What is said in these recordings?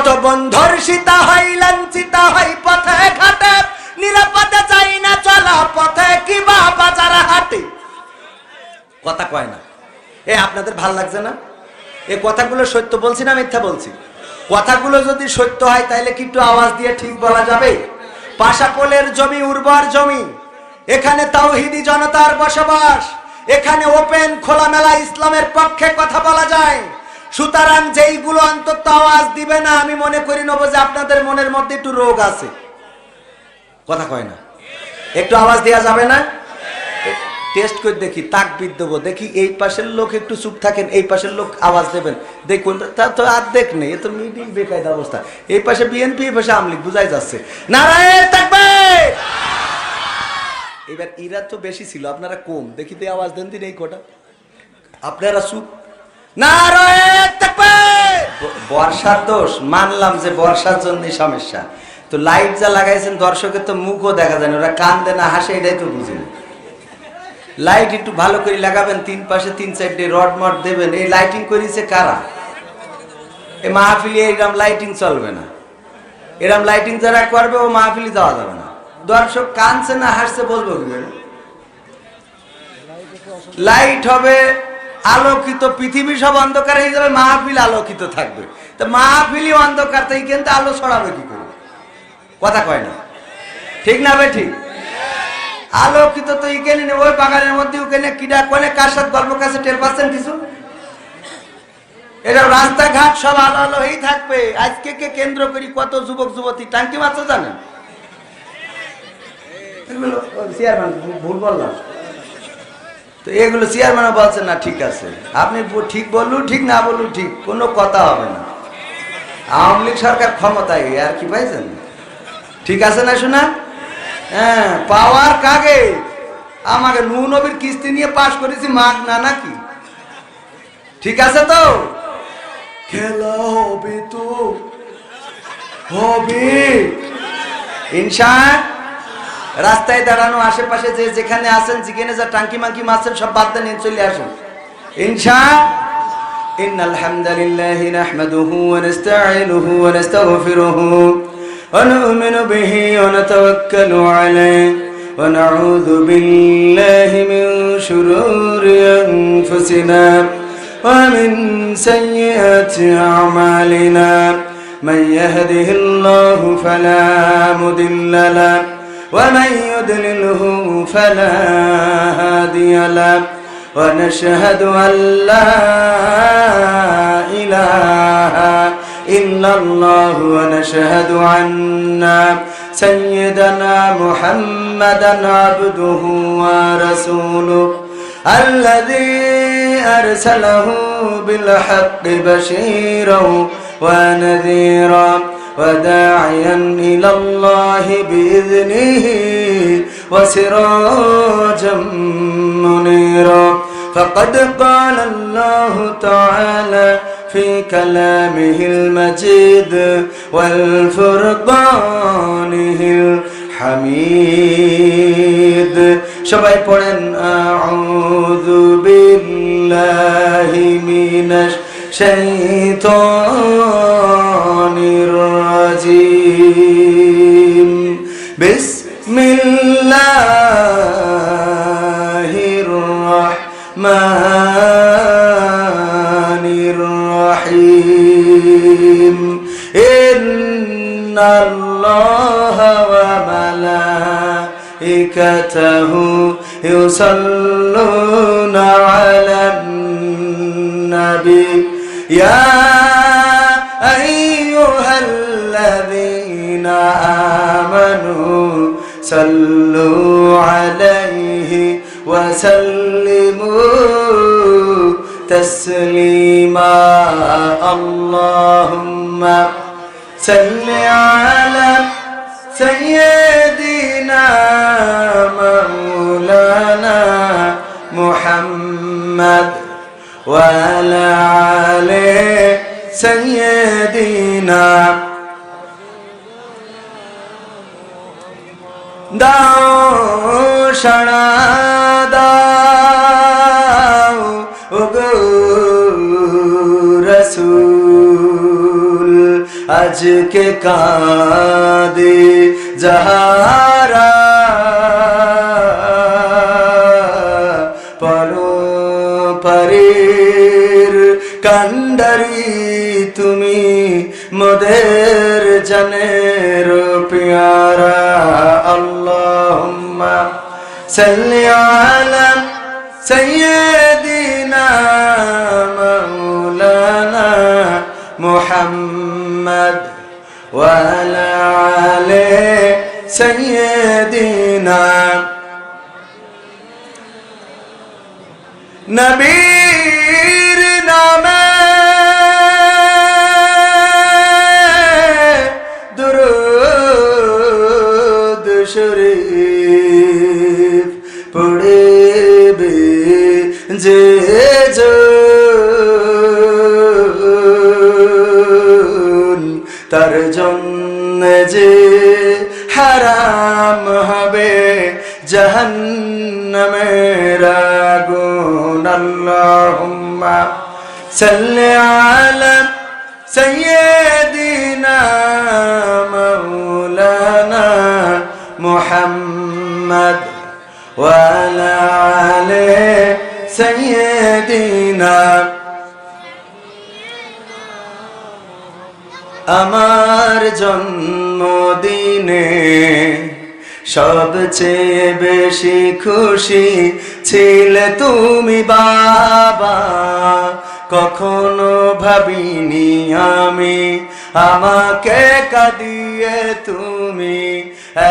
কত বন্ধুর সীতা হয় লাঞ্ছিতা হয় পথে ঘাটে, নিরাপদে চাই না চলা পথে কিবা বাজার হাটে। কথা কয় না। আপনাদের ভাল লাগছে না? এই কথাগুলো সত্য বলছি না মিথ্যা বলছি? কথাগুলো যদি সত্য হয় তাহলে কি একটু আওয়াজ দিয়ে ঠিক বলা যাবে? পাশাপোলের জমি উর্বর জমি, এখানে তাওহীদি জনতার বসবাস, এখানে ওপেন খোলামেলা ইসলামের পক্ষে কথা বলা যায়। সুতরাং যেইগুলো অন্তত আওয়াজ দিবে না, আমি মনে করি নেব যে আপনাদের মনের মধ্যে একটু রোগ আছে। কথা কয় না? একটু আওয়াজ দেওয়া যাবে না? টেস্ট করে দেখি, তাকবীর দেবো, দেখি এই পাশের লোক একটু চুপ থাকেন, এই পাশের লোক আওয়াজ দেবেন, দেখুন তা তো অর্ধেক নেই, এ তো মিডিল বেকায়দা অবস্থা। এই পাশে বিএনপি, এই পাশে আওয়ামী লীগ, বুঝাই যাচ্ছে। নারায়ে তাকবীর। এবার ইরা তো বেশি ছিল, আপনারা কম, দেখি তো আওয়াজ দেন দিন এই কটা। আপনারা চুপ। নারায়ে তাকবীর। বর্ষার দোষ মানলাম যে বর্ষার জন্যই সমস্যা, তো লাইট যা লাগাইছেন দর্শকের তো মুখও দেখা যায় না, ওরা কান্দে না হাসে এটাই তো বুঝি না। লাইট একটু ভালো করে লাগাবেন, তিন পাশে 3-4টে রড মড দেবেন। এই লাইটিং করেছে কারা? এই মাহফিলে এরকম লাইটিং চলবে না। এরকম লাইটিং যারা করবে ও মাহফিলে যাওয়া যাবে না। দর্শক কানছে না হাসছে বলবো কি করে? লাইট হবে আলোকিত, পৃথিবী সব অন্ধকার হয়ে যাবে, মাহফিল আলোকিত থাকবে। তো মাহফিলই অন্ধকার, তাই কিন্তু আলো ছড়াবে কি করে? কথা কয় না, ঠিক না ভাই? ঠিক। আলোকিত তো ইকেনে ওই বাগানের মধ্যে ওখানে কিডা কোনে কার সাথে গল্প কাছে টের পাচ্ছেন কিছু? এটা রাস্তাঘাট সব আলো আলো হয়েই থাকবে। আজকে কে কেন্দ্র করি কত যুবক যুবতী টাঙ্কি মারছে জানেন? চেয়ারম্যান ভুল বললাম তো, এগুলো চেয়ারম্যানও বলছে না ঠিক আছে। আপনি ঠিক বললু ঠিক, না বললু ঠিক, কোনো কথা হবে না। আওয়ামী লীগ সরকার ক্ষমতায় আর কি পাইছেন? ঠিক আছে না শোনা? হ্যাঁ, পাওয়ার কাগে আমাকে নূহ নবীর কিস্তি নিয়ে পাশ করেছি মাগ না নাকি? ঠিক আছে তো? খেলা হবে তো হবে ইনশাআল্লাহ। রাস্তায় দাঁড়ানো, আশেপাশে যে যেখানে আছেন, যেখানে যা টাঙ্কি মাঙ্কি মারছেন সব বাদ নিয়ে চলে আসুন ইনশাআল্লাহ। ইন্নাল হামদালিল্লাহি নাহমাদুহু ওয়া নাস্তাঈনুহু ওয়া নাস্তাগফিরুহু ওয়া নু'মিনু বিহি ওয়া নাতাওয়াক্কালু আলাইহি ওয়া নাউযু বিল্লাহি মিন শুরুরি আনফুসিনা ওয়া মিন সাইয়্যাতি আ'মালিনা। মান ইয়াহদিহিল্লাহু ফালা মুদিল্লা লাহু ومن يضلله فلا هادي له ونشهد أن لا إله إلا الله ونشهد أن سيدنا محمدا عبده ورسوله الذي أرسله بالحق بشيرا ونذيرا وداعيا إلى الله بإذنه وسراجا منيرا. فقد قال الله تعالى في كلامه المجيد والفرقانه الحميد. সবাই পড়েন আউযু বিল্লাহি মিনাশ শাইতানির রাজিম. বিসমিল্লাহির রাহমানির রাহিম. ইন্নাল্লাহা ওয়া মালাইকাতাহু ইউসাল্লুনা আলান নাবী ইয়া আইয়ুহাল্লাযীনা আমানু সাল্লু আলাইহি ওয়া সাল্লিমু তাসলিমা. আল্লাহুম্মা সাল্লি আলা সাইয়্যিদিনা মাওলানা মুহাম্মদ ওয়া আলা আলি সাইয়্যিদিনা. দাও সাড়া দাও ওগো রাসূল, আজকে কাঁদে যাহারা পরের কান্ডারি তুমি মোদের জানের প্যারা আল্লাহুম্মা সাল্লি আলা সাইয়্যিদিনা মাওলানা মুহাম্মদ ওয়া আলা আলি সাইয়্যিদিনা নবীর নামে দুরূদ শরীফ পড়বে যে জন তার জন্য যে হারাম হবে জাহান্নামের আগুন আল্লাহুম্মা সাল্লি আলা সাইয়্যিদিনা মাওলানা মুহাম্মদ ওয়া আলা আলি সাইয়্যিদিনা আমার জন্মদিনে সবচেয়ে বেশি খুশি ছিলে তুমি বাবা কখনো ভাবিনি আমি আমাকে কাঁদিয়ে তুমি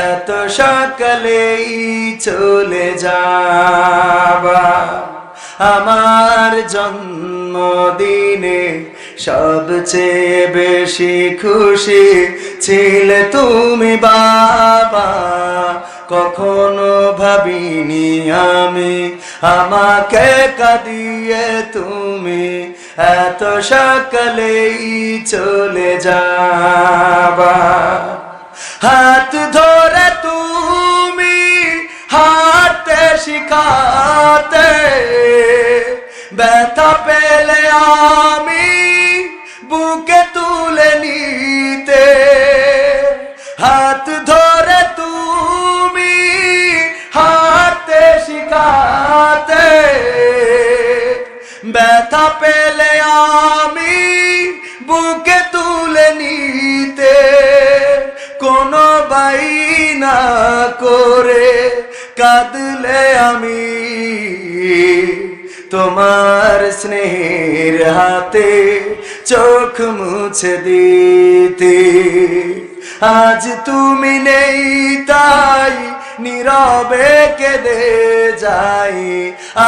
এত সকালেই চলে যাবা আমার জন্মদিনে সবচেয়ে বেশি খুশি ছিলে তুমি বাবা কখনো ভাবিনি আমি আমাকে কাঁদিয়ে তুমি এত সকালেই চলে যাবা হাত ধরে তুমি হাঁটতে শিখাতে ব্যথা পেলে আমি বুকে তুলে নিতে হাত ধরে তুমি হাঁটতে শিখাতে ব্যথা পেলে আমি বুকে তুলে নিতে কোনো বাইনা করে কাঁদলে আমি তোমার স্নেহের হাতে চোখ মুছে দিতে আজ তুমি নেই তাই নীরবে কেঁদে যাই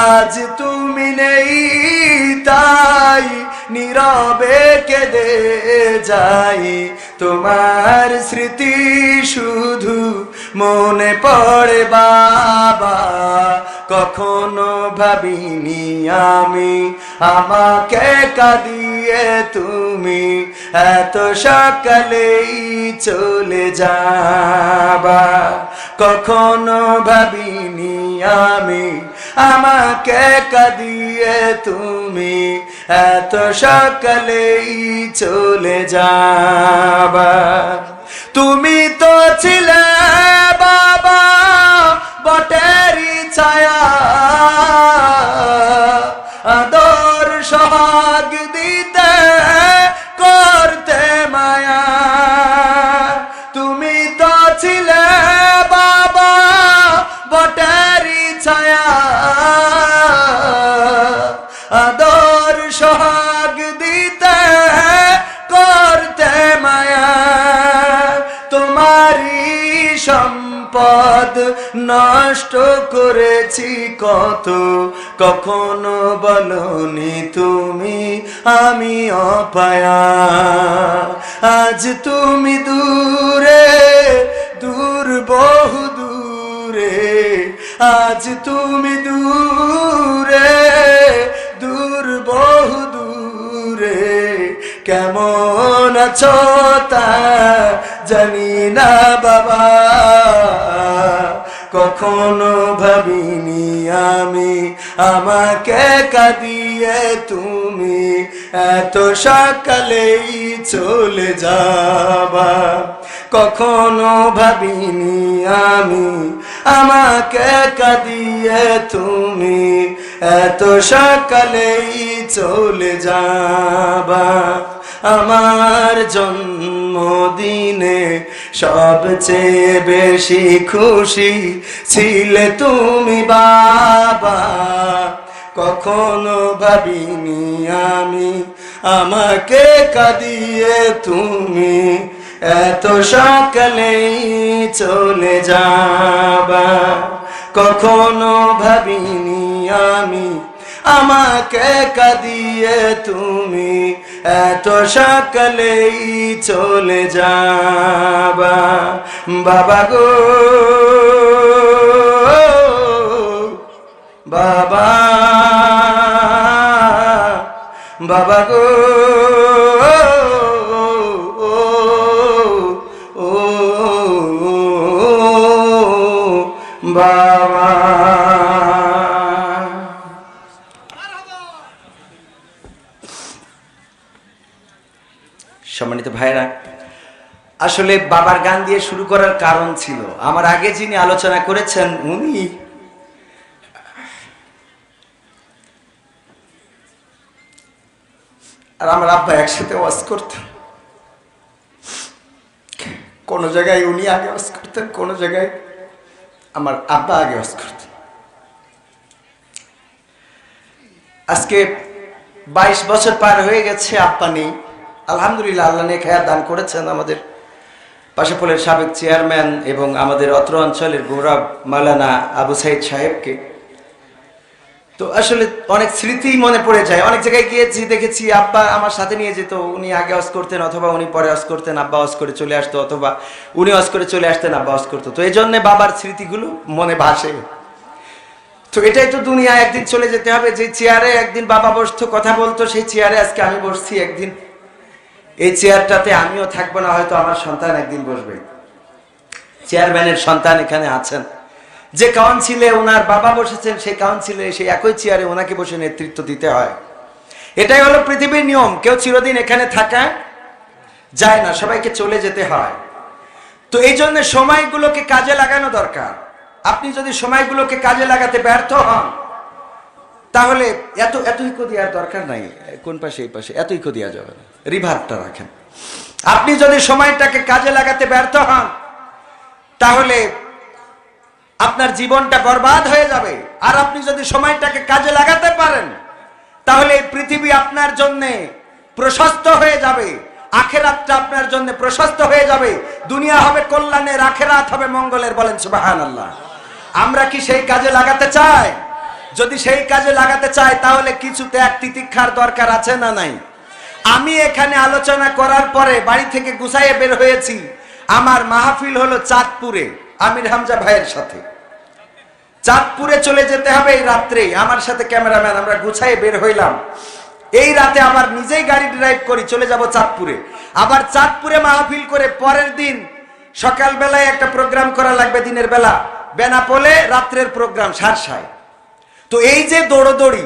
আজ তুমি নেই তাই নীরবে কেঁদে যাই তোমার স্মৃতি শুধু মনে পড়ে বাবা কখনো ভাবিনি আমি আমাকে কাঁদিয়ে তুমি এত সকালেই চলে যাবা কখনো ভাবিনি আমি আমাকে কাঁদিয়ে তুমি এত সকালেই চলে যাবা তুমি তো ছিলে বাবা বটেরই ছায়া আদর সোহাগ দিতে করতে মায়া তুমি তো ছিলে বাবা বটেরই ছায়া আদর সোহাগ দিতে করতে মায়া তোমারই সম্পদ নষ্ট করেছি কত কখনো বলনি তুমি আমি অপায়া আজ তুমি দূরে দূর বহু দূরে আজ তুমি দূরে দূর বহু দূরে কেমন আছো তা জানি না বাবা কখনো ভাবিনি আমি আমাকে কাঁদিয়ে তুমি এত সকালেই চলে যাবা। কখনো ভাবিনি আমি আমাকে কাঁদিয়ে তুমি এত সকালেই চলে যাবা। আমার জন্মদিনে সবচেয়ে বেশি খুশি ছিলে তুমি বাবা। কখনো ভাবিনি আমি আমাকে কাঁদিয়ে তুমি এত সকালেই চলে যাবা। কখনো ভাবিনি আমি আমাকে কাঁদিয়ে তুমি এত সকালেই চলে যাবা। বাবা গো বাবা, বাবা গো বাবা। সম্মানিত ভাইরা, আসলে বাবার গান দিয়ে শুরু করার কারণ ছিল, আমার আগে যিনি আলোচনা করেছেন উনি আর আমার আব্বা একসাথে ওয়াজ করতেন। কোন জায়গায় উনি আগে ওয়াজ করতেন, কোন জায়গায় আমার আব্বা আগে ওয়াজ করতেন। আজকে 22 বছর পার হয়ে গেছে, আব্বা নেই। আলহামদুলিল্লাহ, আল্লাহ নেক হায়াত দান করেছেন আমাদের পাশাপোলের সাবেক চেয়ারম্যান এবং আমাদের অত্র অঞ্চলের গৌরব মাওলানা আবু সাইদ সাহেবকে। তো আসলে অনেক স্মৃতি মনে পড়ে যায়। অনেক জায়গায় গিয়েছি, দেখেছি আব্বা আমার সাথে নিয়ে যেত, উনি আগে ওয়াজ করতেন অথবা উনি পরে ওয়াজ করতেন, আব্বা ওয়াজ করে চলে আসতো, অথবা উনি ওয়াজ করে চলে আসতেন, আব্বা ওয়াজ করতো। তো এই জন্য বাবার স্মৃতিগুলো মনে ভাসে। তো এটাই তো দুনিয়া, একদিন চলে যেতে হবে। যে চেয়ারে একদিন বাবা বসতো, কথা বলতো, সেই চেয়ারে আজকে আমি বসছি একদিন। এই চেয়ারটাতে আমিও থাকবো না, হয়তো আমার সন্তান একদিন বসবে। চেয়ারম্যানের সন্তান এখানে আছেন, যে কাউন্সিলে ওনার বাবা বসেছেন, সেই কাউন্সিলে সেই একই চেয়ারে ওনাকে বসে নেতৃত্ব দিতে হয়। এটাই হলো পৃথিবীর নিয়ম। কেউ চিরদিন এখানে থাকা যায় না, সবাইকে চলে যেতে হয়। তো এই জন্য সময়গুলোকে কাজে লাগানো দরকার। আপনি যদি সময়গুলোকে কাজে লাগাতে ব্যর্থ হন, তাহলে এত ইকো দেওয়ার দরকার নাই। কোন পাশে? এই পাশে। এত ইকো দেওয়া যাবে না, রিভার্বটা রাখেন। আপনি যদি সময়টাকে কাজে লাগাতে ব্যর্থ হন, তাহলে আপনার জীবনটা বরবাদ হয়ে যাবে। আর আপনি যদি সময়টাকে কাজে লাগাতে পারেন, তাহলে এই পৃথিবী আপনার জন্য প্রশস্ত হয়ে যাবে, আখেরাতটা আপনার জন্য প্রশস্ত হয়ে যাবে। দুনিয়া হবে কল্যাণের, আখেরাত হবে মঙ্গলের। বলেন সুবহানাল্লাহ। আমরা কি সেই কাজে লাগাতে চাই? যদি সেই কাজে লাগাতে চাই, তাহলে কিছু ত্যাগ তিতিক্ষার দরকার আছে না নাই? আমি এখানে আলোচনা করার পরে বাড়ি থেকে গুছাইয়ে বের হয়েছি। আমার মাহফিল হলো চাঁদপুরে, আমির হামজা ভাইয়ের সাথে। চাঁদপুরে চলে যেতে হবে এই রাত্রে। আমার সাথে ক্যামেরাম্যান, আমরা গুছাইয়ে বের হইলাম। এই রাতে আবার নিজেই গাড়ি ড্রাইভ করি, চলে যাব চাঁদপুরে। আবার চাঁদপুরে মাহফিল করে পরের দিন সকালবেলায় একটা প্রোগ্রাম করা লাগবে, দিনের বেলা বেনাপোলে, রাত্রের প্রোগ্রাম সারসায়। তো এই যে দৌড়দৌড়ি,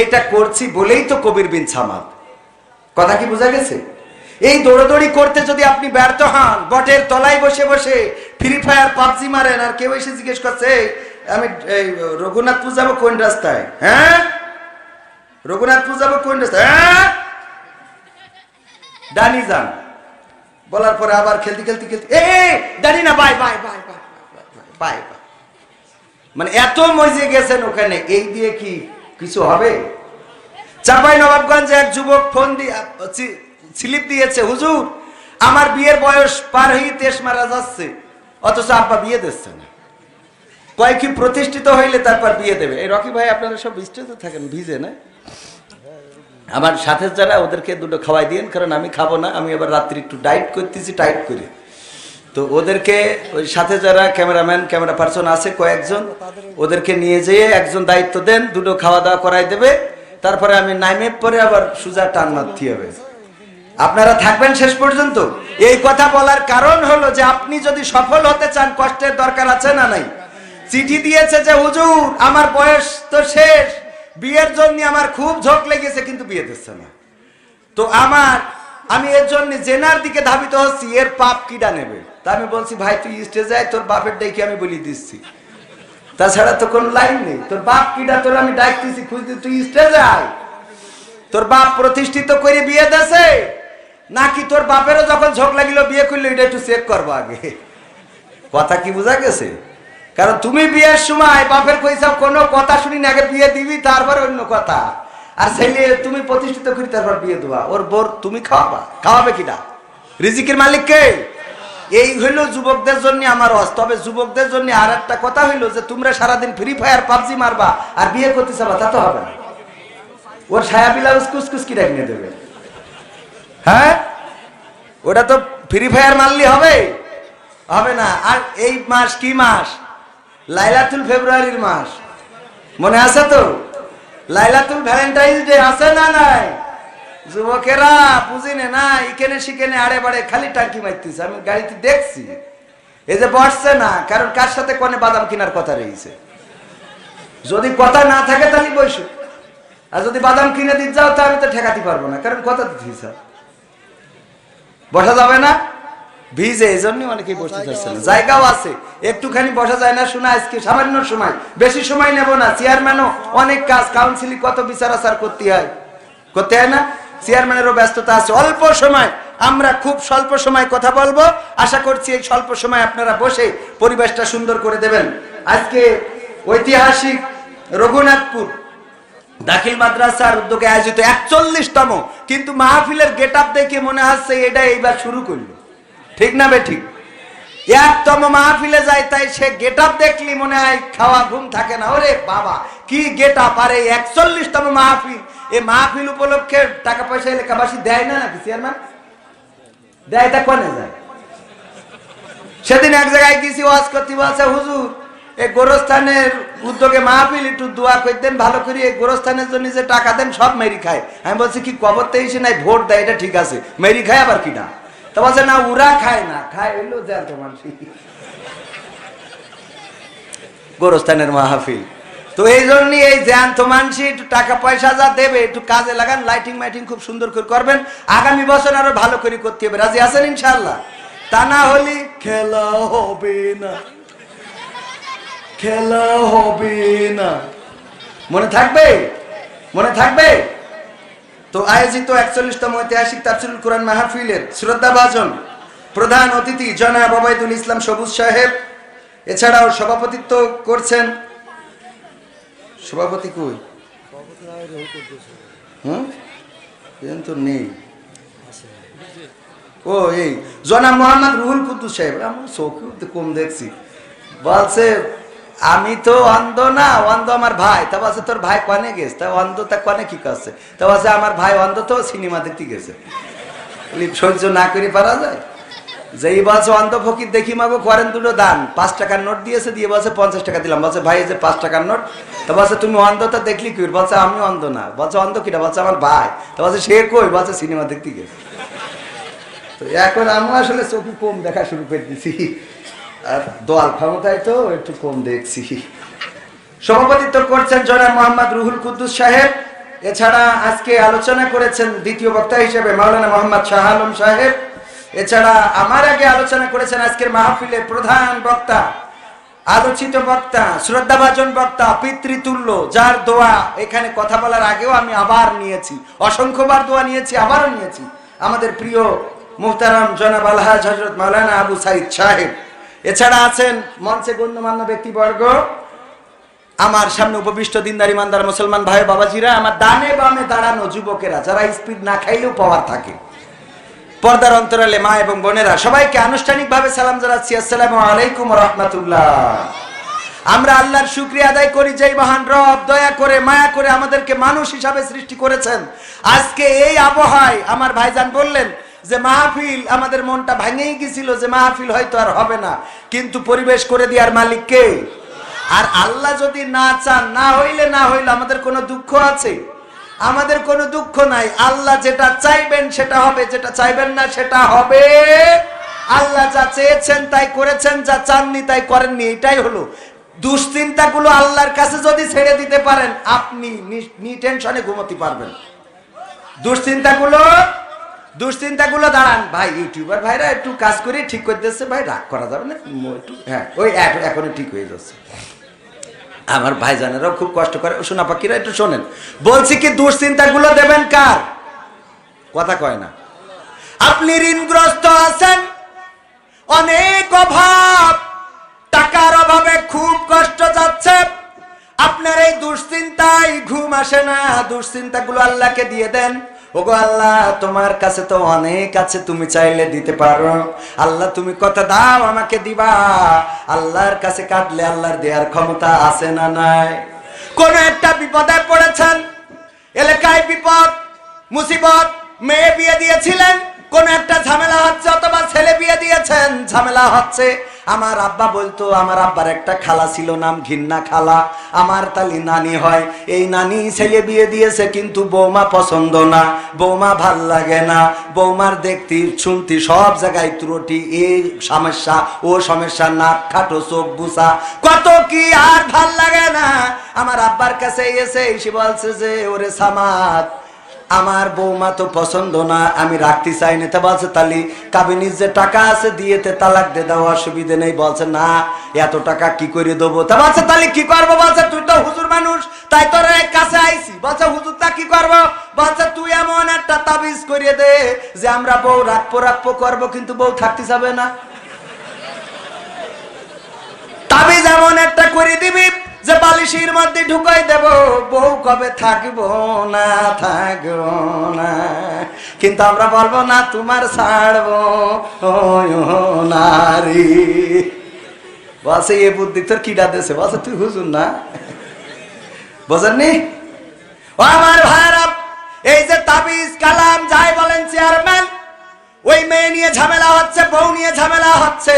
এটা করছি বলেই তো কবির বিন সামাদ। কথা কি বোঝা গেছে? এই দৌড়দৌড়ি করতে যদি আপনি ব্যর্থ হন, বটের তলায় বসে বসে ফ্রি ফায়ার পাবজি মারেন, আর কেউ এসে জিজ্ঞেস করছে আমি রঘুনাথপুর যাবো কোন রাস্তায়, হ্যাঁ রঘুনাথপুর যাবো কোন রাস্তায়, হ্যাঁ ডানি যান, বলার পরে আবার খেলতে খেলতে খেলতে ডানি না, bye bye bye bye bye bye. মানে এত মজে গেছেন ওখানে, এই দিয়ে কি কিছু হবে? চাঁপাই নবাবগঞ্জে এক যুবক ফোন দিয়ে স্লিপ দিয়েছে, হুজুর আমার বিয়ের বয়স পার হয়ে 23 মারা যাচ্ছে, অথচ আব্বা বিয়ে দিচ্ছে না। কয় কি প্রতিষ্ঠিত হইলে তারপর বিয়ে দেবে। এই রকি ভাই আপনারা সব বিস্তৃত থাকেন, ভিজে না? আমার সাথে যারা, ওদেরকে দুটো খাওয়াই দিন, কারণ আমি খাবো না। আমি এবার রাত্রি একটু ডায়েট করতেছি, টাইট করে। তো ওদেরকে, ওই সাথে যারা ক্যামেরাম্যান ক্যামেরা পার্সন আছে কয়েকজন, ওদেরকে নিয়ে যেয়ে একজন দায়িত্ব দেন, দুটো খাওয়া দাওয়া করাই দেবে। তারপরে আমি নাইমে পরে আবার সুজা টান মারতে হবে। আপনারা থাকবেন শেষ পর্যন্ত। এই কথা বলার কারণ হলো যে আপনি যদি সফল হতে চান, কষ্টের দরকার আছে না নাই? চিঠি দিয়েছে যে হুজুর আমার বয়স তো শেষ, বিয়ের জন্য আমার খুব ঝোঁক লেগেছে, কিন্তু বিয়ে দিচ্ছে না। তো আমি এর জন্য জেনার দিকে ধাবিত হচ্ছি এর পাপ কিডা নেবে। তা আমি বলছি ভাই তুই স্টেজে আয়, তোর বাপের ডাইকে আমি বলি দিচ্ছি, তাছাড়া তো কোন লাইন নেই। তোর বাপ কিডা তোর আমি ডাকতেছি, খুঁজতে তুই স্টেজে আয়। তোর বাপ প্রতিষ্ঠিত করে বিয়ে দেছে নাকি তোর বাপেরও যখন ঝোঁক লাগিল বিয়ে করলো, এটা একটু চেক করবো আগে। কথা কি বোঝা গেছে? কারণ তুমি বিয়ের সময় বাপের পয়সা কোনো কথা শুনি না, আগে বিয়ে দিবি তারপর অন্য কথা। আর ছেলে তুমি প্রতিষ্ঠিত করি তারপর বিয়ে দেওয়া, ওর বোর তুমি খাওয়াবে কিনা? রিজিকের মালিক কে? এই হইলো যুবকদের জন্য আমার ওয়াজ। তবে যুবকদের জন্য আর একটা কথা হইলো যে তোমরা সারাদিন ফ্রি ফায়ার পাবজি মারবা আর বিয়ে করতে চাবা, তা তো হবে না। ওর ছায়া ব্লাউজ কুচকুচ কি রেখে দেবে? হ্যাঁ, ওটা তো ফ্রি ফায়ার মারলি হবে না। আর এই মাস কি মাস? লাইলাতুল ফেব্রুয়ারির মাস, মনে আছে তো? লাইলাতুল ভ্যালেন্টাইন্স ডে আছে না নাই? যুবকেরা বুঝিনে না, এখানে সেখানে আড়ে বাড়ে খালি টাঙ্কি মারতেছে। আমি গাড়িতে দেখছি, এই যে বসছে না, কারণ কার সাথে কোনে বাদাম কেনার কথা রয়েছে। যদি কথা না থাকে তাহলে বসো, আর যদি বাদাম কিনে দিতে যাও তাহলে তো ঠেকাতে পারবো না, কারণ কথা দিতে বসা যাবে না, ভিজে। এই জন্য অনেকেই বসতে চাচ্ছে না, জায়গাও আছে একটুখানি বসা যায় না। শোনা আজকে সামান্য সময়, বেশি সময় নেব না। চেয়ারম্যানও অনেক কাজ, কাউন্সিলে কত বিচার আচার করতে হয় না? চেয়ারম্যানেরও ব্যস্ততা আছে। অল্প সময়, আমরা খুব স্বল্প সময় কথা বলবো। আশা করছি এই স্বল্প সময় আপনারা বসে পরিবেশটা সুন্দর করে দেবেন। আজকে ঐতিহাসিক রঘুনাথপুর দাখিল মাদ্রাসার উদ্যোগে আয়োজিত 41তম, কিন্তু মাহফিলের গেট আপ দেখে মনে হচ্ছে এটা এইবার শুরু করলো, ঠিক না বে ঠিক? 1তম মাহফিলে যায়, তাই সে গেট আপ দেখলি মনে হয় খাওয়া ঘুম থাকে না। ওরে বাবা কি গেট আপ! আর এই 41তম মাহফিল, এই মাহফিল উপলক্ষে টাকা পয়সা এলাকাবাসী দেয় না নাকি? চেয়ারম্যান দেয়, তা কোনে যায়? সেদিন এক জায়গায় গেছি ওয়াজ করতে, বলছে হুজুর এই গোরস্থানের উদ্যোগে মাহফিল, একটু দোয়া করে দেন ভালো করে, এই গোরস্থানের জন্য যে টাকা দেন সব মেরি খায়। আমি বলছি কি কবরতে এসে নাই ভোট দেয়, এটা ঠিক আছে, মেরি খায় আবার কিনা? তা বলছে না, ওরা খায় না, খায় হইলো জ্যান্ত মানুষ। গোরস্থানের মাহফিল তো এই জন্য এই জ্যান্ত মানসি একটু টাকা পয়সা যা দেবে একটু কাজে লাগান, লাইটিং মাইটিং খুব সুন্দর করে করবেন। আগামী বছর আরো ভালো করে করতে হবে, রাজি আছেন ইনশাআল্লাহ? তা না হলে খেলা হবে না, খেলা হবে না। মনে থাকবে, মনে থাকবে তো? আয়োজিত 41তম ঐতিহাসিক তাফসীরুল কোরআন মাহফিলের শ্রদ্ধাভাজন প্রধান অতিথি জনাব ওবায়দুল ইসলাম সবুজ সাহেব, এছাড়াও সভাপতিত্ব করছেন, সভাপতি কই? তো নেই। ও এই জনাব মোহাম্মদ রুহুল কুদ্দুস সাহেব, আমি চোখে কম দেখছি। বলছে আমি তো অন্ধ না, অন্ধ আমার ভাই। তা বলছে তোর ভাই কনে গেছে? তা অন্ধ তা কনে কি করছে? তা বলছে আমার ভাই অন্ধ তো সিনেমা দেখতে গেছে। সহ্য না করে পারা যায়? যেই বলছে অন্ধ ফকির দেখি মাগো করেন দুটো দান, 5 টাকার নোট দিয়েছে, দিয়ে বলছে 50 টাকা দিলাম। বলছে ভাই এই যে 5 টাকার নোট। তা বলছে তুমি অন্ধটা দেখলি কি? বলছে আমি অন্ধ না। বলছে অন্ধ কিটা? বলছে আমার ভাই। তা বলছে সে কই? বলছে সিনেমা দেখতে গেছে। তো এখন আমি আসলে চোখে কম দেখা শুরু করে দিছি, আর দোয়াল ক্ষমতায় তো একটু কম দেখছি। সভাপতিত্ব করছেন জনাব মোহাম্মদ রুহুল কুদ্দুস সাহেব। এছাড়া আজকে আলোচনা করেছেন দ্বিতীয় বক্তা হিসেবে মাওলানা মোহাম্মদ শাহ আলম সাহেব। এছাড়া আমার আগে আলোচনা করেছেন আজকের মাহফিলের প্রধান বক্তা, আলোচিত বক্তা, শ্রদ্ধাভাজন বক্তা, পিতৃতুল্য, যার দোয়া এখানে কথা বলার আগেও আমি আবার নিয়েছি, অসংখ্যবার দোয়া নিয়েছি, আবারও নিয়েছি, আমাদের প্রিয় মুহতারাম জনাব আলহাজ হযরত মাওলানা আবু সাইদ সাহেব। এছাড়া আছেন মঞ্চে গণ্যমান্য ব্যক্তিবর্গ, আমার সামনে উপবিষ্ট দিনদার ইমানদার মুসলমান ভাই বাবাজিরা, আমার ডানে বামে দাঁড়ানো যুবকেরা, যারা স্পিড না খাইলেও পাওয়ার থাকে, পর্দার অন্তরালে মা এবং বোনেরা, সবাইকে আনুষ্ঠানিকভাবে সালাম জানাচ্ছি, আসসালামু আলাইকুম ওয়া রাহমাতুল্লাহ। আমরা আল্লাহর শুকরিয়া আদায় করি, যেই মহান রব দয়া করে মায়া করে আমাদেরকে মানুষ হিসাবে সৃষ্টি করেছেন। আজকে এই আবহাওয়ায় আমার ভাইজান বললেন যে মাহফিল, আমাদের মনটা ভাঙেই গেছিল যে মাহফিল হয়তো আর হবে না, কিন্তু পরিবেশ করে দেওয়ার মালিক কে? আর আল্লাহ যদি না চান, না হইলে আমাদের কোনো দুঃখ আছে? আমাদের কোনো দুঃখ নাই। আল্লাহ যেটা চাইবেন সেটা হবে, যেটা চাইবেন না সেটা হবে। আল্লাহ যা চেয়েছেন তাই করেছেন, যা চাননি তাই করেননি, এটাই হলো। দুশ্চিন্তাগুলো আল্লাহর কাছে যদি ছেড়ে দিতে পারেন, আপনি টেনশনে ঘুমোতে পারবেন। দুশ্চিন্তাগুলো দাঁড়ান ভাই। ইউটিউবার ভাইরা একটু কাজ করে ঠিক করে দিচ্ছে ভাই, রাগ করা যাবে না একটু। হ্যাঁ, ওই এখনো ঠিক হয়ে যাচ্ছে। আমার ভাইজানেরাও খুব কষ্ট করে, শোনা পাখিরা একটু শোনেন। বলছি কি দুশ্চিন্তাগুলো দেবেন কার? কথা কয় না। আপনি ঋণগ্রস্ত আছেন, অনেক অভাব, টাকার অভাবে খুব কষ্ট যাচ্ছে, আপনার এই দুশ্চিন্তায় ঘুম আসে না। দুশ্চিন্তাগুলো আল্লাহকে দিয়ে দেন। ওগো আল্লাহ, তোমার কাছে তো অনেক আছে, তুমি চাইলে দিতে পারো। আল্লাহ তুমি কথা দাও, আমাকে দিবা। আল্লাহর কাছে কাঁদলে আল্লাহর দেওয়ার ক্ষমতা আছে না নাই? কোন একটা বিপদে পড়েছেন, এলাকায় বিপদ মুসিবত, মেয়ে বিয়ে দিয়েছিলেন, কোন একটা ঝামেলা হচ্ছে, অথবা ছেলে বিয়ে দিয়েছেন, ঝামেলা হচ্ছে। আমার আব্বা বলতো, আমার আব্বার একটা খালা ছিল, নাম ঘিন্না খালা। আমার তালি নানি হয়। এই নানি ছেলে বিয়ে দিয়েছে, কিন্তু বৌমা পছন্দ না, বৌমা ভাল লাগে না, বৌমার দেখতি শুনতি সব জায়গায় ত্রুটি, এই সমস্যা ও সমস্যা, নাক খাটো, চোখ বুসা, কত কি আর ভাল লাগে না। আমার আব্বার কাছে এসে বলছে যে, ওরে সামাদ, আমার বৌমা তো পছন্দ না, আমি রাখতে চাই না। তা বলছে, তালি কাবিনীর যে টাকা আছে দিয়েতে তালাক দে দাও, অসুবিধে নেই। বলছে, না, এত টাকা কি করে দেবো? তা বলছে, তালি কি করবো? বলছে, তুই তো হুজুর মানুষ, তাই তোর কাছে আইছি। বলছে, হুজুর তা কি করবো? বলছে, তুই এমন একটা তাবিজ করিয়ে দে যে আমরা বউ রাখবো করবো, কিন্তু বউ থাকতে যাবে না। তাবিজ এমন একটা করে দিবি যে বালিশের মধ্যে ঢুকাই দেব, বউ কবে থাকবো না, কিন্তু আমরা বলবো না তোমার ছাড়বো নারী। বলছে, এ বুদ্ধি তোর কিডা দেশে? বলছে, তুই হুজুর না, বোঝেননি? ও আমার ভাইরা, এই যে তাবিজ কালাম যাই বলেন চেয়ারম্যান, ওই মেয়ে নিয়ে ঝামেলা হচ্ছে, বউ নিয়ে ঝামেলা হচ্ছে।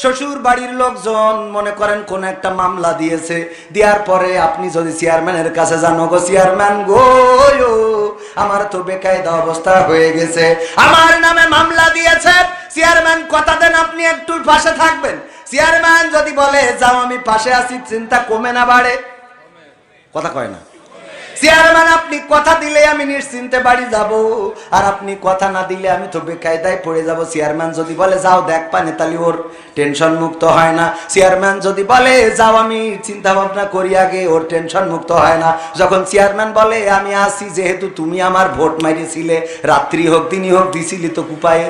শ্বশুর বাড়ির লোকজন মনে করেন কোন একটা মামলা দিয়েছে, দেওয়ার পরে আপনি যদি চেয়ারম্যানের কাছে যান, গো চেয়ারম্যান গো, আমার তো বেকায়দা অবস্থা হয়ে গেছে, আমার নামে মামলা দিয়েছে, চেয়ারম্যান কথা দেন আপনি একটু পাশে থাকবেন। চেয়ারম্যান যদি বলে যাও আমি পাশে আছি, চিন্তা কমে না বাড়ে? কথা কয় না। চেয়ারম্যান আপনি কথা দিলে আমি নিশ্চিন্তে বাড়ি যাব, আর আপনি কথা না দিলে আমি তো বেকায়দায় পড়ে যাব। চেয়ারম্যান যদি বলে যাও দেখ পানে, তাহলে ওর টেনশন মুক্ত হয় না। চেয়ারম্যান যদি বলে যাও আমি চিন্তা ভাবনা করি আগে, ওর টেনশন মুক্ত হয় না। যখন চেয়ারম্যান বলে আমি আসি, যেহেতু তুমি আমার ভোট মারিয়েছিলে, রাত্রি হোক দিনই হোক, দিছিলি তো কুপায়ে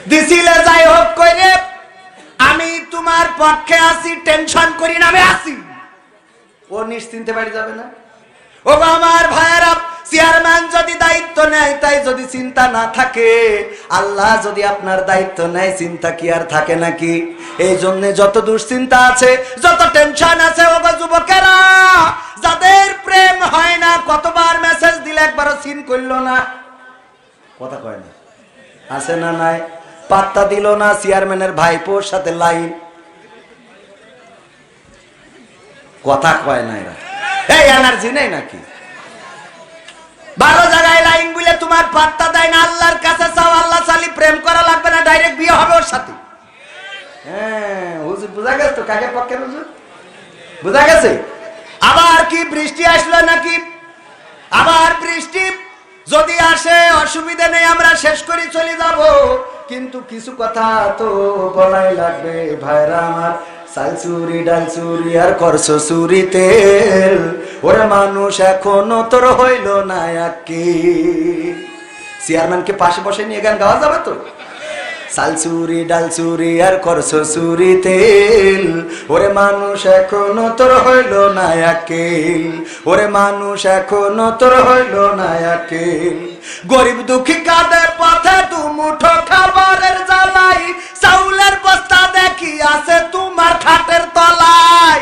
দিছিলে, যাই হোক করে আমি তোমার পক্ষে আসি, টেনশন করি না, আমি আসি, ও নিশ্চিন্তে বাড়ি যাবে না? ও আমার ভাইয়েরা, চেয়ারম্যান যদি দায়িত্ব নেয়, তাই যদি চিন্তা না থাকে, আল্লাহ যদি আপনার দায়িত্ব নেয়, চিন্তা কি আর থাকে নাকি? এই জন্য যত দুশ্চিন্তা আছে, যত টেনশন আছে, ও যুবকেরা যাদের প্রেম হয় না, কতবার মেসেজ দিলে একবারও সিন করলো না, কথা কয় না, আছে না নাই? পাত্তা দিল না, চেয়ারম্যানের ভাইপোর সাথে লাইন, কথা কয় না। এরা এই এনার্জি নেই নাকি? 12 জায়গায় লাইন বলে তোমার পাত্তা দেয় না। আল্লাহর কাছে চাও, আল্লাহ চালি প্রেম করা লাগবে না, ডাইরেক্ট বিয়ে হবে ওর সাথে। হ্যাঁ হুজুর, বুঝা গেছে তো কাকে পক্ষের হুজুর? বুঝা গেছে? আবার কি বৃষ্টি আসলো নাকি? আবার বৃষ্টি যদি আসে অসুবিধা নেই, আমরা শেষ করে চলে যাব, কিন্তু কিছু কথা তো বলাই লাগবে ভাইরা আমার। চাল চুরি ডাল চুরি আর করছো চুরি তেল, ওরে মানুষ এখনো তোর হইল না কি? চেয়ারম্যানকে পাশে বসে নিয়ে গান গাওয়া যাবে তো? চাল চুরি ডাল চুরি আর করছো চুরি তেল, ওরে মানুষ এখনো তোর হইল না একেল, ওরে মানুষ এখনো তোর হইল না একেল। গরিব দুঃখী কাঁদে পথে দু মুঠো খাবারের জ্বালাই, চাউলের বস্তা দেখি আছে তোমার খাটের তলায়,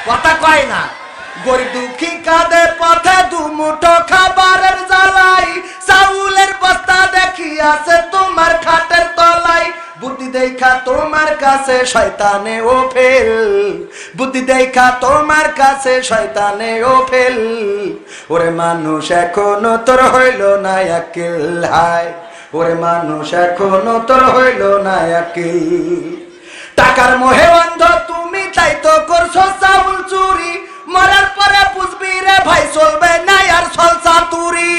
কথা কয় না? গরিব দুঃখী কাঁদে পথে দু মুঠো খাবারের জ্বালাই, চাউলের বস্তা দেখি আছে তোমার খাটের তলায়। বুদ্ধি দেখা তোমার কাছে শয়তানে ও ফেল, বুদ্ধি দেখা তোমার কাছে শয়তানে ও ফেল, ওরে মানুষ এখনো তোর হইল না আকিল, হায় ওরে মানুষ এখনো তোর হইল না আকিল। টাকার মোহে অন্ধ তুমি, তাই তো করছো চাউল চুরি, মরার পরে বুঝবি রে ভাই চলবে না আর সলসা তুরি।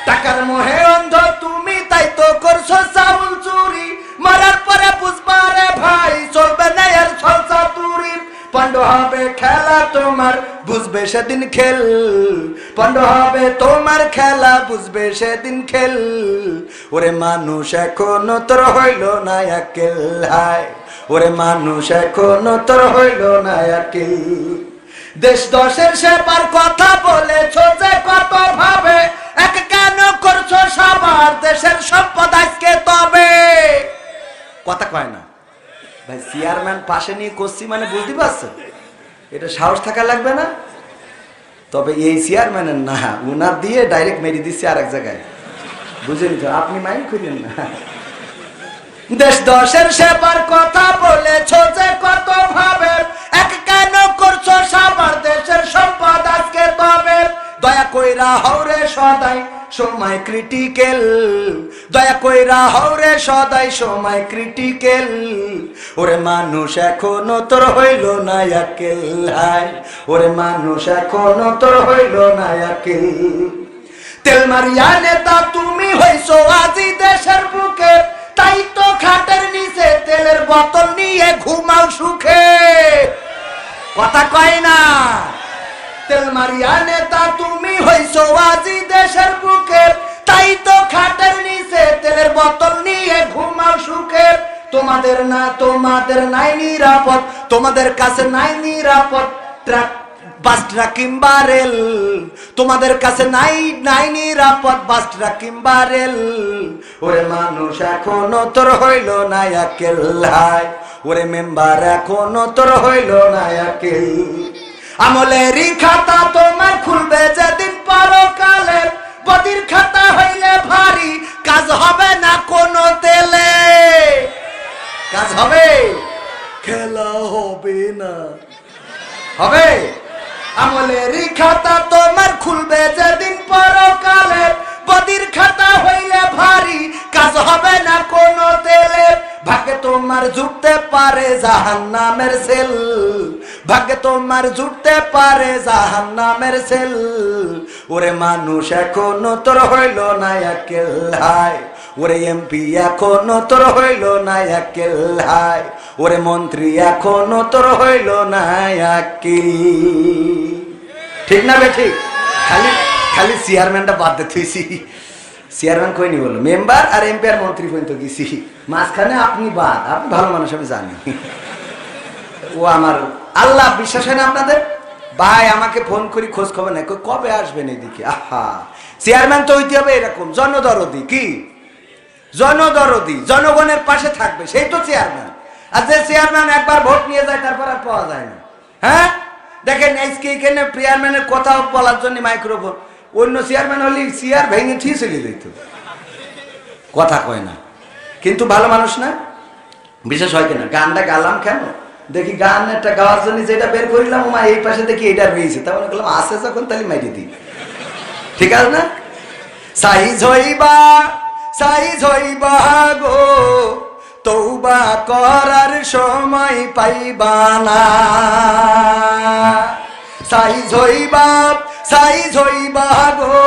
টাকার মোহে অন্ধ তুমি তাই তো করছো চাউল চুরি। মরার পরে বুঝবা রে ভাই চলবে না আর সলসা তুরি। পণ্ড হবে খেলা তোমার বুঝবে সেদিন খেল। পণ্ড হবে তোমার খেলা বুঝবে সেদিন খেল। ওরে মানুষ এখনো তোর হইল না আকেল হায়। ওরে মানুষ এখনো তোর হইল না আকেল। দেশ দশের সেবার কথা বলেছো যে কত ভাবে, এক কেন করছো সবার দেশের সম্পদ আজকে তবে। কথা কয় না ভাই, চেয়ারম্যান পাশে নিয়ে করছি মানে বুঝতে পারছেন এটা সাহস থাকা লাগবে না। তবে এই চেয়ারম্যানের না, উনার দিয়ে ডাইরেক্ট মেরে দিচ্ছে আর এক জায়গায়, বুঝেন তো, আপনি মাইন্ড করেন না। দেশ দশের সেবার কথা বলেছো যে কত ভাবে, এক কেন করছো সবার দেশের সম্পদ আজকে তবে। দয়া কইরা হওরে সদাই সময় ক্রিটিক্যাল। দয়া কইরা হওরে সদাই সময় ক্রিটিক্যাল। ওরে মানুষ এখনো তোর হইল না আকেল হায়। ওরে মানুষ এখনো তোর হইল না আকেল। তেল মারিয়া নেতা তুমি হইছো আজি দেশের বুকে, তাই তো খাটের নিচে তেলের বোতল নিয়ে ঘুমাও সুখে। কথা কয় না। তেল মারিয়া নেতা তুমি হইছো আজি দেশের বুকে, তাই তো খাটের নিচে তেলের বোতল নিয়ে ঘুমাও সুখে। তোমাদের নাই নিরাপদ, তোমাদের কাছে নাই নিরাপদ ট্রাক বাস ট্রাক কিংবা রেল। তোমাদের কাছে নাই নিরাপদ বাস ট্রাক কিংবা রেল। ওরে মানুষ এখনো তোর হইল না আকেল হায়। ওরে মেম্বার এখনো তোর হইল না আকেল। আমলেরই খাতা তোমার খুলবে যেদিন পরকালে, বদির খাতা হইলে ভারী কাজ হবে না কোনো তেলে। কাজ হবে, খেলা হবে না, হবে। আমলেরই খাতা তোমার খুলবে যেদিন পরকালে, বদির খাতা হইলে ভারী কাজ হবে না কোনো তেলে। ভাগ্যে তোমার জুটতে পারে জাহান্নামের সেল। ভাগ্যে তোমার জুটতে পারে জাহান্নামের সেল। ওরে মানুষ এখনো তোর হইল না আকেল হায়। ওরে এমপি এখনো তোর হইল না আকেল হায়। ওরে মন্ত্রী এখনো তোর হইল না আকেল। ঠিক না বে ঠিক? খালি খালি চেয়ারম্যানটা বাদ দে থুইছি। চেয়ারম্যান কই নি বলো, মেম্বার আর এমপি আর মন্ত্রী পর্যন্ত গেছি, মাঝখানে আপনি বাদ। আপনি ভালো মানুষ আমি জানি। ও আমার আল্লাহ, বিশ্বাস হয় না আপনাদের? ভাই আমাকে ফোন করি খোঁজ খবর নাই, কবে আসবেন এদিকে। আহা, চেয়ারম্যান তো হইতে হবে এরকম জনদরদি। কি জনদরদি? জনগণের পাশে থাকবে, সেই তো চেয়ারম্যান। আর যে চেয়ারম্যান একবার ভোট নিয়ে যায় তারপর আর পাওয়া যায় না। হ্যাঁ দেখেন আজকে এখানে চেয়ারম্যানের কথা বলার জন্য মাইক্রোফোন, অন্য চেয়ারম্যান হলে চেয়ার ভেঙে ঠিক চলে যেত। কথা কয় না, কিন্তু ভালো মানুষ না। বিশেষ হয় কিনা গানটা গালাম কেন দেখি, গান একটা গাওয়ার জন্য যেটা বের করিলাম মা এই পাশে দেখি এটা রয়েছে, তাহলে বললাম আসে যখন তাহলে মাইরে দিই। ঠিক আছে না? সাইজ হইবা গো তওবা করার সময় পাইবা না। সাইজ হইবা গো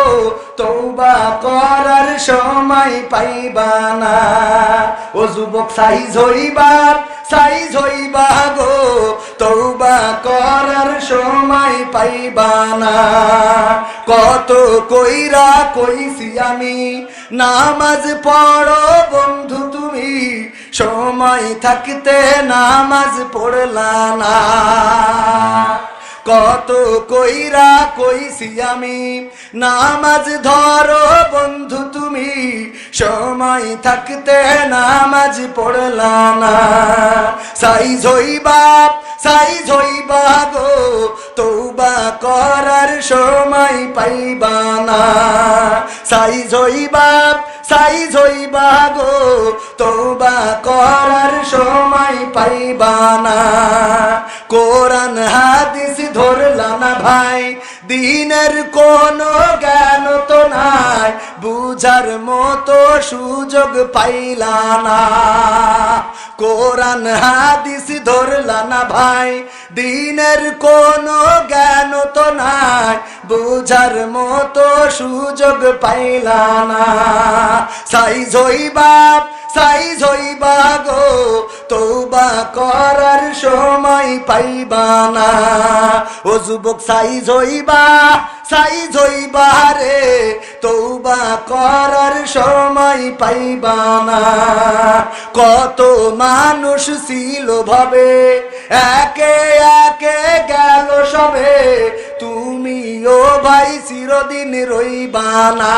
তওবা করার সময় পাইবা না। ও যুবক সাইজ হইবা গো তওবা করার সময় পাইবা না। কত কইরা কইছি আমি নামাজ পড়ো বন্ধু তুমি, সময় থাকতে নামাজ পড়লা না। কত কইরা কইছি আমি নামাজ ধরো বন্ধু তুমি, সময় থাকতে নামাজ পড়লা না। সাইজ হইবা গো তওবা করার সময় পাইবা না। সাইজ হইবা গো তওবা করার সময় পাইবা না। কোরআন হাদিস ধরলা না ভাই, দিনের কোনো জ্ঞান তো নাই, বুঝার মতো সুযোগ পাইলা না। কোরআন হাদিস ধরলা না ভাই, দিনের কোনো জ্ঞান তো নাই, বুঝার মতো সুযোগ পাইলা না। সাইজ হইবা সাইজ হইবা গো, তওবা করার সময় পাইবা না। ও যুবক সাইজ হইবা রে, তওবা করার সময় পাইবা না। কত মানুষ ছিল ভাবে, একে একে গেল সবে, তুমিও ভাই চিরদিন রইবা না,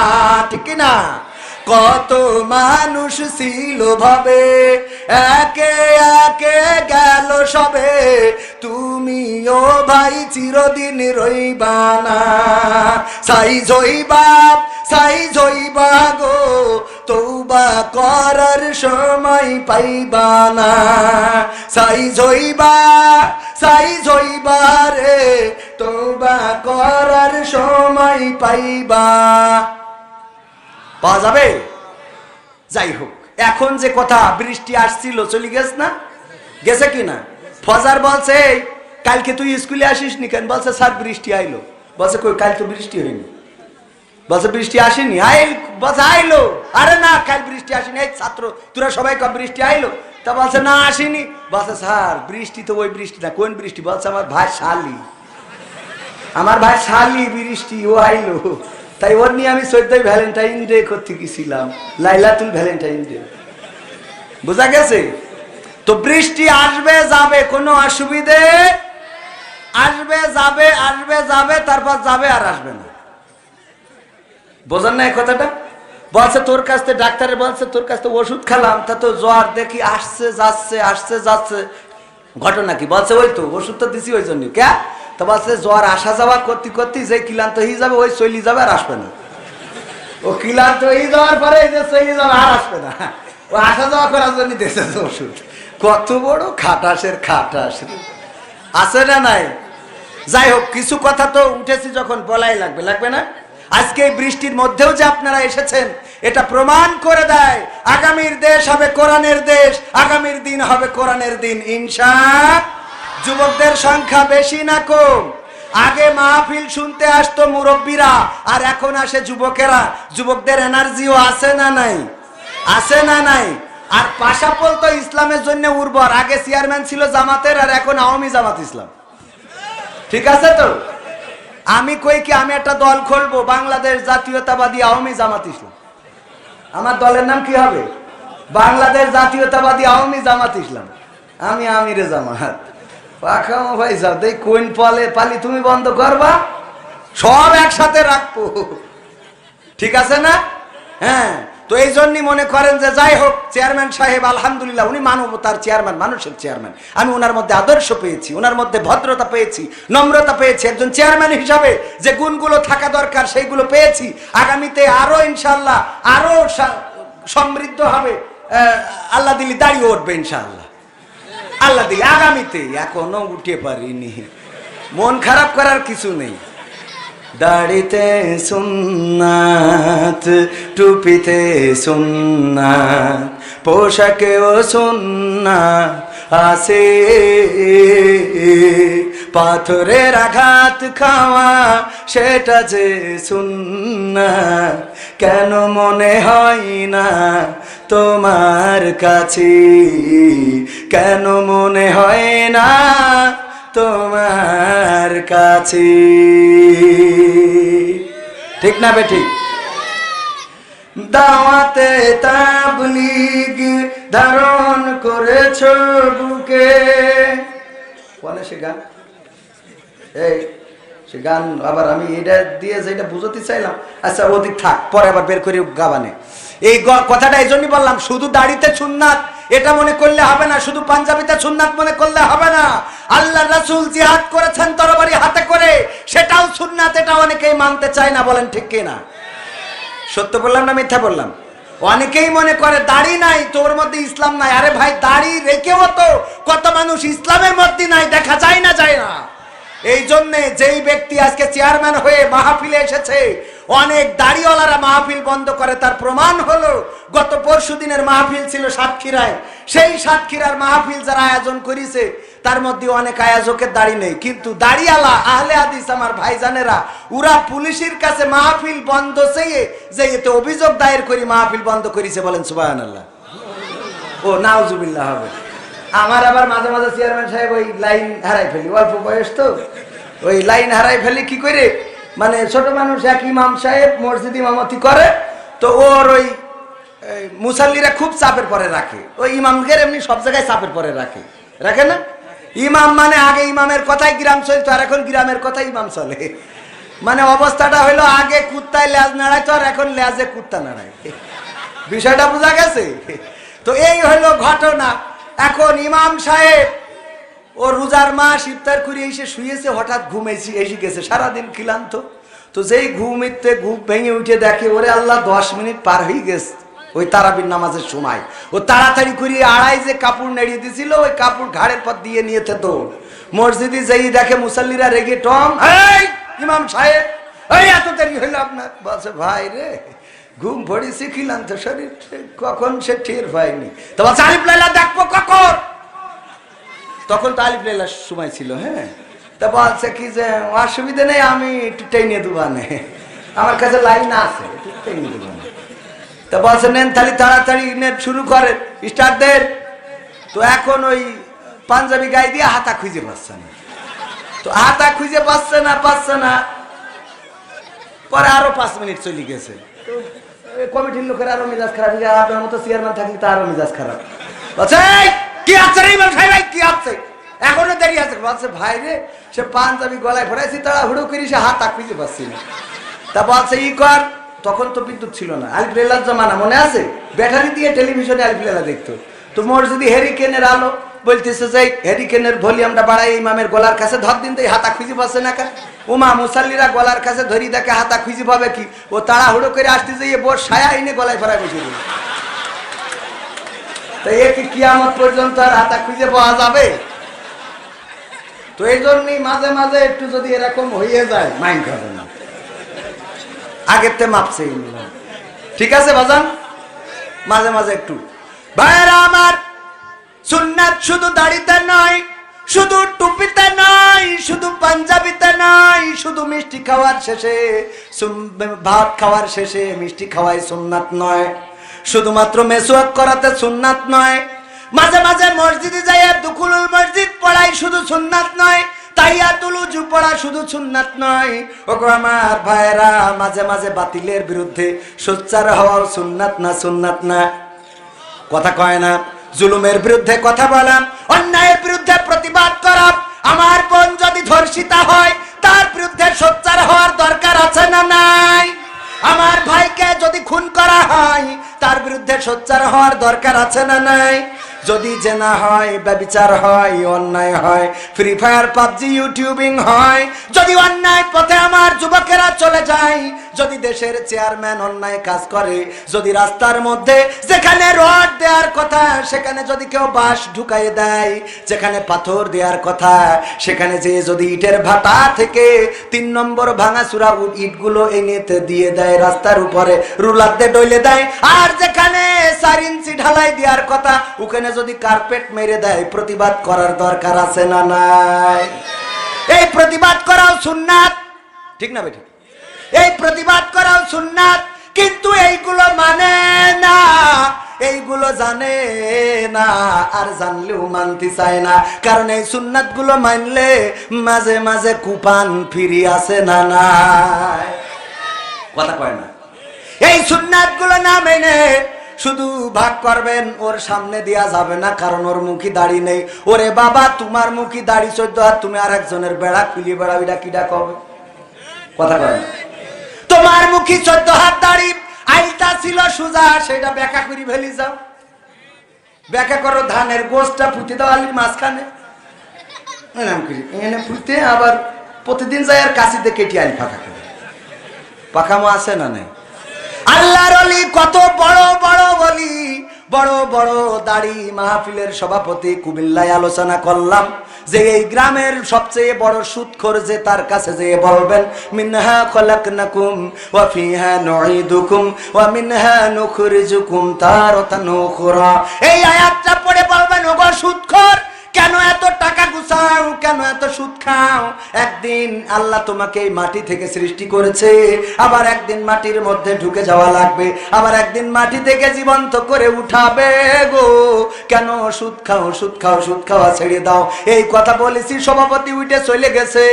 ঠিক না? কত মানুষ ছিল ভাবে, একে একে গেল সবে, তুমিও ভাই চিরদিন রইবা না। সাইজ হইবা গো, তওবা করার সময় পাইবা না। সাইজ হইবা রে, তওবা করার সময় পাইবা পাওয়া যাবে। যাই হোক, এখন যে কথা, বৃষ্টি আসছিল চলে গেছে না, গেছে কিনা? ফজর বলছে কালকে তুই স্কুলে আসিস নি কেন? বলছে স্যার বৃষ্টি আইলো। বলছে কই, কাল তো বৃষ্টি হয়নি। বলছে বৃষ্টি আসেনি, বলছে আইলো। আরে না, কাল বৃষ্টি আসেনি। এই ছাত্র তোরা সবাই কব বৃষ্টি আইলো, তা বলছে না আসেনি। বলছে স্যার বৃষ্টি তো ওই বৃষ্টি না। কোন বৃষ্টি? বলছে আমার ভাই শালি বৃষ্টি, ও আইলো। তাই ওর নিয়ে আমি 14 ভ্যালেন্টাইন ডে করতে গেছিলাম, লাইলাতুল ভ্যালেন্টাইন ডে। বুঝা গেছে? তো বৃষ্টি আসবে যাবে, কোনো অসুবিধে, আসবে যাবে, তারপর যাবে আর আসবে না। বোঝেন না এই কথাটা? বলছে তোর কাছ থেকে ডাক্তারে বলছে তোর কাছ থেকে ওষুধ খেলাম, তা তো জ্বর দেখি আসছে যাচ্ছে। ঘটনা কি? বলছে ওই তো ওষুধ তো দিছি ওই জন্য। কে? তো বলছে জ্বর আসা যাওয়া করতে যে ক্লান্ত হয়ে যাবে, ওই চলি যাবে আর আসবে না। ও ক্লান্ত হয়ে যাওয়ার পরে যে চলি যাবে আর আসবে না, ও আসা যাওয়া করার জন্য দিয়েছে ওষুধ। কত বড় খাটাস আছে না নাই? যাই হোক, কিছু কথা তো উঠেছি যখন বলাই লাগবে না? আজকে এই বৃষ্টির মধ্যেও যে আপনারা এসেছেন, এটা প্রমাণ করে দেয় আগামীর দেশ হবে কোরআনের দেশ, আগামীর দিন হবে কোরআনের দিন ইনশাআল্লাহ। যুবকদের সংখ্যা বেশি না কম? আগে মাহফিল শুনতে আসতো মুরব্বীরা, আর এখন আসে যুবকেরা। যুবকদের এনার্জিও আছে না নাই? আছে না নাই? আর পাশাপল তো ইসলামের জন্য উর্বর। আগে চেয়ারম্যান ছিল জামাতের, আর এখন আওয়ামী জামাত ইসলাম। ঠিক আছে তো? আমি কই কি, আমি একটা দল খুলবো, বাংলাদেশ জাতীয়তাবাদী আওয়ামী জামাত ইসলাম। আমার দলের নাম কি হবে? বাংলাদেশ জাতীয়তাবাদী আওয়ামী জামাত ইসলাম। আমি আমিরে জামাত। পাখামো ভাই সাহেব, দেখ কোন পালি তুমি বন্ধ করবা, সব একসাথে রাখবো। ঠিক আছে না? হ্যাঁ, তো এই জন্যই মনে করেন যে যাই হোক, চেয়ারম্যান সাহেব আলহামদুলিল্লাহ, উনি মানবতার চেয়ারম্যান, মানুষের চেয়ারম্যান। আমি ওনার মধ্যে আদর্শ পেয়েছি, ওনার মধ্যে ভদ্রতা পেয়েছি, নম্রতা পেয়েছি। একজন চেয়ারম্যান হিসাবে যে গুণগুলো থাকা দরকার সেইগুলো পেয়েছি। আগামীতে আরো ইনশাল্লাহ আরো সমৃদ্ধ হবে, আল্লাহ দিলি দাঁড়িয়ে উঠবে ইনশাল্লাহ, আল্লাহ দিলি আগামীতে। এখনো উঠে পারিনি, মন খারাপ করার কিছু নেই। দাড়িতে সুন্নাত, টুপিতে সুন্নাত, পোশাকেও সুন্নাত আছে। পাথরের আঘাত খাওয়া সেটা যে সুন্নাত, কেন মনে হয় না তোমার কাছে? কেন মনে হয় না তোমার কাছে? ঠিক না বেঠিক? দাওয়াতে তাবলীগ ধারণ করেছ বুকে। বলে সে গান, এই সে গান আবার আমি এটা দিয়ে যেটা বুঝতে চাইলাম, আচ্ছা ওদিক থাক, পরে আবার বের করে গাবানে। এই কথাটা এই জন্যই বললাম, শুধু দাড়িতে সুন্নাত এটা মনে করলে হবে না, শুধু পাঞ্জাবিতে সুন্নাত মনে করলে হবে না। আল্লাহ রাসূল জিহাদ করেছেন তরবারি হাতে করে, সেটাও সুন্নাত। এটা অনেকেই মানতে চায় না, বলেন ঠিক কিনা? সত্য বললাম না মিথ্যা বললাম? অনেকেই মনে করে দাড়ি নাই তোর মধ্যে ইসলাম নাই। আরে ভাই, দাড়ি রেখেও তো কত মানুষ ইসলামের মধ্যে নাই, দেখা যায় না। এই জন্যে যেই ব্যক্তি আজকে চেয়ারম্যান হয়ে মাহফিলে এসেছে, অনেক দাড়িওয়ালারা মাহফিল বন্ধ করে। তার প্রমাণ হলো গত পরশু দিনের মাহফিল ছিল সাতক্ষীরায়, সেই সাতক্ষীরার মাহফিল যারা আয়োজন করেছে তার মধ্যে অনেক আয়োজকের দাড়ি নেই, কিন্তু দাড়িওয়ালা আহলে হাদিস আমার ভাইজানেরা ওরা পুলিশের কাছে মাহফিল বন্ধ চেয়ে যে এতে অভিযোগ দায়ের করে মাহফিল বন্ধ করেছে। বলেন সুবহানাল্লাহ। ও নাউজুবিল্লাহ হবে। আমার আবার মাঝে মাঝে চেয়ারম্যান সাহেব ওই লাইন হারাই ফেলি, অল্প বয়স তো ওই লাইন হারাই ফেলি কি করে, মানে ছোট মানুষ এক ইমাম সাহেব মসজিদ ইমামতি করে তো ওর ওই মুসাল্লিরা খুব চাপের পরে রাখে, ওই ইমামদের এমনি সব জায়গায় চাপের পরে রাখে না। ইমাম মানে আগে ইমামের কথাই গ্রাম চলতো, আর এখন গ্রামের কথাই ইমাম চলে। মানে অবস্থাটা হইলো আগে কুত্তায় লেজ নাড়াইতো আর এখন লেজে কুত্তা নাড়ায়। বিষয়টা বোঝা গেছে? তো এই হইলো ঘটনা। এখন ইমাম সাহেব ও রোজার মাস ইফতার করে এসে শুয়েছে, হঠাৎ ঘুম এসে গেছে, সারাদিন ক্লান্ত। তো যেই ঘুম ভেঙে উঠে দেখে ওরে আল্লাহ 10 মিনিট পার হয়ে গেছে ওই তারাবির নামাজের সময়। ও তাড়াতাড়ি করে আড়াই যে কাপড় নেড়িয়ে দিছিল ওই কাপড় ঘাড়ের পর দিয়ে নিয়েছে তো মসজিদে যেই দেখে মুসাল্লিরা রেগে টম, এই ইমাম সাহেব এই এত দেরি হইলো আপনার? বলছে ভাই রে ঘুম পড়েছি ক্লান্ত শরীর, কখন সে টের পায়নি। তো বলছে আলিফ লাইলা দেখবো কখন? তখন তো আলিফ লাইলার সময় ছিল। হ্যাঁ, তা বলছে কি যে অসুবিধা নেই, আমি একটু টেনে দেবানে, আমার কাছে লাইন আছে, একটু টেনে দেবানে। তা বলছে নেন তাহলে তাড়াতাড়ি নেট শুরু করেন, স্টার্ট দেন। তো এখন ওই পাঞ্জাবি গায়ে দিয়ে হাতা খুঁজে পাচ্ছে না, তো হাতা খুঁজে পাচ্ছে না। পরে আরো 5 মিনিট চলে গেছে। তো কমিটির লোকের আরো মেজাজ খারাপ, আপনার মতো চেয়ারম্যান থাকলে তো আরো মেজাজ খারাপ। বলছে কি আছে রে ভাই, কি আছে? এখনো দেরি আছে। বলছে ভাই রে সে পাঞ্জাবি গলায় ফোড়াইছি, তারা হুড়ো করি সে হাতা খুঁজে পাচ্ছি না। তা বলছে ই কর, তখন তো বিদ্যুৎ ছিল না, আলিফ লাইলার জমানা মনে আছে? ব্যাটারি দিয়ে টেলিভিশনে আলিফ লাইলা দেখতো। তো মসজিদে হেরিকেনের আলো বলতেছে যে হেরিকেনের ভলিউমটা বাড়াই ইমামের গলার কাছে ধর দিন, তো হাতা খুঁজে পাচ্ছে না কেন? উমা মুসাল্লিরা গলার কাছে ধরি দেখে হাতা খুঁজে পাবে কি, ও তাড়াহুড়ো করে আসতে যাইয়ে বোর সায়া এনে গলায় ফেরায় বসে দিল। তো এ কি কিয়ামত পর্যন্ত আর হাতা খুঁজে পাওয়া যাবে? তো এই জন্যই মাঝে মাঝে একটু যদি এরকম হয়ে যায় মাইন্ড হবে না, আগের তে মাপছে। ঠিক আছে বাজান, মাঝে মাঝে একটু। ভাইরা আমার, সুন্নাত শুধু দাড়িতে নয়, শুধু টুপিতে নয়, শুধু পাঞ্জাবিতে নয়, শুধু মিষ্টি খাওয়ার শেষে ভাত খাওয়ার শেষে মিষ্টি খাওয়াই সুন্নাত নয়, শুধুমাত্র মেসওয়াক করাতে সুন্নাত নয়, মাঝে মাঝে মসজিদে যাইয়া দুকুলুল মসজিদ পড়াই শুধু সুন্নাত নয়, তাহিয়াতুল উযু পড়া শুধু সুন্নাত নয়। ওগো আমার ভাইরা, মাঝে মাঝে বাতিলের বিরুদ্ধে সোচ্চার হওয়া সুন্নাত না? কথা কয় না? জুলুমের বিরুদ্ধে কথা বলা, অন্যায়ের বিরুদ্ধে প্রতিবাদ করা। আমার বোন যদি ধর্ষিতা হয় তার বিরুদ্ধে সোচ্চার হওয়ার দরকার আছে না নাই? আমার ভাইকে যদি খুন করা হয় তার বিরুদ্ধে সোচ্চার হওয়ার দরকার আছে না নাই? যদি জেনা হয়, ব্যভিচার হয়, অন্যায় হয়, ফ্রি ফায়ার, পাবজি, ইউটিউবিং হয়, যদি অন্যায় পথে আমার যুবকেরা চলে যায়, যদি দেশের চেয়ারম্যান অন্যায় কাজ করে, যদি রাস্তার মধ্যে যেখানে রড দেওয়ার কথা সেখানে যদি কেউ বাঁশ ঢুকাই দেয়, যেখানে পাথর দেওয়ার কথা সেখানে যে যদি ইটের ভাটা থেকে 3 নম্বর ভাঙাচুরা ইটগুলো এনে দিয়ে দেয় রাস্তার উপরে, রুলার দিয়ে ডলে দেয়, আর যেখানে 4 ইঞ্চি ঢালাই দেওয়ার কথা ওখানে যদি কার্পেট মেরে দেয়, প্রতিবাদ করার দরকার আছে না নাই? এই প্রতিবাদ করাও সুন্নাত, ঠিক না বেঠিক? এই প্রতিবাদ করাও সুন্নাত, কিন্তু এইগুলো মানে না, এইগুলো জানে না, আর জানলেও মানতে চায় না। কারণ এই সুন্নাত গুলো মানলে মাঝে মাঝে কুপান ফিরি আসে না নাই? কথা কয় না? এই সুন্নাত গুলো না মেনে শুধু ভাগ করবেন, ওর সামনে দেয়া যাবে না, কারণ ওর মুখী দাড়ি নেই। ওরে বাবা, তোমার মুখী দাড়ি 14 হাত, তুমি আর একজনের বেড়া খুলিয়ে বেড়াও, এটা কিডা কবে? কথা কয় না? তোমার মুখী 14 হাত দাড়ি, আইলটা ছিল সুজা, সেটা ব্যাখ্যা করি ফেলি যাও। ব্যাখ্যা করো, ধানের গোষ্ঠটা ফুটে দাও আলির মাঝখানে, এনে ফুটে আবার প্রতিদিন যাই আর কাশিতে কেটে আলি ফাঁকা করে। পাখামো আছে না নাই? আল্লাহর ওলি কত বড় বড় বলি, বড় বড় দাড়ি মাহফিলের সভাপতি কুমিল্লায় আলোচনা করলাম যে এই গ্রামের সবচেয়ে বড় সুদখোর যে, তার কাছে যে বলবেন মিনহা খলাকনাকুম ওয়া ফিহা নুঈদুকুম ওয়া মিনহা নুখরিজুকুম তারাতান উখরা, এই আয়াতটা পড়ে কেন এত টাকা গুছাও, কেন এত সুদ খাও? একদিন আল্লাহ তোমাকে এই মাটি থেকে সৃষ্টি করেছে, আবার একদিন মাটির মধ্যে ঢুকে যাওয়া লাগবে, আবার একদিন মাটি থেকে জীবন্ত করে উঠাবে গো। কেন সুদ খাও, সুদ খাও, সুদ খাওয়া ছেড়ে দাও। এই কথা বলেছি, সভাপতি উঠে চলে গেছে।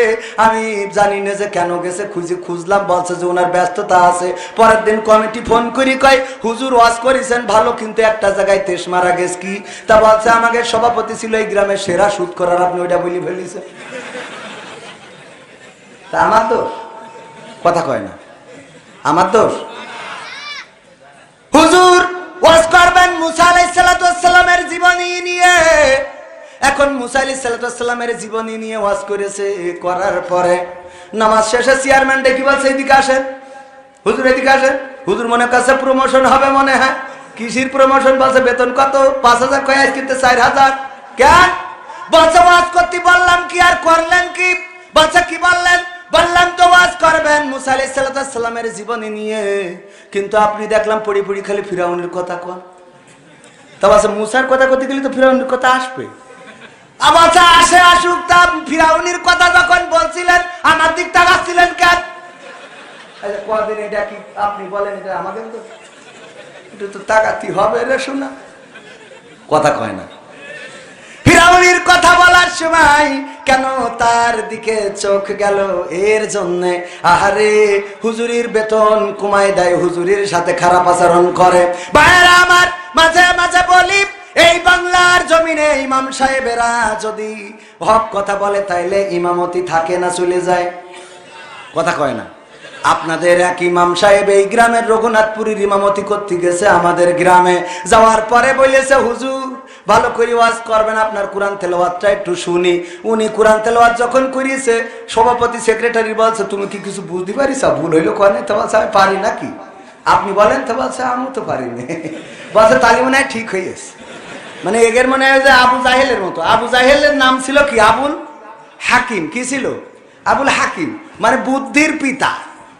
আমি জানি না যে কেন গেছে, খুঁজলাম, বলছে যে ওনার ব্যস্ততা আছে। পরের দিন কমিটি ফোন করি, কয় হুজুর ওয়াজ করেছেন ভালো, কিন্তু একটা জায়গায় তেশ মারা গেছে। কি? তা বলছে আমাকে সভাপতি ছিল এই গ্রামের সেরা সুদ করার, আপনি ওইটা বলি ফেলিছে। তা আমার দোষ? কথা কয় না, আমার দোষ? হুজুর ওয়াজ করবেন মুসা আলাইহিস সালামের জীবনী নিয়ে। এখন মুসা আলাইহিস সালামের জীবনী নিয়ে ওয়াজ করেছে, করার পরে নামাজ শেষে চেয়ারম্যান ডেকে বলছে এদিকে আসেন হুজুর, এদিকে আসেন। হুজুর মনে কাছে প্রমোশন হবে মনে হয়। কৃষির প্রমোশন? বলছে বেতন কত? 5,000। কয় আজ কিন্তু 4,000। কেন? বলছে ওয়াজ করতে বললাম কি আর করলেন কি? বলছে কি বললেন? বললাম তো ওয়াজ করবেন মুসা আলাইহিস সালামের জীবনী নিয়ে, কিন্তু আপনি দেখলাম পড়ি পড়ি খালি ফিরাউনের কথা কন। তা বলছে মুসার কথা করতে গেলে তো ফিরাউনের কথা আসবে। আবার আসে, আসুক। তা ফিরাউনের কথা যখন বলছিলেন আমার দিক তাকাচ্ছিলেন কেন? কদিন এটা কি আপনি বলেন, এটা আমাদের তো তাকাতি হবে রে শোনা। কথা কয় না। ফিরাউনের কথা বলার সময় কেন তার দিকে চোখ গেল? এর জন্য আহারে হুজুরির বেতন কমায় দেয়, হুজুরির সাথে খারাপ আচরণ করে। ভাইরা আমার, মাঝে মাঝে বলি এই বাংলার জমিনে ইমাম সাহেবেরা যদি হক কথা বলে তাইলে ইমামতি থাকে না, চলে যায়। কথা কয় না। আপনাদের এক ইমাম সাহেব এই গ্রামের রঘুনাথপুরীর ইমামতি করতে গেছে আমাদের গ্রামে। যাওয়ার পরে বলেছে হুজুর ভালো করে ওয়াজ করবেন, আপনার কোরআন তেলাওয়াতটা একটু শুনি। উনি কোরআন তেলাওয়াত যখন করিয়েছে, সভাপতি সেক্রেটারি বলছে তুমি কি কিছু বুঝতে পারিস? ভুল হইলো কনে? তো বলছে আমি পারি নাকি? আপনি বলেন। তো বলছে আমি তো পারিনি। বলছে তালি মনে হয় ঠিক হয়েছে। মানে এগের মনে হয় যে আবু জাহেলের মতো। আবু জাহেলের নাম ছিল কি? আবুল হাকিম। কি ছিল? আবুল হাকিম, মানে বুদ্ধির পিতা।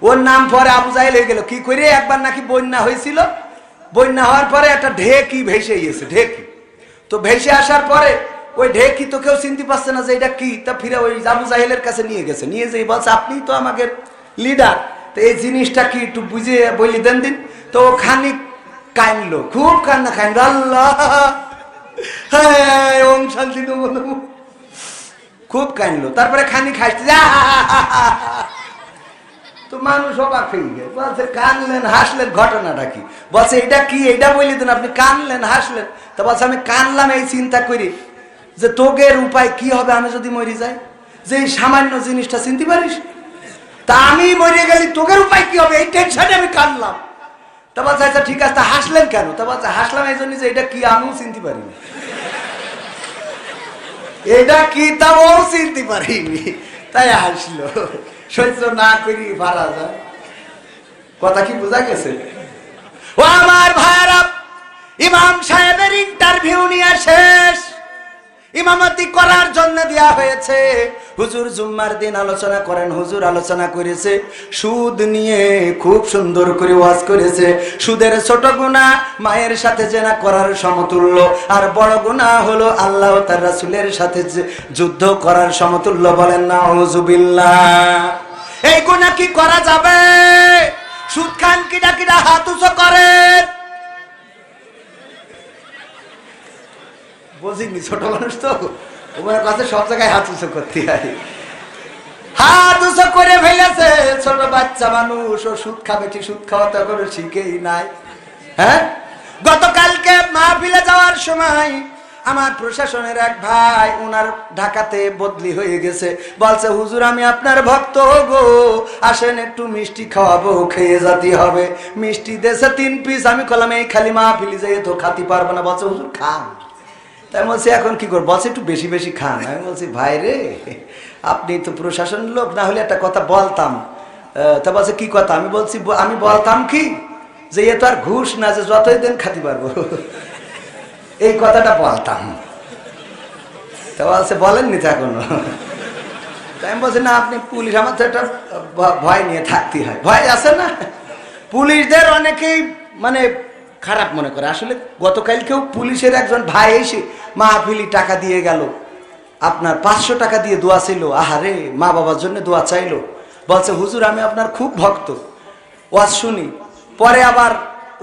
ওর নাম পরে আবু জাহেল হয়ে গেল। কি করে? একবার নাকি বন্যা হয়েছিল, বন্যা হওয়ার পরে একটা ঢেকি ভেসে গিয়েছে। ঢেকি তো ভেসে আসার পরে ওই ঢেকি তো কেউ চিনতে পারছে না যে এটা কি। তা ফিরে ওই আবু জাহেলের কাছে নিয়ে গেছে। নিয়ে যেই বলছে আপনি তো আমাদের লিডার, তো এই জিনিসটা কি একটু বুঝিয়ে বলি দেন দিন। তো ও খানিক কানলো, খুব কান্না কানলো। আল্লাহ হ্যাঁ ওম শান্তি নমঃ, খুব কানলো। তারপরে খানিক হাসতে, তো মানুষ অবাক হয়ে গেছে। বলছে কানলেন হাসলেন, ঘটনাটা কি? বলছে এটা কি? এটা বলি দেন, আপনি কানলেন হাসলেন। তো বলছে আমি কানলাম এই চিন্তা করি যে তোগের উপায় কি হবে আমি যদি মরে যাই, যে এই সামান্য জিনিসটা চিনতে পারিস। তা আমি মরে গেলি তোগের উপায় কি হবে, এই টেনশনে আমি কানলাম। তা বলছে আচ্ছা ঠিক আছে, তা হাসলেন কেন? তা বলছে হাসলাম এই জন্য যে এটা কি আমিও চিনতে পারিনি। এটা কি তা ও চিনতে পারিনি, তাই হাসলো। সহ্য না করি পারা যায়। কথা কি বোঝা গেছে? ও আমার ভাইরা, ইমাম সাহেবের ইন্টারভিউ নিয়ে শেষ, ইমামতি করার জন্য দেয়া হয়েছে। হুজুর জুম্মার দিন আলোচনা করেন। হুজুর আলোচনা করেছে সুদ নিয়ে, খুব সুন্দর করে ওয়াজ করেছে। সুদের ছোট গুনাহ মায়ের সাথে জেনা করার সমতুল্য, আর বড় গুনাহ হলো আল্লাহ ও তার রাসূলের সাথে যুদ্ধ করার সমতুল্য। বলেন না আউযুবিল্লাহ। এই গুনাহ কি করা যাবে? সুদ খান কিডা কিডা হাত উঁচু করেন। বুঝিনি, ছোট মানুষ তো ওনার কাছে সব জায়গায় হাত উঁচু করতে হয়। হাত উঁচু করে ফেলেছে ছোট বাচ্চা মানুষ। ও সুদ খাবে, ঠিক সুদ খাওয়া তো করে শিখেই নাই। হ্যাঁ, গতকালকে মাহফিলে যাওয়ার সময় আমার প্রশাসনের এক ভাই, ওনার ঢাকাতে বদলি হয়ে গেছে, বলছে হুজুর আমি আপনার ভক্ত গো, আসেন একটু মিষ্টি খাওয়াবো, খেয়ে যেতে হবে। মিষ্টি দেশে 3 পিস। আমি কলাম এই খালি মাহফিলে যাই তো খাতে পারবো না। বলছে হুজুর খান। তাই বলছি এখন কি করবো? বলছে একটু বেশি বেশি খান। আমি বলছি ভাই রে, আপনি তো প্রশাসনের লোক, না হলে একটা কথা বলতাম। তা বলছে কি কথা? আমি বলছি আমি বলতাম কি যে এ তো আর ঘুষ না যে যতই দিন খাতে পারবো, এই কথাটা বলতাম। তা বলছে বলেননি তো এখনো? তাই আমি বলছি না আপনি পুলিশ, আমার তো একটা ভয় নিয়ে থাকতে হয়। ভয় আছে না? পুলিশদের অনেকেই মানে খারাপ মনে করে। আসলে গতকালকেও পুলিশের একজন ভাই এসে মাহফিলি টাকা দিয়ে গেল, আপনার 500 টাকা দিয়ে দোয়া ছিল, আহারে মা বাবার জন্য দোয়া চাইলো। বলছে হুজুর আমি আপনার খুব ভক্ত, ওয়াজ শুনি। পরে আবার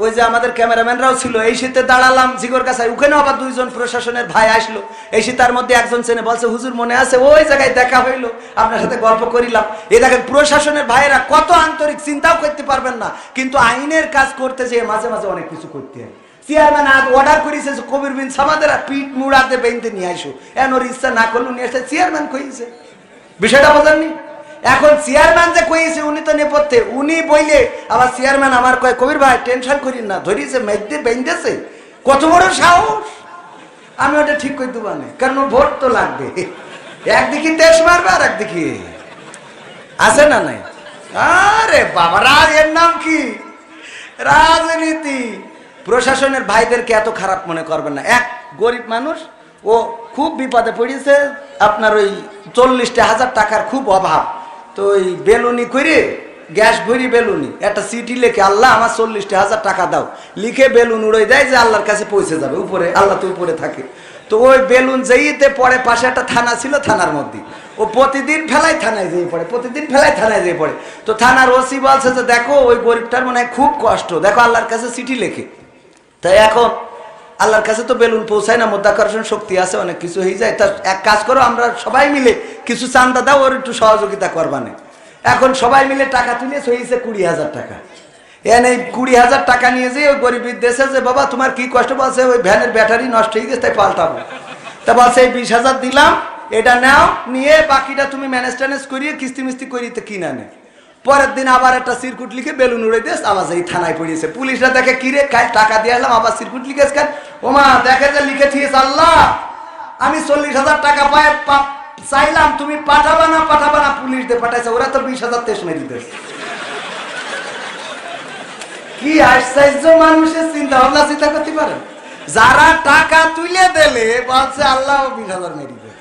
ওই যে আমাদের ক্যামেরাম্যানরাও ছিল, এই শীতে দাঁড়ালাম জিগর কাছায়, ওখানেও আবার 2 জন প্রশাসনের ভাই আসলো। এই শীতার মধ্যে একজন চেনে, বলছে হুজুর মনে আছে ওই জায়গায় দেখা হইলো, আপনার সাথে গল্প করিলাম। এই দেখেন প্রশাসনের ভাইয়েরা কত আন্তরিক, চিন্তাও করতে পারবেন না, কিন্তু আইনের কাজ করতে যেয়ে মাঝে মাঝে অনেক কিছু করতে হয়। চেয়ারম্যান আজ অর্ডার করেছে কবির বিন সামাদের পিঠ মুড়াতে বেঁধে নিয়ে আসো, এন ওর ইচ্ছা না করলো নিয়ে আসে, চেয়ারম্যান কইছে। বিষয়টা বোঝেননি? এখন চেয়ারম্যান যে কইছে উনি তো নেপথ্যে, উনি বইলে আবার চেয়ারম্যান আমার কয় কবির ভাই টেনশন করিন না, ধরিছে মেঘে বেঁধেছে, কত বড় সাহস। আমি ওটা ঠিক করে দেবো না, কারণ ভোট তো লাগবে, একদিকে দেশ মারবে আর একদিকে আছে না নাই। আরে বাবা, এর নাম কি রাজনীতি। প্রশাসনের ভাইদেরকে এত খারাপ মনে করবেন না। এক গরিব মানুষ, ও খুব বিপদে পড়েছে, আপনার ওই 40,000 টাকার খুব অভাব। তো ওই বেলুনি করে গ্যাস ভরি বেলুনি একটা চিঠি লিখে, আল্লাহ আমার 40,000 টাকা দাও, লিখে বেলুন উড়ে দেয় যে আল্লাহর কাছে পৌঁছে যাবে উপরে, আল্লাহ তো উপরে থাকে। তো ওই বেলুন যেইতে পড়ে, পাশে একটা থানা ছিল, থানার মধ্যে ও প্রতিদিন ফেলায় থানায় যেয়ে পড়ে, প্রতিদিন ফেলায় থানায় যেয়ে পড়ে। তো থানার ওসি বলছে যে দেখো ওই গরিবটার মনে হয় খুব কষ্ট, দেখো আল্লাহর কাছে চিঠি লেখে। তাই এখন আল্লাহর কাছে তো বেলুন পৌঁছায় না, মধ্যাকর্ষণ শক্তি আছে, অনেক কিছু হয়ে যায়। তা এক কাজ করো, আমরা সবাই মিলে কিছু চান্দা দাও, ওর একটু সহযোগিতা করবানে। এখন সবাই মিলে টাকা তুলে হয়েছে 20,000 টাকা। এনে 20,000 টাকা নিয়ে যে ওই গরিবের দেশে যে বাবা তোমার কি কষ্ট, বলছে ওই ভ্যানের ব্যাটারি নষ্ট হয়ে গেছে তাই পাল্টাবো। তা বলছে এই 20,000 দিলাম, এটা নাও, নিয়ে বাকিটা তুমি ম্যানেজ ট্যানেজ করিয়ে কিস্তি মিস্তি করিয়ে কিনা নে। পরের দিন আবার একটা সিরকুট লিখে বেলুন উড়ে দিস, আবার এই থানায় পড়িয়েছে। পুলিশরা দেখে কিরে কাল টাকা দিয়ে এলাম, আবার সিরকুট লিখেছ কেন? ওমা দেখে যে লিখে থিয়েছ, আল্লাহ আমি 40,000 টাকা পায় চাইলাম, তুমি পাঠাবা না পাঠাবা না, পুলিশ দিয়ে পাঠাইছে, ওরা তো 20,000 তেস মেরে দিতে। কি আশ্চর্য মানুষের চিন্তা ভাবনা, চিন্তা করতে পারে। যারা টাকা তুলে দিলে বলছে আল্লাহ 20,000 মেরে দিবে।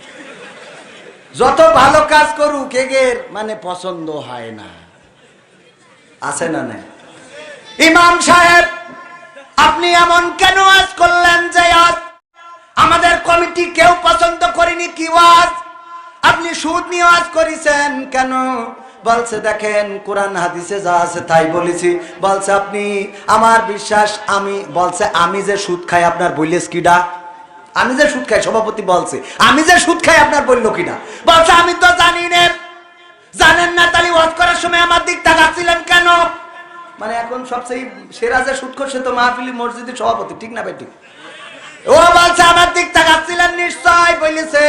যত ভালো কাজ করুক এগের মানে পছন্দ হয় না, আছে না নাই? ইমাম সাহেব আপনি এমন কেন আজ করলেন যে আজ আমাদের কমিটি কেউ পছন্দ করেনি? কি ওয়াজ আপনি সুদ নিয়ে ওয়াজ করেছেন কেন? বলছে দেখেন কোরআন হাদিসে যা আছে তাই বলেছি। বলছে আপনি আমার বিশ্বাস, আমি বলছে আমি যে সুদ খাই আপনার বললেস কিডা? আমি যে সুদ খাই, সভাপতি বলছে আমি যে সুদ খাই আপনার বললো কিনা? বলছে আমি তো জানি না। জানেন না তাহলে ওয়াজ করার সময় আমার দিক তাকাচ্ছিলেন কেন? মানে এখন সবচেয়ে সেরা যে সুদ করছে তো মাহফিলি মসজিদের সভাপতি, ঠিক না ভাই? ঠিক। ও বলছে আমার দিক তাকাচ্ছিলেন নিশ্চয়, বলেছে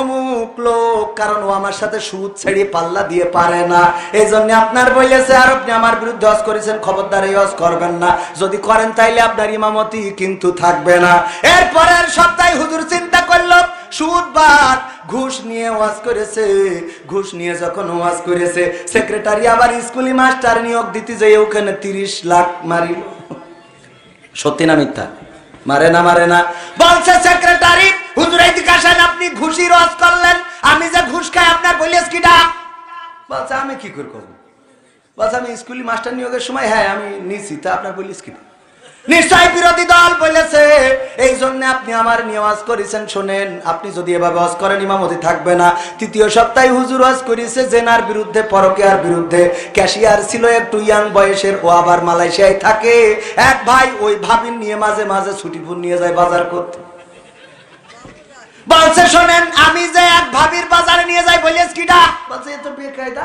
অমুক লোক, কারণ ও আমার সাথে সুদ ছেড়ে পাল্লা দিয়ে পারে না, এই জন্য আপনার বলেছে। আর আপনি আমার বিরুদ্ধে ওয়াজ করেছেন, খবরদার এই ওয়াজ করবেন না, যদি করেন তাইলে আপনার ইমামতি কিন্তু থাকবে না। এরপরের সপ্তাহে হুজুর চিন্তা করলো সুদ বাদ, ঘুষ নিয়ে ওয়াজ করেছে। ঘুষ নিয়ে যখন ওয়াজ করেছে, সেক্রেটারি আবার স্কুলি মাস্টার নিয়োগ দিতে যেয়ে ওখানে 30 লাখ মারিল। সত্যি না মিথ্যা? মারে না মারে না? বলছে সেক্রেটারি হুজুর এইদিকে আসেন, আপনি ঘুষির ওয়াজ করলেন, আমি যে ঘুষ খাই আপনার বলিস কিডা? বলছে আমি কি করে করবো? বলছে আমি স্কুলি মাস্টার নিয়োগের সময় হ্যাঁ আমি নিছি, তা আপনার বলিস কিডা? নিশ্চয় বিরোধী দল বলেছে, এই জন্য আপনি আমার নিয়ে ওয়াজ করেছেন। শোনেন, আপনি যদি এভাবে ওয়াজ করেন ইমামতি থাকবে না। তৃতীয় সপ্তাহে হুজুর ওয়াজ করেছে জেনার বিরুদ্ধে, পরকীয়ার বিরুদ্ধে। ক্যাশিয়ার ছিল একটু ইয়াং বয়সের, ও আবার মালয়েশিয়ায় থাকে। এক ভাই ওই ভাবিন নিয়ে মাঝে মাঝে ছুটিপুর নিয়ে যায় বাজার করতে। বলছে শোনেন, আমি যে এক ভাবির বাজারে নিয়ে যাই বলিস কিডা? বলছে এ তো বেকায়দা,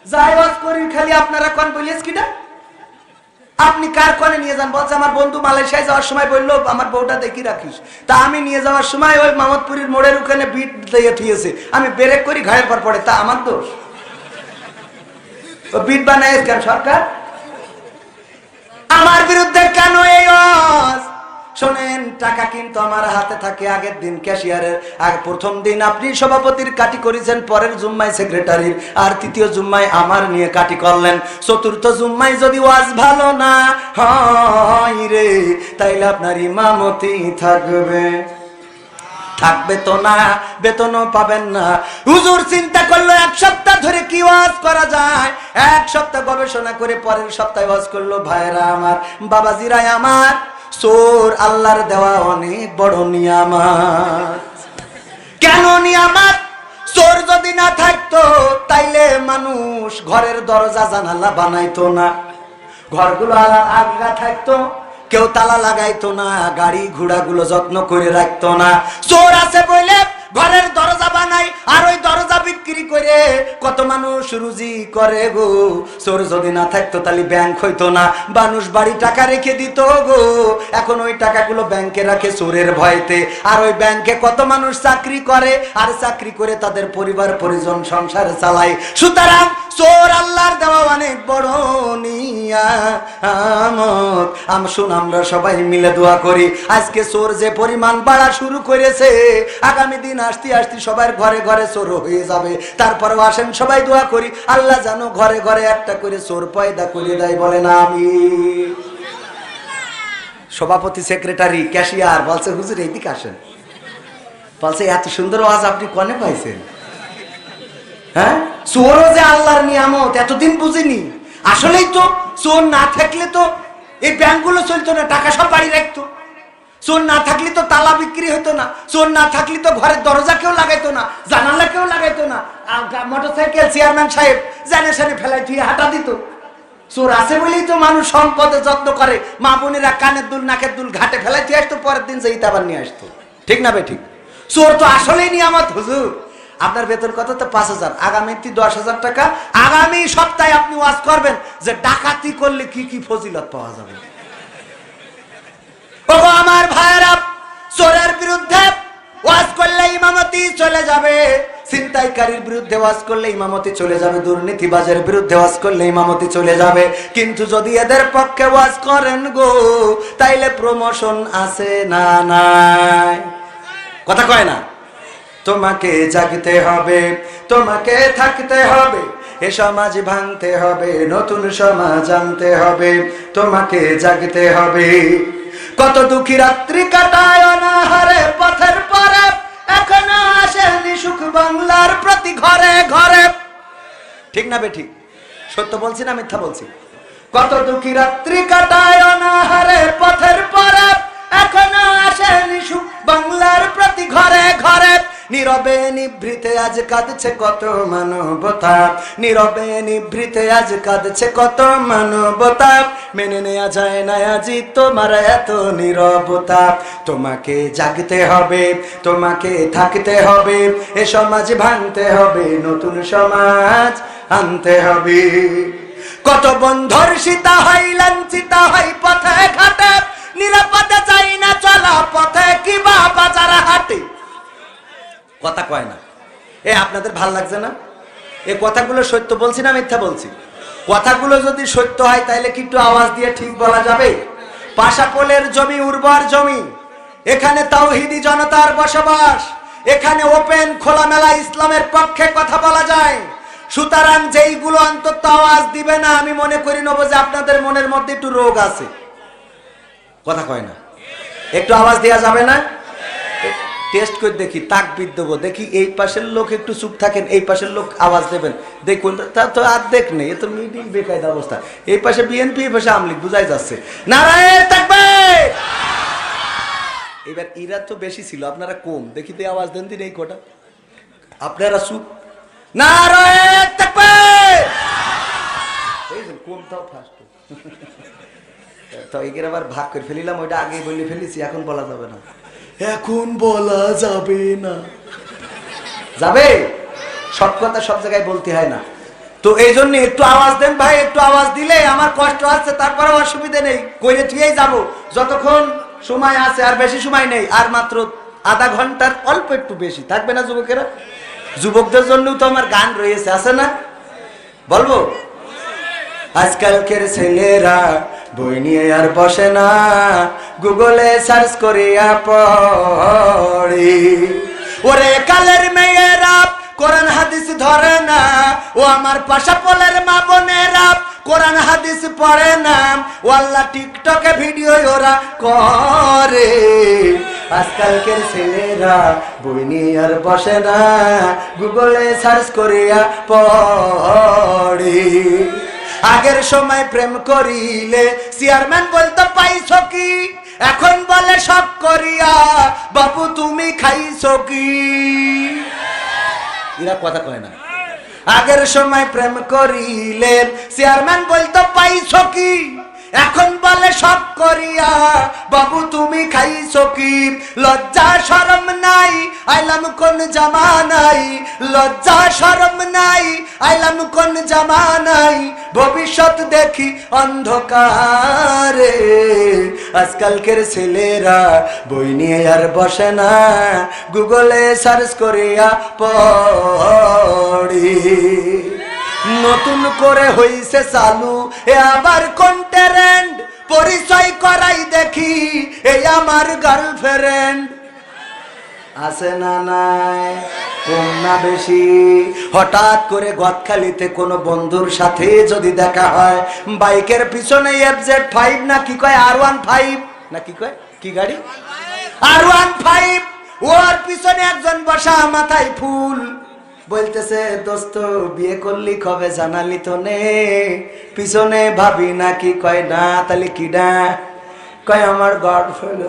যাই ওয়াজ করি খালি আপনারা কোন বলিস কিডা? আপনি কার কোনে নিয়ে যান? বলছে আমার বন্ধু মালয়েশিয়ায় যাওয়ার সময় বললো আমার বউটা দেখি রাখিস। তা আমি নিয়ে যাওয়ার সময় ওই মামদপুরের মোড়ের ওখানে বিট দিয়ে থুয়েছে, আমি ব্রেক করি ঘায়ের পর পড়ে, তা আমার দোষ? ও বিট বানায় কেন সরকার? আমার বিরুদ্ধে কেন এই ওয়াজ? শোনেন, টাকা কিন্তু আমার হাতে থাকে আগের দিন ক্যাশিয়ারের। আর প্রথম দিন আপনি সভাপতির কাটি করেছেন, পরের জুম্মায় সেক্রেটারির, আর তৃতীয় জুম্মায় আমার নিয়ে কাটি করলেন। চতুর্থ জুম্মায় যদি ওয়াজ ভালো না হয় রে, তাইলে আপনার ইমামতি থাকবে থাকবে তো না, বেতনও পাবেন না। হুজুর চিন্তা করলো এক সপ্তাহ ধরে কি ওয়াজ করা যায়। এক সপ্তাহ গবেষণা করে পরের সপ্তাহে ওয়াজ করলো ভাইরা আমার, বাবাজিরাই আমার, চোর আল্লাহর দেওয়া অনেক বড় নিয়ামত। কেন নিয়ামত? চোর যদি না থাকতো তাইলে মানুষ ঘরের দরজা জানালা বানাইতো না, ঘরগুলো আগা থাকতো, কেউ তালা লাগাইতো না, গাড়ি ঘোড়াগুলো যত্ন করে রাখতো না। চোর আছে বলে ঘরের দরজা বানাই, আর ওই দরজা বিক্রি করে কত মানুষ রুজি করে গো। চোর যদি না থাকতো তাহলে ব্যাংক হইতো না, মানুষ বাড়ি টাকা রেখে দিত গো। এখন ওই টাকাগুলো ব্যাংকে রাখে চোরের ভয়তে, আর ওই ব্যাংকে কত মানুষ চাকরি করে, আর চাকরি করে তাদের পরিবার পরিজন সংসার চালায়। সুতরাং চোর আল্লাহর দেওয়া অনেক বড় নিয়ামত। আমরা সবাই মিলে দোয়া করি, আজকে চোর যে পরিমাণ বাড়া শুরু করেছে, আগামী দিন আসতে আসতে সবার ঘরে ঘরে চোর হয়ে যাবে। তারপরে আসেন সবাই দোয়া করি, আল্লাহ যেন ঘরে ঘরে একটা করে চোর পয়দা করে দেয়, বলেন আমিন। সভাপতি, সেক্রেটারি, ক্যাশিয়ার বলছে হুজুর এইদিকে আসেন। বলছে এত সুন্দর ওয়াজ আপনি কনে পাইছেন? হ্যাঁ, চোরও যে আল্লাহর নিয়ামত এতদিন বুঝিনি। আসলেই তো চোর না থাকলে তো এই ব্যাংকগুলো চলতো না, টাকা সব বাড়ি রাখতো। চোর না থাকলে তো তালা বিক্রি হতো না, চোর না থাকলে তো ঘরের দরজা কেউ লাগাইতো না, জানালা কেউ লাগাইতো না, মোটরসাইকেল চেয়ারম্যান সাহেব জানে সানে ফেলাই দিয়ে হাঁটা দিত। চোর আছে বলেই তো মানুষ সম্পদে যত্ন করে, মা বোনেরা কানের দুল নাকের দুল ঘাটে ফেলাই দিয়ে আসতো, পরের দিন যেই আবার নিয়ে আসতো। ঠিক না ভাই? ঠিক। চোর তো আসলেই নিয়ামত। হুজুর আপনার বেতন কত? তো 5,000, আগামী 10,000 টাকা। আগামী সপ্তাহে আপনি ওয়াজ করবেন যে ডাকাতি করলে কি কি ফজিলত পাওয়া যাবে। ও আমার ভাইরা, চোরের বিরুদ্ধে ওয়াজ করলে ইমামতি চলে যাবে, ছিনতাইকারীর বিরুদ্ধে ওয়াজ করলে ইমামতি চলে যাবে, দুর্নীতিবাজের বিরুদ্ধে ওয়াজ করলে ইমামতি চলে যাবে। কিন্তু যদি এদের পক্ষে ওয়াজ করেন গো, তাইলে প্রমোশন আছে না নাই? কথা কয় না? তোমাকে জাগতে হবে, তোমাকে থাকতে হবে, এ সমাজ ভাঙতে হবে, নতুন সমাজ আনতে হবে, তোমাকে জাগতে হবে। কত দুঃখী রাত্রি কাটায় অনাহারে পথের পরে, এখনো আসেনি সুখ বাংলার প্রতি ঘরে ঘরে। ঠিক না বেঠিক? সত্য বলছি না মিথ্যা বলছি? কত দুঃখী রাত্রি কাটায় অনাহারে পথের পরে, এখনো আসেনি সুখ বাংলার প্রতি ঘরে ঘরে। নীরবে নিভৃতে আজ কাঁদছে কত মানবতা, নীরবে নিভৃতে আজ কাঁদছে কত মানবতা। মেনে নেওয়া যায় না আজি তোমার এত নীরবতা। তোমাকে জাগতে হবে, তোমাকে থাকতে হবে, এ সমাজ ভাঙতে হবে, নতুন সমাজ আনতে হবে। কত বন্ধুর সীতা হয় লাঞ্ছিতা হয় পথে ঘাটে, নিরাপদে চাই না চলা পথে কিবা বাজার হাটে। কথা কয় না? আপনাদের ভাল লাগছে না? এই কথাগুলো সত্য বলছি না মিথ্যা বলছি? কথাগুলো যদি সত্য হয় তাহলে কি একটু আওয়াজ দিয়ে ঠিক বলা যাবে? পাশাপোলের জমি উর্বর জমি, এখানে তাওহীদি জনতার বসবাস, এখানে ওপেন খোলামেলা ইসলামের পক্ষে কথা বলা যায়। সুতরাং যেইগুলো অন্তত আওয়াজ দিবে না, আমি মনে করি নেব যে আপনাদের মনের মধ্যে একটু রোগ আছে। কথা কয় না? একটু আওয়াজ দেওয়া যাবে না? টেস্ট করে দেখি, তাকবীর দেবো, দেখি এই পাশের লোক একটু চুপ থাকেন, এই পাশের লোক আওয়াজ দেবেন, দেখুন তা তো আর দেখ নেই, এ তো মিডিল বেকায়দা অবস্থা। এই পাশে বিএনপি, এই পাশে আওয়ামী লীগ, বুঝাই যাচ্ছে। নারায়ে তাকবীর। এবার ইরা তো বেশি ছিল, আপনারা কম, দেখি তো আওয়াজ দেন দিন এই কোটা। আপনারা চুপ। নারায়ে তাকবীর। এই যে কোনটাও ফার্স্ট তো এগের আবার ভাগ করে ফেলিলাম, ওইটা আগে বলে ফেলেছি, এখন বলা যাবে না, এখন বলা যাবে না। যাবে? সব কথা সব জায়গায় বলতে হয় না। তো এই জন্য একটু আওয়াজ দেন ভাই, একটু আওয়াজ দিলে আমার কষ্ট আছে, তারপরে অসুবিধা নেই, কইরে থুয়েই যাবো যতক্ষণ সময় আছে। আর বেশি সময় নেই, আর মাত্র আধা ঘন্টার অল্প একটু বেশি থাকবে না যুবকেরা? যুবকদের জন্য তো আমার গান রয়েছে, আছে না? বলবো? আজকালকের ছেলেরা বই নিয়ে আর বসে না, গুগলে সার্চ করিয়া পড়ে। ওরে কালের মেয়েরা কোরআন হাদিস ধরে না, ও আমার পাশাপোলের মা বোনেরা কোরআন হাদিস পড়ে না, ও আল্লাহ টিকটকে ভিডিও ওরা করে। আজকালকের ছেলেরা বই নিয়ে আর বসে না, গুগলে সার্চ করিয়া পড়ে। আগের সময় প্রেম করিলে চেয়ারম্যান বলতো পাইছো কি, এখন বলে সব করিয়া বাপু তুমি খাইছো কি? এরা কথা কয় না। আগের সময় প্রেম করিলে চেয়ারম্যান বলতো পাইছো কি? এখন বলে সব করিয়া বাবু তুমি খাইছো কি? লজ্জা শরম নাই আইলাম কোন জামানাই, লজ্জা শরম নাই আইলাম কোন জামানাই, ভবিষ্যৎ দেখি অন্ধকারে। আজকালকের ছেলেরা বই নিয়ে আর বসে না, গুগলে সার্চ করিয়া পড়ি। নতুন করে হইছে চালু এ আবার কোন ট্রেন্ড, পরিচয় করাই দেখি এই আমার গার্লফ্রেন্ড। আছে না নাই? কম না বেশি? হঠাৎ করে গদখালিতে কোনো বন্ধুর সাথে যদি দেখা হয়, বাইকের পিছনে FZ5 না কি কয় R15 না কি কয়, কি গাড়ি R15, ওর পিছনে একজন বসা মাথায় ফুল, বলতেছে দোস্ত বিয়ে করলি কবে জানালি তো নে? পিছনে ভাবি না কি কয় না, তাহলে কি না কয় আমার গার্লফ্রেন্ড।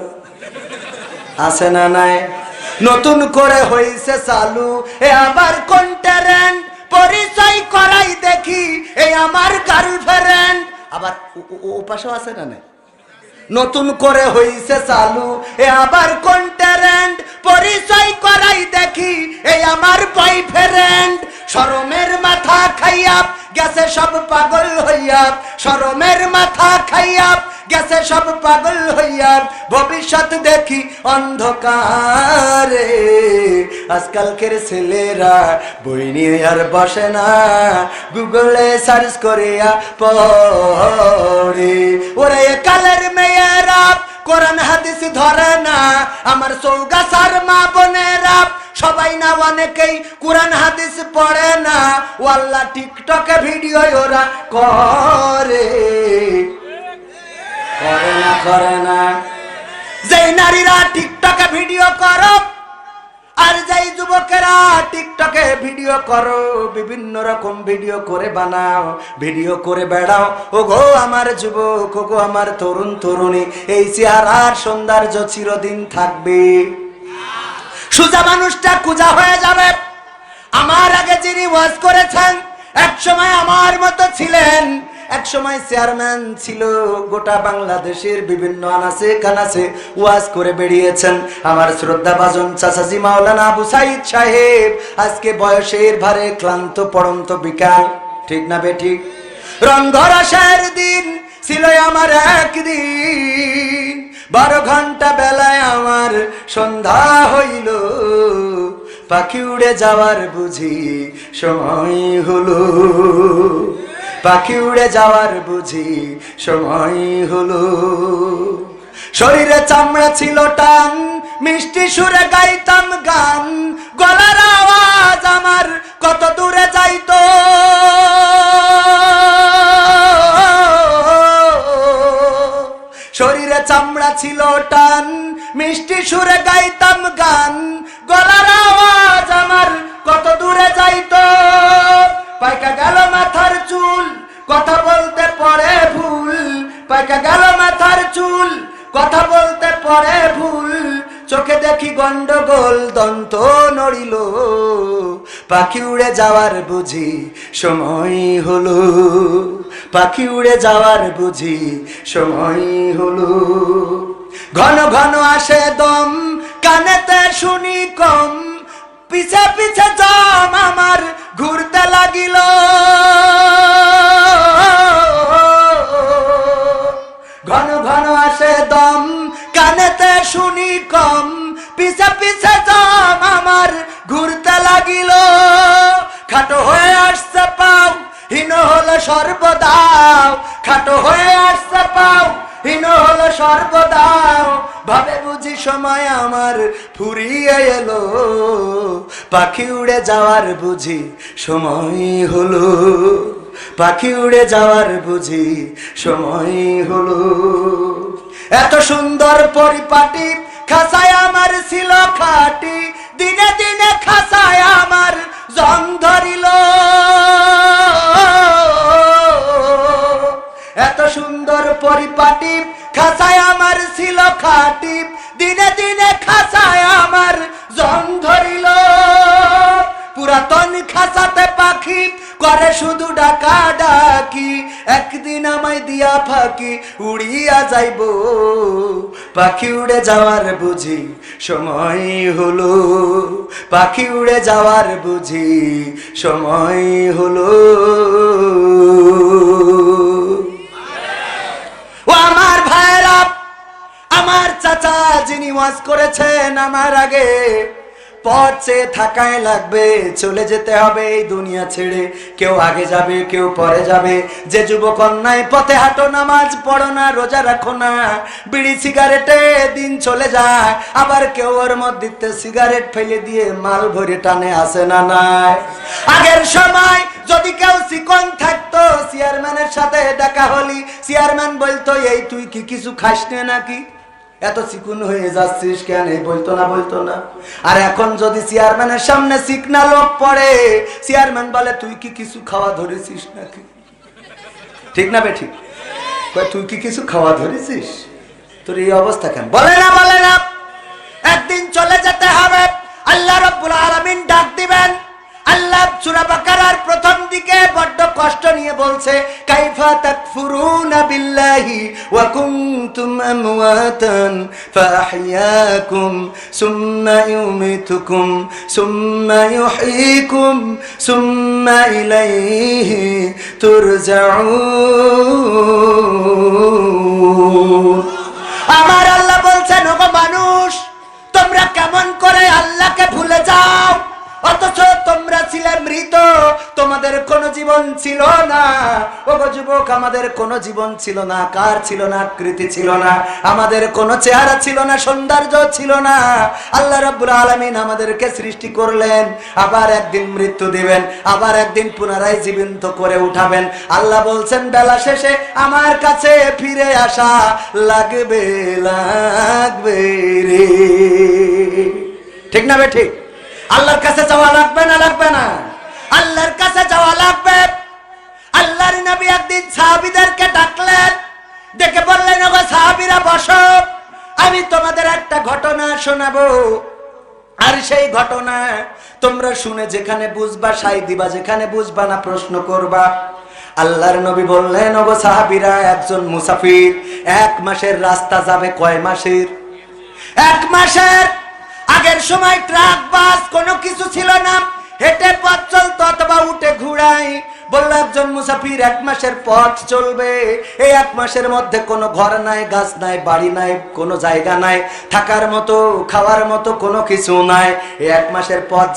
আছে না নাই? নতুন করে হইছে চালু এ আবার কোন ট্রেন্ড, পরিচয় করাই দেখি এই আমার গার্লফ্রেন্ড। আবার ও পাশেও আছে না নাই? নতুন করে হইছে চালু এ আবার কোন ট্রেন্ড, পরিচয় করাই দেখি এই আমার বয়ফ্রেন্ড। শরমের মাথা খাইয়া গেছে সব পাগল হইয়া, শরমের মাথা খাইয়া গেছে সব পাগল হইয়া, ভবিষ্যৎ দেখি অন্ধকারে। আজকালকের ছেলেরা বই নিয়ে আর বসে না, গুগলে সার্চ করিয়া পড়ে। ওরে কালের মেয়েরা কোরআন হাদিস ধরে না, আমার চৌগাছার মা বোনেরা সবাই না অনেকেই কোরআন হাদিস পড়ে না, ওয়াল্লাহ টিকটকে ভিডিও ওরা করে করে না। যেই নারীরা টিকটকে ভিডিও করো আর যেই যুবকেরা টিকটকে ভিডিও করো, বিভিন্ন রকম ভিডিও করে বানাও, ভিডিও করে বেড়াও, ও গো আমার যুবক, ও গো আমার তরুণ তরুণী, এই চেহারার সৌন্দর্য চিরদিন থাকবে? সোজা মানুষটা কুজা হয়ে যাবে। আমার আগে যিনি ওয়াজ করেছেন এক সময় আমার মতো ছিলেন, এক সময় চেয়ারম্যান ছিল, গোটা বাংলাদেশের বিভিন্ন আনাচে কানাচে ওয়াজ করে বেরিয়েছেন। আমার শ্রদ্ধাভাজন চাচাজি মাওলানা আবু সাইদ সাহেব আজকে বয়সের ভারে ক্লান্ত পড়ন্ত বিকাল, ঠিক না বেঠিক? রঙ্গরসের দিন ছিল আমার একদিন, 12 ঘন্টা বেলায় আমার সন্ধ্যা হইল, পাখি উড়ে যাওয়ার বুঝি সময় হলো, পাখি উড়ে যাওয়ার বুঝি সময় হলো। শরীরে চামড়া ছিল টান, মিষ্টি সুরে গাইতাম গান, গলার আওয়াজ আমার কত দূরে যাইতো। শরীরে চামড়া ছিল টান, মিষ্টি সুরে গাইতাম গান, গলার আওয়াজ আমার কত দূরে যাইতো। পাইকা গেল মাথার চুল, কথা বলতে পড়ে ভুল, পাইকা গেল মাথার চুল, কথা বলতে পড়ে ভুল, চোখে দেখি গন্ডগোল, দন্ত নড়িল, পাখি উড়ে যাওয়ার বুঝি সময় হলো, পাখি উড়ে যাওয়ার বুঝি সময় হলো। ঘন ঘন আসে দম, কানেতে শুনি কম, পিছে পিছে জাম আমার ঘুরতে লাগিল। ঘন ঘন আসে দম, কানেতে শুনি কম, পিছে পিছে জাম আমার ঘুরতে লাগিল। খাটো হয়ে আসছে পাও, হীন হলো সর্বদাও, খাটো হয়ে আসছে পাও, হীন হলো সর্বদাও, ভাবে বুঝি সময় আমার ফুরিয়ে এলো, পাখি উড়ে যাওয়ার বুঝি সময় হলো, পাখি উড়ে যাওয়ার বুঝি সময় হলো। এত সুন্দর পরিপাটি খাসায় আমার ছিল খাটি, দিনে দিনে খাসায় আমার জং ধরিল। এত সুন্দর পরিপাটি খাসায় আমার ছিল খাটি, দিনে দিনে খাঁচায় আমার জন ধরিল। পুরাতন খাঁচাতে পাখি করে শুধু ডাকা ডাকি, একদিন আমায় দিয়া ফাঁকি উড়িয়া যাইব। পাখি উড়ে যাওয়ার বুঝি সময় হলো, পাখি উড়ে যাওয়ার বুঝি সময় হলো। ও আমার ভাইরা, আমার চাচা যিনি ওয়াজ করেছেন আমার আগে, পথে থাকায় লাগবে, চলে যেতে হবে এই দুনিয়া ছেড়ে। কেউ আগে যাবে, কেউ পরে যাবে। যে যুবক অন্যায় পথে হাঁটো, নামাজ পড়ো না, রোজা রাখো না, বিড়ি সিগারেটে দিন চলে যায়। আবার কেউ ওর মধ্যে সিগারেট ফেলে দিয়ে মাল ভরে টানে, আসে না নাই? আগের সময় যদি কেউ চিকন থাকতো, চেয়ারম্যানের সাথে দেখা হলি, চেয়ারম্যান বলতো এই তুই কি কিছু খাস নাকি, এত চিকুন হয়ে যাচ্ছিস কেন? বলতো না, বলতো না। আর এখন যদি চেয়ারম্যানের সামনে চিকনা লোক পড়ে, চেয়ারম্যান বলে তুই কি কিছু খাওয়া ধরেছিস নাকি? ঠিক না বেঠিক? তুই কি কিছু খাওয়া ধরেছিস? তোর এই অবস্থা কেন? বলে না, বলে না। একদিন চলে যেতে হবে। আল্লাহ রাব্বুল আলামিন ডাক দিবেন। আল্লাহ সূরা বাকারার প্রথম দিকে বড্ড কষ্ট নিয়ে বলছে, কাইফা তাকফুরুনা বিল্লাহি ওয়া কুনতুম আমওয়াতান ফাআহইয়াকুম সুম্মা ইউমিতুকুম সুম্মা ইউহয়িকুম সুম্মা ইলাইহি তুরজাউন। আমার আল্লাহ বলছেন, ওগো মানুষ, তোমরা কেমন করে আল্লাহকে ভুলে যাও, অথচ তোমরা ছিলে মৃত, তোমাদের কোনো জীবন ছিল না। ওগো যুবক, আমাদের কোনো জীবন ছিল না, কার ছিল না, আকৃতি ছিল না, আমাদের কোনো চেহারা ছিল না, সৌন্দর্য ছিল না। আল্লাহ রাব্বুল আলামিন আমাদেরকে সৃষ্টি করলেন, আবার একদিন মৃত্যু দিবেন, আবার একদিন পুনরায় জীবন্ত করে উঠাবেন। আল্লাহ বলছেন, বেলা শেষে আমার কাছে ফিরে আসা লাগবে, লাগবে রে। ঠিক না বেঠিক? আল্লাহর কাছে যাওয়া লাগবে না, লাগবে না? আল্লাহর কাছে যাওয়া লাগবে। আল্লাহর নবী একদিন সাহাবীদেরকে ডাকলেন, ডেকে বললেন, ওগো সাহাবীরা বসো, আমি তোমাদের একটা ঘটনা শোনাবো। আর সেই ঘটনা তোমরা শুনে যেখানে বুঝবা সাই দিবা, যেখানে বুঝবা না প্রশ্ন করবা। আল্লাহর নবী বললেন, ওগো সাহাবীরা, একজন মুসাফির 1 মাসের রাস্তা যাবে। কয় মাসের? 1 মাসের। আগের সময় ট্রাক বাস কোনো কিছু ছিল না, হেঁটে পথ চলতো অথবা উঠে ঘোড়ায়। বললো একজন মুসাফির 1 মাসের পথ চলবে। এই 1 মাসের মধ্যে কোনো ঘর নাই, গাছ নাই, বাড়ি নাই, কোনো জায়গা নাই, থাকার মতো খাওয়ার মতো কোনো কিছু নাই। এই 1 মাসের পথ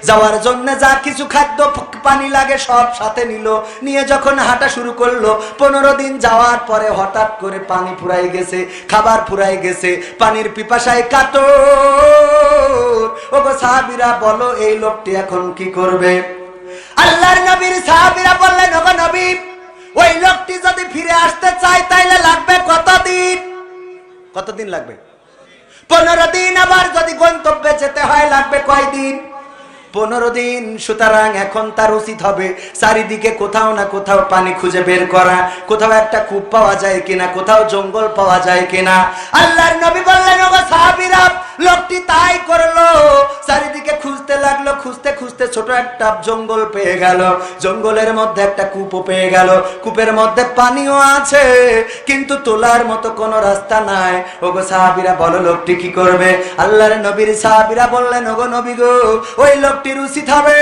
যাওয়ার জন্য যা কিছু খাদ্য পানি লাগে সব সাথে নিল। নিয়ে যখন হাঁটা শুরু করলো, 15 দিন যাওয়ার পরে হঠাৎ করে পানি ফুরাই গেছে, খাবার ফুরাই গেছে, পানির পিপাসায় কাতর। ওগো সাহাবীরা বলো, এই লোকটি এখন কি করবে? আল্লাহর নবীর সাহাবীরা বললেন, ওগো নবী, ওই লোকটি যদি ফিরে আসতে চায় তাইলে লাগবে কতদিন? কতদিন লাগবে? 15 দিন। আবার যদি গন্তব্যে যেতে হয় লাগবে কয়দিন? 15 দিন। সুতরাং এখন তার উচিত হবে চারিদিকে কোথাও না কোথাও পানি খুঁজে বের করা, কোথাও একটা কূপ পাওয়া যায় কিনা, কোথাও জঙ্গল পাওয়া যায় কিনা। আল্লাহর নবী বললেন, ওগো সাহাবীরা, লোকটি তাই করলো। চারিদিকে খুঁজতে লাগলো, খুঁজতে খুঁজতে ছোট একটা জঙ্গল পেয়ে গেল। জঙ্গলের মধ্যে একটা কূপও পেয়ে গেল। কূপের মধ্যে পানিও আছে, কিন্তু তোলার মতো কোনো রাস্তা নাই। ওগো সাহাবীরা বলো, লোকটি কি করবে? আল্লাহর নবীর সাহাবীরা বললেন, ওগো নবী গো, ওই লোকটির উচিত হবে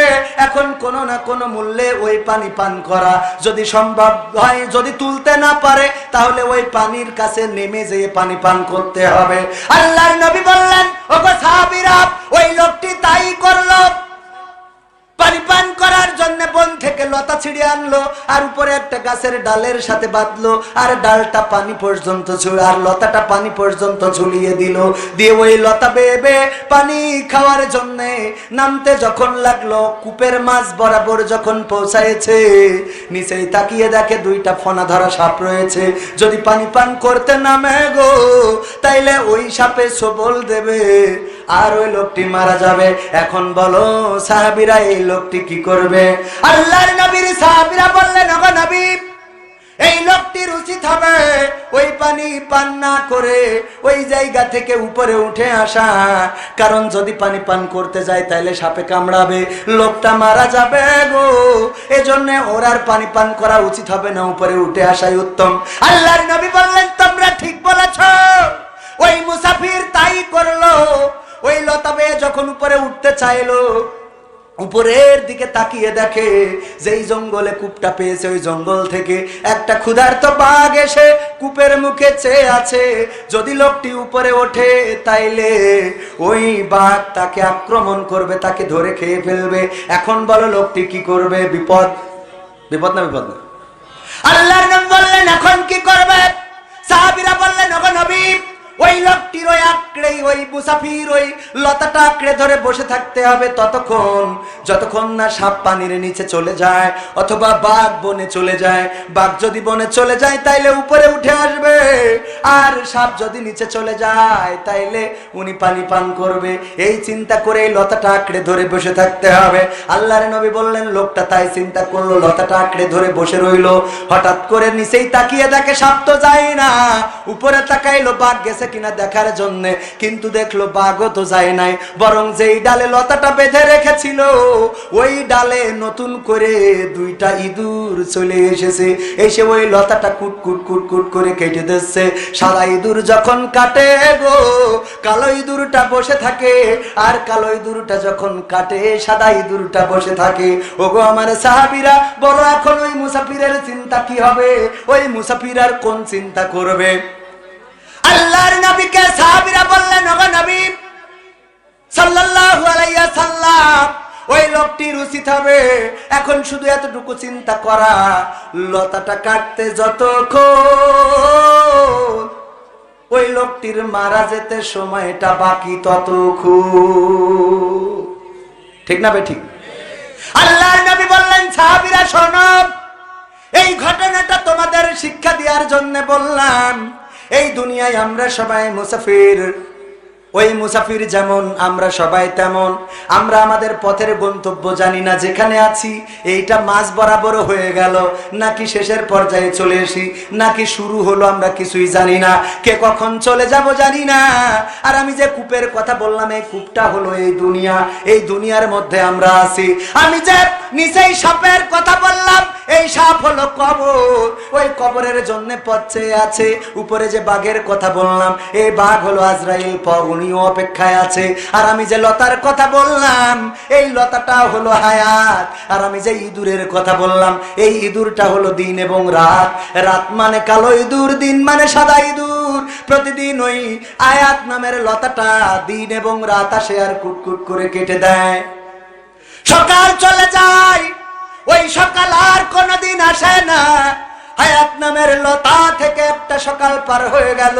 এখন কোনো না কোনো মূল্যে ওই পানি পান করা। যদি সম্ভব হয়, যদি তুলতে না পারে, তাহলে ওই পানির কাছে নেমে যেয়ে পানি পান করতে হবে। আল্লাহর নবী বললেন, ওগো সাহাবীরা, ওই লোকটি তাই করলো। পানি পান করার জন্য বন থেকে লতা ছিঁড়ে আনলো, আর উপরে একটা গাছের ডালের সাথে বাঁধলো, আর ডালটা পানি পর্যন্ত আর লতাটা পানি পর্যন্ত ঝুলিয়ে দিল। দিয়ে ওই লতা বেয়ে বেয়ে পানি খাওয়ার জন্য নামতে যখন লাগলো, কূপের মাছ বরাবর যখন পৌঁছায়েছে, নিচেই তাকিয়ে দেখে 2টা ফনা ধরা সাপ রয়েছে। যদি পানি পান করতে নামে গো, তাইলে ওই সাপে সবল দেবে, আর ওই লোকটি মারা যাবে। এখন বলো সাহাবীরা, এই লোকটি কি করবে? আল্লাহর নবীর সাহাবীরা বললেন, ওগো নবী, এই লোকটির উচিত হবে ওই পানি পান না করে ওই জায়গা থেকে উপরে উঠে আসা, কারণ যদি পানি পান করতে যায় তাহলে সাপে কামড়াবে, লোকটা মারা যাবে গো। এজন্য ওর আর পানি পান করা উচিত হবে না, উপরে উঠে আসাই উত্তম। আল্লাহর নবী বললেন তোমরা ঠিক বলেছ। ওই মুসাফির তাই করলো। ওই লতাবে যখন উপরে উঠতে চাইলো, উপরের দিকে তাকিয়ে দেখে যেই জঙ্গলে কূপটা পেয়েছে ওই জঙ্গল থেকে একটা ক্ষুধার্ত বাঘ এসে কূপের মুখে চেয়ে আছে। যদি লোকটি উপরে ওঠে তাইলে ওই বাঘ তাকে আক্রমণ করবে, তাকে ধরে খেয়ে ফেলবে। এখন বলো লোকটি কি করবে? বিপদ, বিপদ না বিপদ না? আল্লাহর নবী বললেন এখন কি করবে? সাহাবীরা বললেন ওগো নবী, ওই লোকটির ওই আঁকড়ে ওই মুসাফির ওই লতাটা আঁকড়ে ধরে বসে থাকতে হবে ততক্ষণ যতক্ষণ না সাপ পানির নিচে চলে যায় অথবা বাঘ বনে চলে যায়। বাঘ যদি বনে চলে যায় তাইলে উপরে উঠে আসবে, আর সাপ যদি নিচে চলে যায় তাইলে উনি পানি পান করবে। এই চিন্তা করে এই লতাটা আঁকড়ে ধরে বসে থাকতে হবে। আল্লাহর নবী বললেন লোকটা তাই চিন্তা করলো, লতাটা আঁকড়ে ধরে বসে রইলো। হঠাৎ করে নিচেই তাকিয়ে দেখে সাপ তো যায় না, উপরে তাকাইলো বাঘ গেছে কিনা দেখার জন্য, কিন্তু দেখলো বাঘও তো যায় নাই, বরং যেই ডালে লতাটা বেঁধে রেখেছিল ওই ডালে নতুন করে দুইটা ইঁদুর চলে এসেছে। এসে ওই লতাটা কুট কুট কুট কুট করে কেটে দিচ্ছে। সাদা ইঁদুর যখন কাটে গো, কালো ইঁদুরটা বসে থাকে, আর কালো ইঁদুরটা যখন কাটে সাদা ইঁদুরটা বসে থাকে। ওগো আমার সাহাবীরা, বলো এখন ওই মুসাফিরের চিন্তা কি হবে? ওই মুসাফির আর কোন চিন্তা করবে? আল্লাহর নবীকে সাহাবীরা বললেন ওগো নবী সাল্লাল্লাহু আলাইহি ওয়াসাল্লাম, ওই লোকটির উচিত হবে এখন শুধু এতটুকু চিন্তা করা, লতাটা কাটতে যতক্ষণ ওই লোকটির মারা যেতে সময়টা বাকি ততক্ষণ। ঠিক না বেঠিক? আল্লাহর নবী বললেন সাহাবীরা শোনো, এই ঘটনাটা তোমাদের শিক্ষা দেওয়ার জন্য বললাম। এই দুনিয়ায় আমরা সবাই মুসাফির, ওই মুসাফির যেমন আমরা সবাই তেমন। আমরা আমাদের পথের গন্তব্য জানি না, যেখানে আছি এইটা মাঝ বরাবর হয়ে গেল নাকি শেষের পর্যায়ে চলে এসি নাকি শুরু হলো আমরা কিছুই জানি না, কে কখন চলে যাব জানি না। আর আমি যে কূপের কথা বললাম এই কূপটা হলো এই দুনিয়া, এই দুনিয়ার মধ্যে আমরা আছি। আমি যে নিচেই সাপের কথা বললাম এই সাপ হলো কবর, ওই কবরের জন্য পথ চেয়ে আছে। উপরে যে বাঘের কথা বললাম এই বাঘ হলো আজরাইল, উনিও অপেক্ষায় আছে। আর আমি যে লতার কথা বললাম এই লতাটা হলো হায়াত। আর আমি যে ইঁদুরের কথা বললাম এই ইঁদুরটা হলো দিন এবং রাত। রাত মানে কালো ইঁদুর, দিন মানে সাদা ইঁদুর। প্রতিদিন ওই আয়াত নামের লতাটা দিন এবং রাত আসে আর কুটকুট করে কেটে দেয়। সকাল চলে যায়, ওই সকাল আর কোনোদিন আসে না। হায়াত নামের লতা থেকে একটা সকাল পার হয়ে গেল,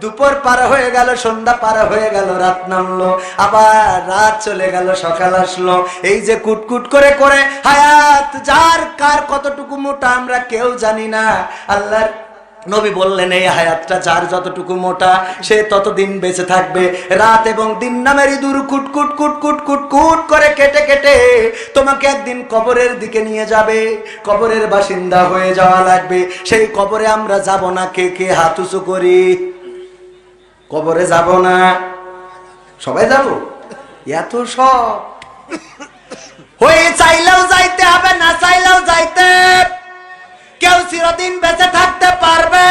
দুপুর পার হয়ে গেল, সন্ধ্যা পার হয়ে গেল, রাত নামলো, আবার রাত চলে গেল, সকাল আসলো। এই যে কুটকুট করে করে হায়াত যার কার কতটুকু মোটা আমরা কেউ জানি না। আল্লাহর নবী বললেন এই হায়াতটা যার যতটুকু মোটা সে ততদিন বেঁচে থাকবে। রাত এবং দিন নামের ইঁদুর কুটকুট কুটকুট কুটকুট করে কেটে কেটে তোমাকে একদিন কবরের দিকে নিয়ে যাবে, কবরের বাসিন্দা হয়ে যাওয়া লাগবে। সেই কবরে আমরা যাব না, কে কে হাত উঁচু করি? কবরে যাব না, সবাই যাব? এত সব হয়ে চাইলেও যাইতে হবে, না চাইলেও যাইতে। কেউ চিরদিন বেঁচে থাকতে পারবে?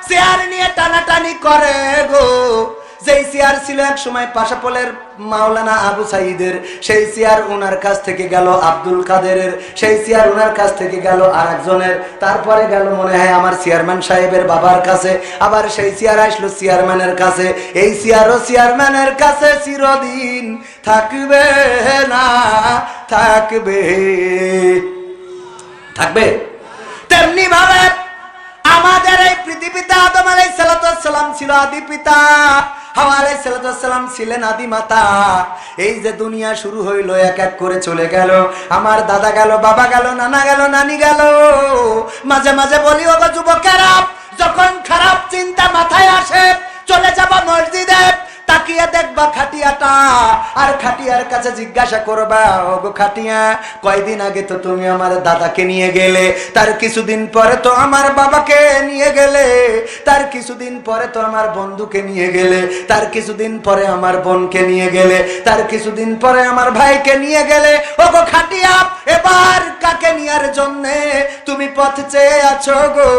চেয়ার নিয়ে টানাটানি করে গো। যেই চেয়ার ছিল এক সময় পাশাপোলের মাওলানা আবু সাইদের, সেই চেয়ার ওনার কাছ থেকে গেল আব্দুল কাদেরের, সেই চেয়ার ওনার কাছ থেকে গেল আর একজনের, তারপরে গেল মনে হয় আমার চেয়ারম্যান সাহেবের বাবার কাছে, আবার সেই চেয়ার আসলো চেয়ারম্যানের কাছে। এই চেয়ারও চেয়ারম্যানের কাছে চিরদিন থাকবে না, থাকবে থাকবে। তেমনি ভাবে আমাদের এই পৃথিবীতে আদম আলাইহিস সালাম ছিল আদি পিতা, হাওয়া আলাইহিস সালাম ছিলেন আদি মাতা। এই যে দুনিয়া শুরু হইলো এক এক করে চলে গেল, আমার দাদা গেল, বাবা গেল, নানা গেল, নানি গেল। মাঝে মাঝে বলি ওগো যুবকেরা, যখন খারাপ চিন্তা মাথায় আসে চলে যাবা মসজিদে, তাকিয়ে দেখবা খাটিয়াটা, আর খাটিয়ার কাছে জিজ্ঞাসা করবা, ওগো খাটিয়া, কয়দিন আগে তো তুমি আমার দাদাকে নিয়ে গেলে, তার কিছুদিন পরে তো আমার বাবাকে নিয়ে গেলে, তার কিছুদিন পরে তো আমার বন্ধুকে নিয়ে গেলে, তার কিছুদিন পরে আমার বোনকে নিয়ে গেলে, তার কিছুদিন পরে আমার ভাইকে নিয়ে গেলে। ওগো খাটিয়া, এবার কাকে নেয়ার জন্য তুমি পথ চেয়ে আছো গো?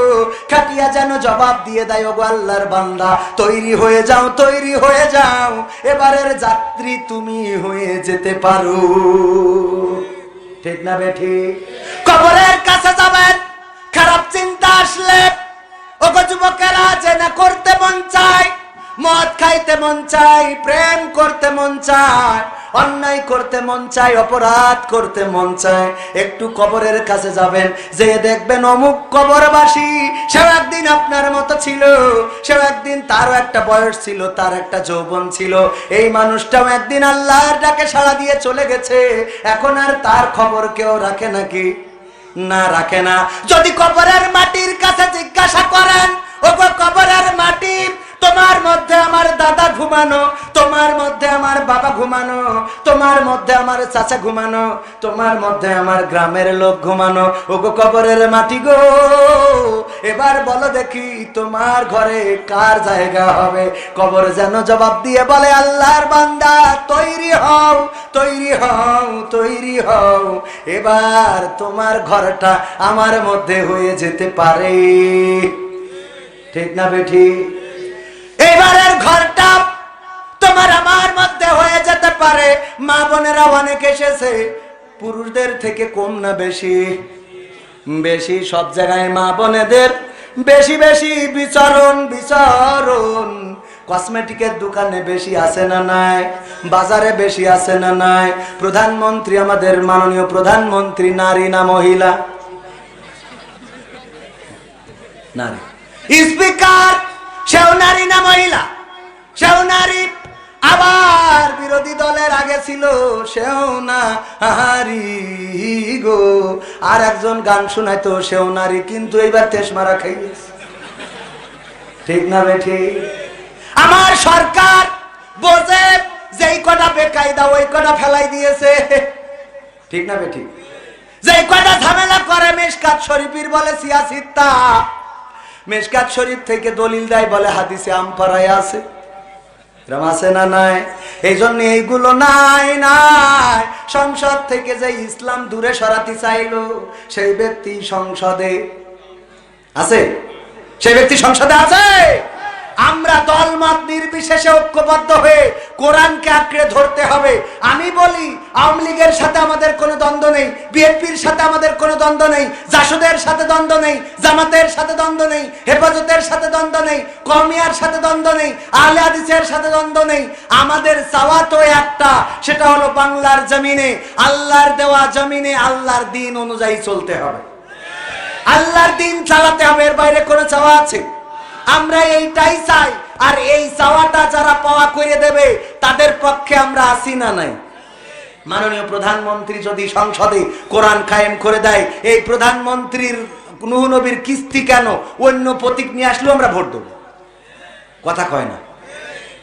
খাটিয়া যেন জবাব দিয়ে দেয়, ওগো আল্লাহর বান্দা, তৈরি হয়ে যাও, তৈরি হয়ে যাও, এবারের যাত্রী তুমি হয়ে যেতে পারো। ঠিক না বেঠি? কবরের কাছে যাবেন, খারাপ চিন্তা আসলে ওগো যুবকেরা, জেনা করতে মন চায়, মদ খাইতে মন চায়, প্রেম করতে মন চায়, অন্যায় করতে মন চায়, অপরাধ করতে মন চায়, একটু কবরের কাছে যাবেন, যে দেখবেন অমুক কবরবাসী, সেও একদিন আপনার মতো ছিল, সেও একদিন তারও একটা বয়স ছিল, তার একটা যৌবন ছিল, এই মানুষটাও একদিন আল্লাহর ডাকে সাড়া দিয়ে চলে গেছে, এখন আর তার খবর কেউ রাখে নাকি? না, রাখে না। যদি কবরের মাটির কাছে জিজ্ঞাসা করেন, ওগো কবরের মাটি, তোমার মধ্যে আমার দাদা ঘুমানো, তোমার মধ্যে আমার বাবা ঘুমানো, তোমার মধ্যে আমার চাচা ঘুমানো, তোমার মধ্যে আমার গ্রামের লোক ঘুমানো, ওগো কবরের মাটি গো, এবার বলো দেখি তোমার ঘরে কার জায়গা হবে? কবর যেন জবাব দিয়ে বলে, আল্লাহর বান্দা, তৈরি হও, তৈরি হও, তৈরি হও, এবার তোমার ঘরটা আমার মধ্যে হয়ে যেতে পারে। ঠিক না বেঠি? এবারের ঘরটা তোমার আমার মধ্যে হয়ে যেতে পারে। মা বোনেরা অনেক এসেছে, পুরুষদের থেকে কম না বেশি? বেশি। সব জায়গায় মা বোনেদের বেশি বেশি বিচরণ, বিচরণ। কসমেটিকের দোকানে বেশি আছে না নাই? বাজারে বেশি আছে না নাই? প্রধানমন্ত্রী, আমাদের মাননীয় প্রধানমন্ত্রী নারী না মহিলা? নারী। স্পিকার, সেও নারী না মহিলা? সেও নারী। আবার বিরোধী দলের আগে ছিল, সেও নারী গো। আর একজন গান শোনাইতো, সেও নারী, কিন্তু এইবার তেজ মারা খাইয়েছে। ঠিক না বেঠি? আমার সরকার বোঝে, যেই কটা বেকায়দা ওই কটা ফেলাই দিয়েছে। ঠিক না বেঠি? যেই কটা ঝামেলা করে, মিশকাত শরীফের বলে সিয়াসিত্তা, মিশকাত শরীফ থেকে দলিল দেয়, বলে হাদিসে আমপারায় আছে। আছে না নাই? এই জন্য এইগুলো নাই নাই। সংসদ থেকে যে ইসলাম দূরে সরাতে চাইলো, সেই ব্যক্তি সংসদে আছে? সেই ব্যক্তি সংসদে আছে? আমরা দলমত নির্বিশেষে ঐক্যবদ্ধ হয়ে কোরআনকে আঁকড়ে ধরতে হবে। আমি বলি, আওয়ামী লীগের সাথে আমাদের কোনো দ্বন্দ্ব নেই, বিএনপির সাথে আমাদের কোনো দ্বন্দ্ব নেই, জাসদের সাথে দ্বন্দ্ব নেই, জামাতের সাথে দ্বন্দ্ব নেই, হেফাজতের সাথে দ্বন্দ্ব নেই, কওমিয়ার সাথে দ্বন্দ্ব নেই, আহলে হাদিসের সাথে দ্বন্দ্ব নেই। আমাদের চাওয়া তো একটা, সেটা হলো বাংলার জমিনে, আল্লাহর দেওয়া জমিনে আল্লাহর দিন অনুযায়ী চলতে হবে, আল্লাহর দিন চালাতে হবে। এর বাইরে কোনো চাওয়া আছে? আমরা এইটাই চাই। আর এই চাওয়াটা যারা পাওয়া করে দেবে, তাদের পক্ষে আমরা আছি না নাই? মাননীয় প্রধানমন্ত্রী যদি সংসদে কোরআন কায়েম করে দেয়, এই প্রধানমন্ত্রীর নূহ নবীর কিস্তি কেন, অন্য প্রতীক নিয়ে আসলেও আমরা ভোট দেবো। কথা কয় না?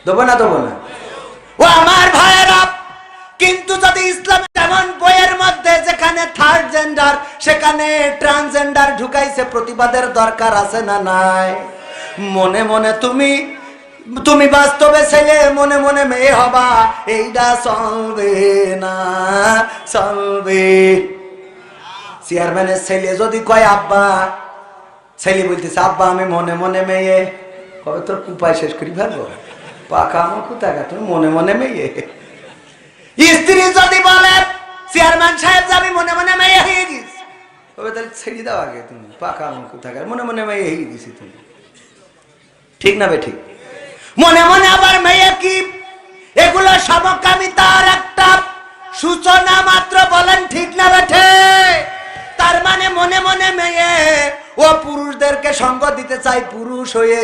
দেবো না? দেবো না? ও আমার ভাইয়েরা, কিন্তু যদি ইসলাম এমন বইয়ের মধ্যে যেখানে থার্ড জেন্ডার, সেখানে ট্রান্সজেন্ডার ঢুকাইছে, প্রতিবাদের দরকার আছে না নাই? মনে মনে তুমি বাস্তবে ছেলে, মনে মনে মেয়ে হবা, এইটা চলবে না, চলবে। চেয়ারম্যানের ছেলে যদি কয় আব্বা, ছেলে বলতেছে আব্বা আমি মনে মনে মেয়ে, কবে তোর উপায় শেষ করি ফেলবো, পাকা আমার কোথায়, তুমি মনে মনে মেয়ে। স্ত্রী যদি বলে চেয়ারম্যান সাহেব আমি মনে মনে মেয়ে হয়ে গেছি, কবে তাহলে ছেড়ে দাও আগে, তুমি পাকা আমার কোথায়, মনে মনে মেয়ে হয়ে গেছি তুমি। ঠিক না বেঠিক? মনে মনে আবার মেয়ে কি? এগুলো সমকামিতার একটা সূচনা মাত্র। বলেন ঠিক না বেঠে? তার মানে মনে মনে মেয়ে, ও পুরুষদেরকে সঙ্গ দিতে চায় পুরুষ হয়ে,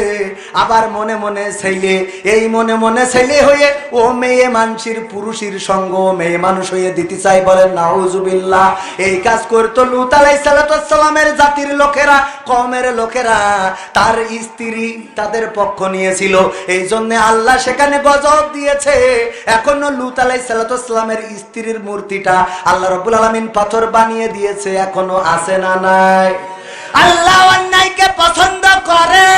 আবার মনে মনে ছেলে, এই মনে মনে ছেলে হয়ে ও মেয়ে মানুষের পুরুষের সঙ্গ মেয়ে মানুষ হয়ে দিতে চাই। বলেন নাউজুবিল্লাহ। এই কাজ করতো লূত আলাইহিস সালামের জাতির লোকেরা, কওমের লোকেরা। তার স্ত্রী তাদের পক্ষ নিয়েছিল, এই জন্য আল্লাহ সেখানে গজব দিয়েছে। এখনো লূত আলাইহিস সালামের স্ত্রীর মূর্তিটা আল্লাহ রাব্বুল আলামিন পাথর বানিয়ে দিয়েছে, এখনো আছে না নাই? আল্লাহ অন্যায়কে পছন্দ করে,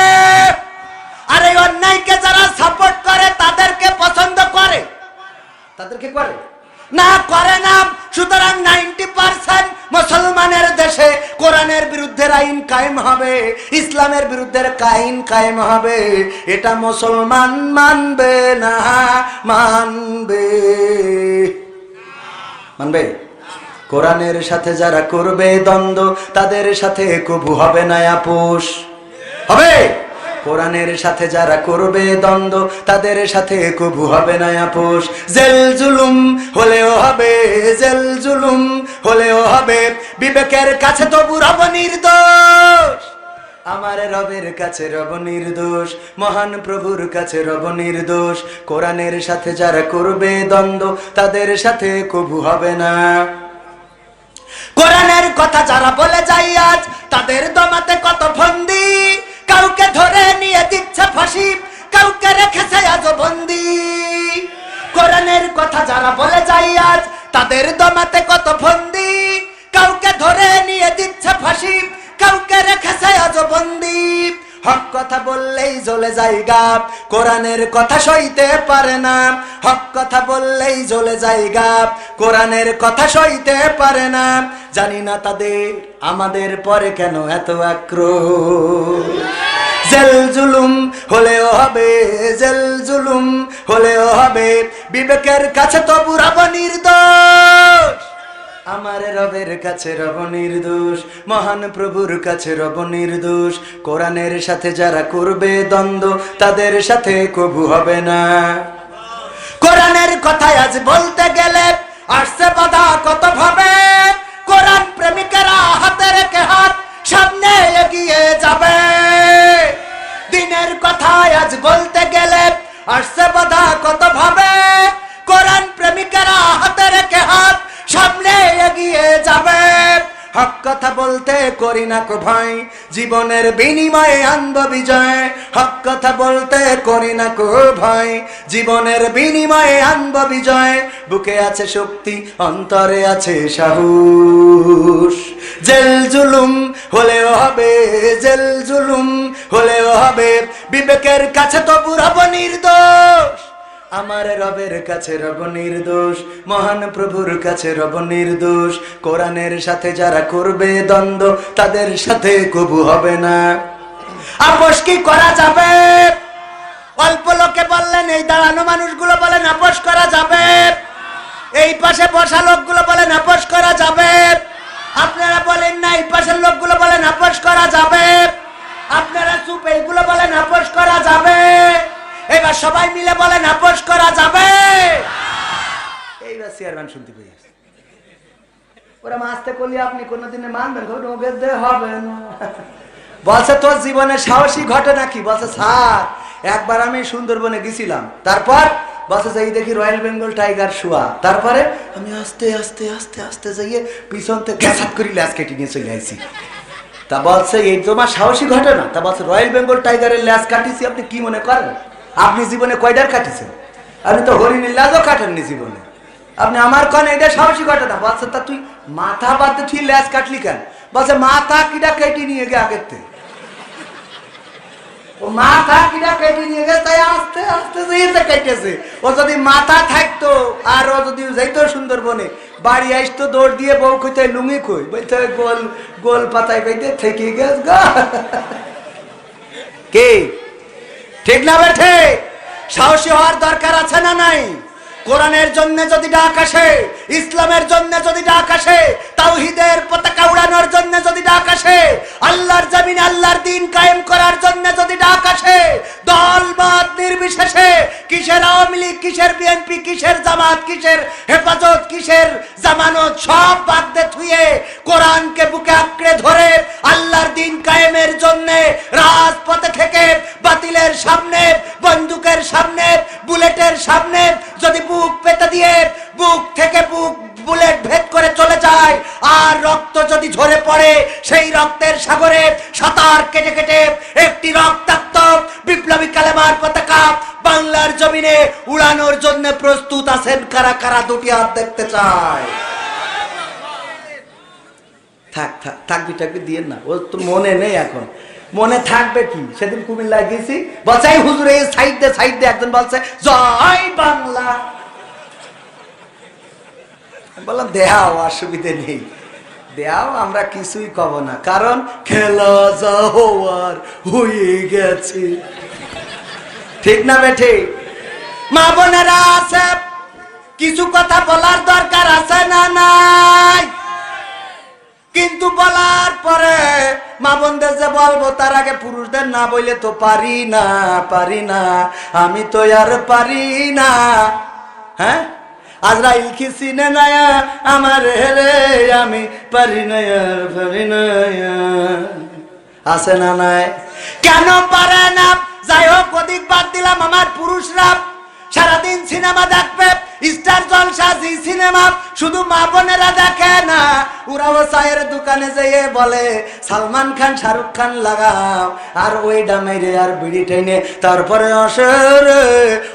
আর এই অন্যায়কে যারা সাপোর্ট করে তাদেরকে পছন্দ করে, তাদেরকে করে না, করে না। সুতরাং 90% মুসলমানের দেশে কোরআনের বিরুদ্ধে আইন কায়েম হবে, ইসলামের বিরুদ্ধে আইন কায়েম হবে, এটা মুসলমান মানবে না। মানবে? মানবে? কোরআনের সাথে যারা করবে দ্বন্দ্ব তাদের সাথে কবু হবে না আপোষ। হবে? কোরআনের সাথে যারা করবে দ্বন্দ্ব তাদের সাথে কবু হবে না আপোষ। জেল জুলুম হলেও হবে, জেল জুলুম হলেও হবে, বিবেকের কাছে তবু রব নির্দোষ। আমার রবের কাছে রব নির্দোষ, মহান প্রভুর কাছে রব নির্দোষ। কোরআনের সাথে যারা করবে দ্বন্দ্ব তাদের সাথে কবু হবে না। কোরআনের কথা যারা বলে যায় আজ তাদের দমাতে কত ফন্দি, কাউকে ধরে নিয়ে দিচ্ছে ফাঁসি, কাউকে রেখেছে আজ বন্দি। কোরআনের কথা যারা বলে যায় আজ তাদের দমাতে কত ফন্দি, কাউকে ধরে নিয়ে দিচ্ছে ফাঁসি, কাউকে রেখেছে আজ বন্দি। হক কথা বললেই জ্বলে যায় গাপ, কোরআনের কথা সইতে পারে না। হক কথা বললেই জ্বলে যায় গাপ, কোরআনের কথা সইতে পারে না। জানি না তাদের আমাদের পরে কেন এত আক্রোশ। জেল জুলুম হলেও হবে, জেল জুলুম হলেও হবে, বিবেকের কাছে তবু রব নির্দোষ। আমার রবের কাছে রব নির্দোষ, মহান প্রভুর কাছে রব নির্দোষ। কোরআনের সাথে যারা করবে দ্বন্দ্ব তাদের সাথে কবু হবে না। কোরআনের কথায় আজ বলতে গেলে আসছে বাধা কত ভাবে, কোরআন প্রেমিকেরা হাতে রেখে হাত সামনে এগিয়ে যাবে। দিনের কথায় আজ বলতে গেলে আসছে বাধা কত ভাবে, কোরআন প্রেমিকেরা হাতে রেখে হাত সামনে এগিয়ে যাবে। হক কথা বলতে করি না কো ভয়, জীবনের বিনিময়ে আনব বিজয়। হক কথা বলতে করি না কো ভয়, জীবনের বিনিময়ে আনব বিজয়। বুকে আছে শক্তি, অন্তরে আছে সাহস। জেল জুলুম হলেও হবে, জেল জুলুম হলেও হবে, বিবেকের কাছে তবু রব নির্দোষ। আমার রবের কাছে রব নির্দোষ, মহান প্রভুর কাছে রব নির্দোষ। কোরআনের সাথে যারা করবে দ্বন্দ্ব তাদের সাথে কবু হবে না। আপোষ কি করা যাবে? অল্প লোকে বললেন, এই দাঁড়ানো মানুষগুলো বলেন আপোষ করা যাবে। এই পাশে বসা লোকগুলো বলেন আপোষ করা যাবে। আপনারা বলেন না, এই পাশের লোকগুলো বলেন আপোষ করা যাবে। আপনারা চুপ, এইগুলো বলেন আপোষ করা যাবে। এবার সবাই মিলে বলেন আপোষ করা যাবে। এইবার চেয়ারম্যান শুনতে পেয়ে আসছে, ওরা মাসতে করলে আপনি কোনোদিনে মানবেন? হবে না। বলছে তোর জীবনে সাহসী ঘটনা কি? বলছে স্যার একবার আমি সুন্দরবনে গেছিলাম, তারপর বলছে যাই দেখি রয়্যাল বেঙ্গল টাইগার শোয়া, তারপরে আমি আস্তে আস্তে আস্তে আস্তে যাইয়ে পিছন থেকে গ্যাসাত করি ল্যাস কেটে নিয়ে চলে আসি। তা বলছে এই তোমার সাহসী ঘটনা? তা বলছে রয়্যাল বেঙ্গল টাইগারের ল্যাস কাটিছি। আপনি কি মনে করেন আপনি জীবনে কয়টার কাটিছেন? আপনি তো হরিণের ল্যাজও কাটেননি জীবনে। আপনি আমার কন এটা সাহসী ঘটনা? বলছে তা তুই মাথা বাদে তুই ল্যাস কাটলি কেন? বলছে মাথা কিটা কেটে নিয়ে গে আগের থেকে, ও মাথা কিটা কেটে নিয়ে গেছে, তাই আস্তে আস্তে যেতে কেটেছে। ও যদি মাথা থাকতো আর ও যদি যাইতো সুন্দরবনে, বাড়ি আসতো দৌড় দিয়ে বউ কইতে লুঙ্গি কই বলতে গোল গোল পাতায় কইতে থেকে গেছ গা। কে ঠিক না বেঠে? সাহসী হওয়ার দরকার আছে না নাই? কোরআনের জন্য যদি ডাক আসে, ইসলামের জন্য যদি ডাক আসে, তাওহীদের পতাকা উড়ানোর জন্য যদি ডাক আসে, আল্লাহর জমিনে আল্লাহর দ্বীন কায়েম করার জন্য যদি ডাক আসে, দলমত নির্বিশেষে, কিসের আওয়ামী লীগ, কিসের বিএনপি, কিসের জামাত, কিসের হেফাজত, কিসের জামানত, সব বাদ দিয়ে থুয়ে কোরআনকে বুকে আঁকড়ে ধরে আল্লাহর দিন কায়েমের জন্য রাজপথে থেকে বাতিলের সামনে, বন্দুকের সামনে, বুলেটের সামনে যদি বুক পেতে দিয়ে বুক থেকে বুলেট ভেদ করে চলে যায়, আর রক্ত যদি ঝরে পড়ে, সেই রক্তের সাগরে সাঁতার কেটে কেটে একটি রক্তাক্ত বিপ্লবী কালেমার পতাকা বাংলার জমিনে উড়ানোর জন্য প্রস্তুত আছেন কারা কারা? দুটি হাত দেখতে চায়। থাক থাক থাকবি টাকবি দিয়ে না, ও তো মনে নেই এখন। মনে থাকবে কি? সেদিন কুমিল্লায় গেছি, বলছে হুজুর এই সাইড দে, একজন বলছে জয় বাংলা। বললাম দেহাও, অসুবিধে নেই, দেহাও, আমরা কিছুই কব না, কারণ খেলা যা হওয়ার হয়ে গেছে। ঠিক না বেঠে? মা বোনেরা আছে, কিছু কথা বলার দরকার আছে না নাই? কিন্তু বলার পরে মা বোনদের যে বলবো, তার আগে পুরুষদের না বললে তো পারি না, আমি তো আর পারি না। হ্যাঁ, আজরাইল কি চিনে না আমার হেরে, আমি পারি না, আছে না নাই? কেন পারে না? যাই হোক, অধিক বাদ দিলাম। আমার পুরুষরা সারাদিন সিনেমা দেখবে, স্টার জলসা, জি সিনেমা, শুধু মা বোনেরা দেখে না, ওরাও চায়ের দোকানে যেয়ে বলে সালমান খান, শাহরুখ খান লাগাও, আর ওই ডামেরে আর বিড়ি টেনে তারপরে অসরে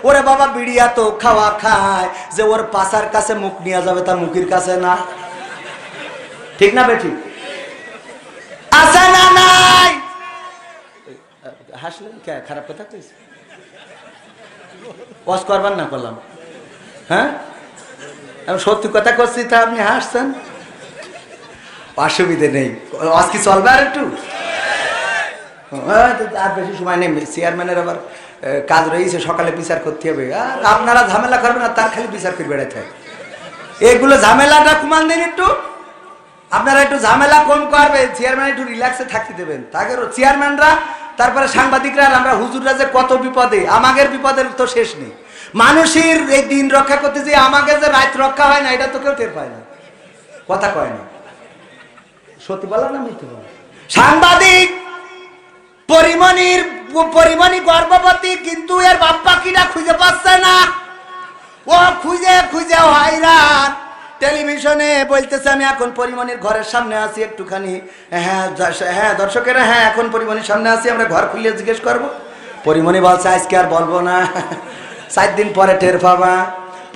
ওরে বাবা বিড়ি এত খাওয়া খায় যে ওর পাশার কাছে মুখ নিয়ে যাবে, তার মুখের কাছে না। ঠিক না বেঠি? আছে না নাই? হাসলেন কে? খারাপ কথা কইছে? ওয়াজ করবার না করলাম? হ্যাঁ, আমি সত্যি কথা করছি, তা আপনি হাসছেন। অসুবিধে নেই, ওয়াজ কি চলবে আর একটু? আর বেশি সময় নেই, চেয়ারম্যানের আবার কাজ রয়েছে, সকালে বিচার করতে হবে। আপনারা ঝামেলা করবেন না, তার খালি বিচার করে বেড়াতে হয়। এগুলো ঝামেলাটা কমান দিন একটু, আপনারা একটু ঝামেলা কম করবেন, চেয়ারম্যান একটু রিল্যাক্সে থাকতে দেবেন। তাকে চেয়ারম্যানরা, তারপরে সাংবাদিকরা, আমরা হুজুররা যে কত বিপদে, আমাদের বিপদের তো শেষ নেই। মানুষের এই দিন রক্ষা করতে যে আমাকে যে রাত রক্ষা হয় না, এটা তো কেউ টের পায় না, কথা কয় না। সত্যি বলা না মিথ্যে বলা? সাংবাদিক পরিমণি গর্ভবতী, কিন্তু এর বাপ্পা কিনা খুঁজে পাচ্ছে না। ও খুঁজে খুঁজে হয়রান। টেলিভিশনে বলতেছে আমি এখন পরিমণির ঘরের সামনে আছি, একটুখানি হ্যাঁ দর্শকেরা, হ্যাঁ এখন পরিমণির সামনে আছি, আমরা ঘর খুলে জিজ্ঞেস করবো। পরিমণি বলছে আজকে আর বলবো না, 4 দিন পরে টের পাবা।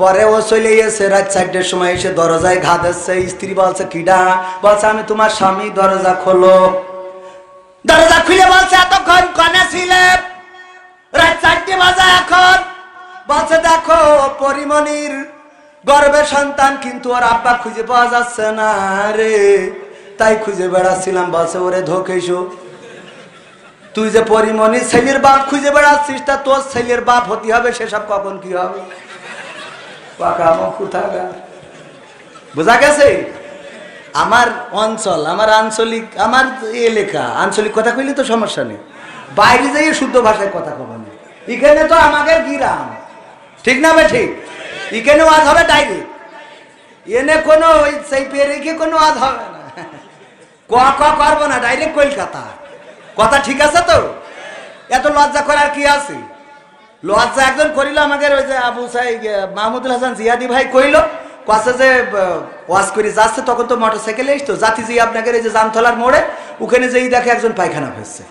পরে ও চলে এসে রাত 4টার সময় এসে দরজায় ঘা দিচ্ছে। স্ত্রী বলছে কিডা? বলছে আমি তোমার স্বামী। দরজা খোলো। দরজা খুলে বলছে এতক্ষণ কনে ছিলে? রাত 4টে বাজে এখন। বলছে দেখো পরিমণির গর্ভের সন্তান, কিন্তু ওর আব্বা খুঁজে পাওয়া যাচ্ছে না রে, তাই খুঁজে বেড়াচ্ছিলাম। বলছে ওরে ধোকেছো, তুই যে পরিমণির ছেলের বাপ খুঁজে বেড়াচ্ছিস, তা তোর ছেলের বাপ হতে হবে, সেসব কখন কি হবে? বোঝা গেছে? আমার অঞ্চল, আমার আঞ্চলিক, আমার এলাকা, আঞ্চলিক কথা কইলে তো সমস্যা নেই, বাইরে যাই শুদ্ধ ভাষায় কথা কব না। এখানে তো আমাদের গিরাম, ঠিক না ভাই? ঠিক। এখানে ওয়াজ হবে ডাইরেক্ট, এনে কোনো সেই পেরেকে কোনো ওয়াজ হবে না, করবো না, ডাইরেক্ট কলকাতা। কথা ঠিক আছে তো? এত লজ্জা করার কি আছে? লজ্জা একজন করিল আমাকে, ওই যে আবু সাইদ মাহমুদুল হাসান জিয়াদি ভাই কইল, কাছে যে ওয়াজ করে যাচ্ছে, তখন তো মোটরসাইকেলে এসতো, জাতি যে আপনাকে এই যে জামতলার মোড়ে, ওখানে যেই দেখে একজন পায়খানা ফেলছে,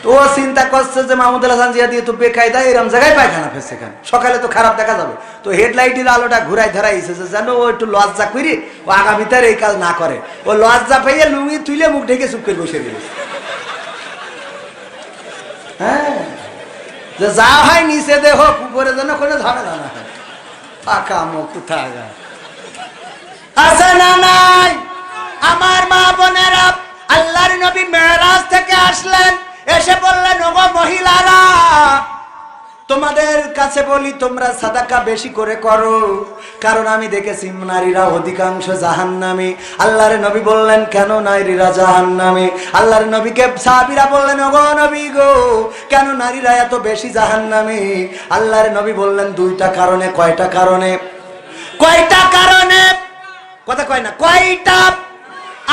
তো ও চিন্তা করছে যে মাহমুদুল হাসান জিয়াদি তো বেকায়দা এরম জায়গায় পায়খানা ফেলছে, কেন সকালে তো খারাপ দেখা যাবে, তো হেডলাইটের আলোটা ঘুরাই ধরাইছে যে যেন ও একটু লজ্জা করি ও আগামীতে এই কাজ না করে। ও লজ্জা পাইয়ে লুঙ্গি তুলে মুখ ঢেকে চুপ করে বসে দিয়েছে। হ্যাঁ, যে যা হয় নিচে দেহ, উপরে যেন কোনো ঝামেলা না হয়। ফাঁকা মুখ কোথায় আছে না নাই? আমার মা বোনেরা, আল্লাহর নবী মেরাজ থেকে আসলেন, এসে বললেন ওগো মহিলারা, তোমাদের কাছে বলি তোমরা সাদাকা বেশি করে করো, কারণ আমি দেখেছি নারীরা অধিকাংশ জাহান্নামী। আল্লাহর নবী বললেন কেন নারীরা জাহান্নামী? আল্লাহর নবীকে সাহাবীরা বললেন ওগো নবী গো, কেন নারীরা এত বেশি জাহান্নামী? আল্লাহর নবী বললেন 2টা কারণে। কয়টা কারণে? কয়টা কারণে? কথা কয় না, কয়টা?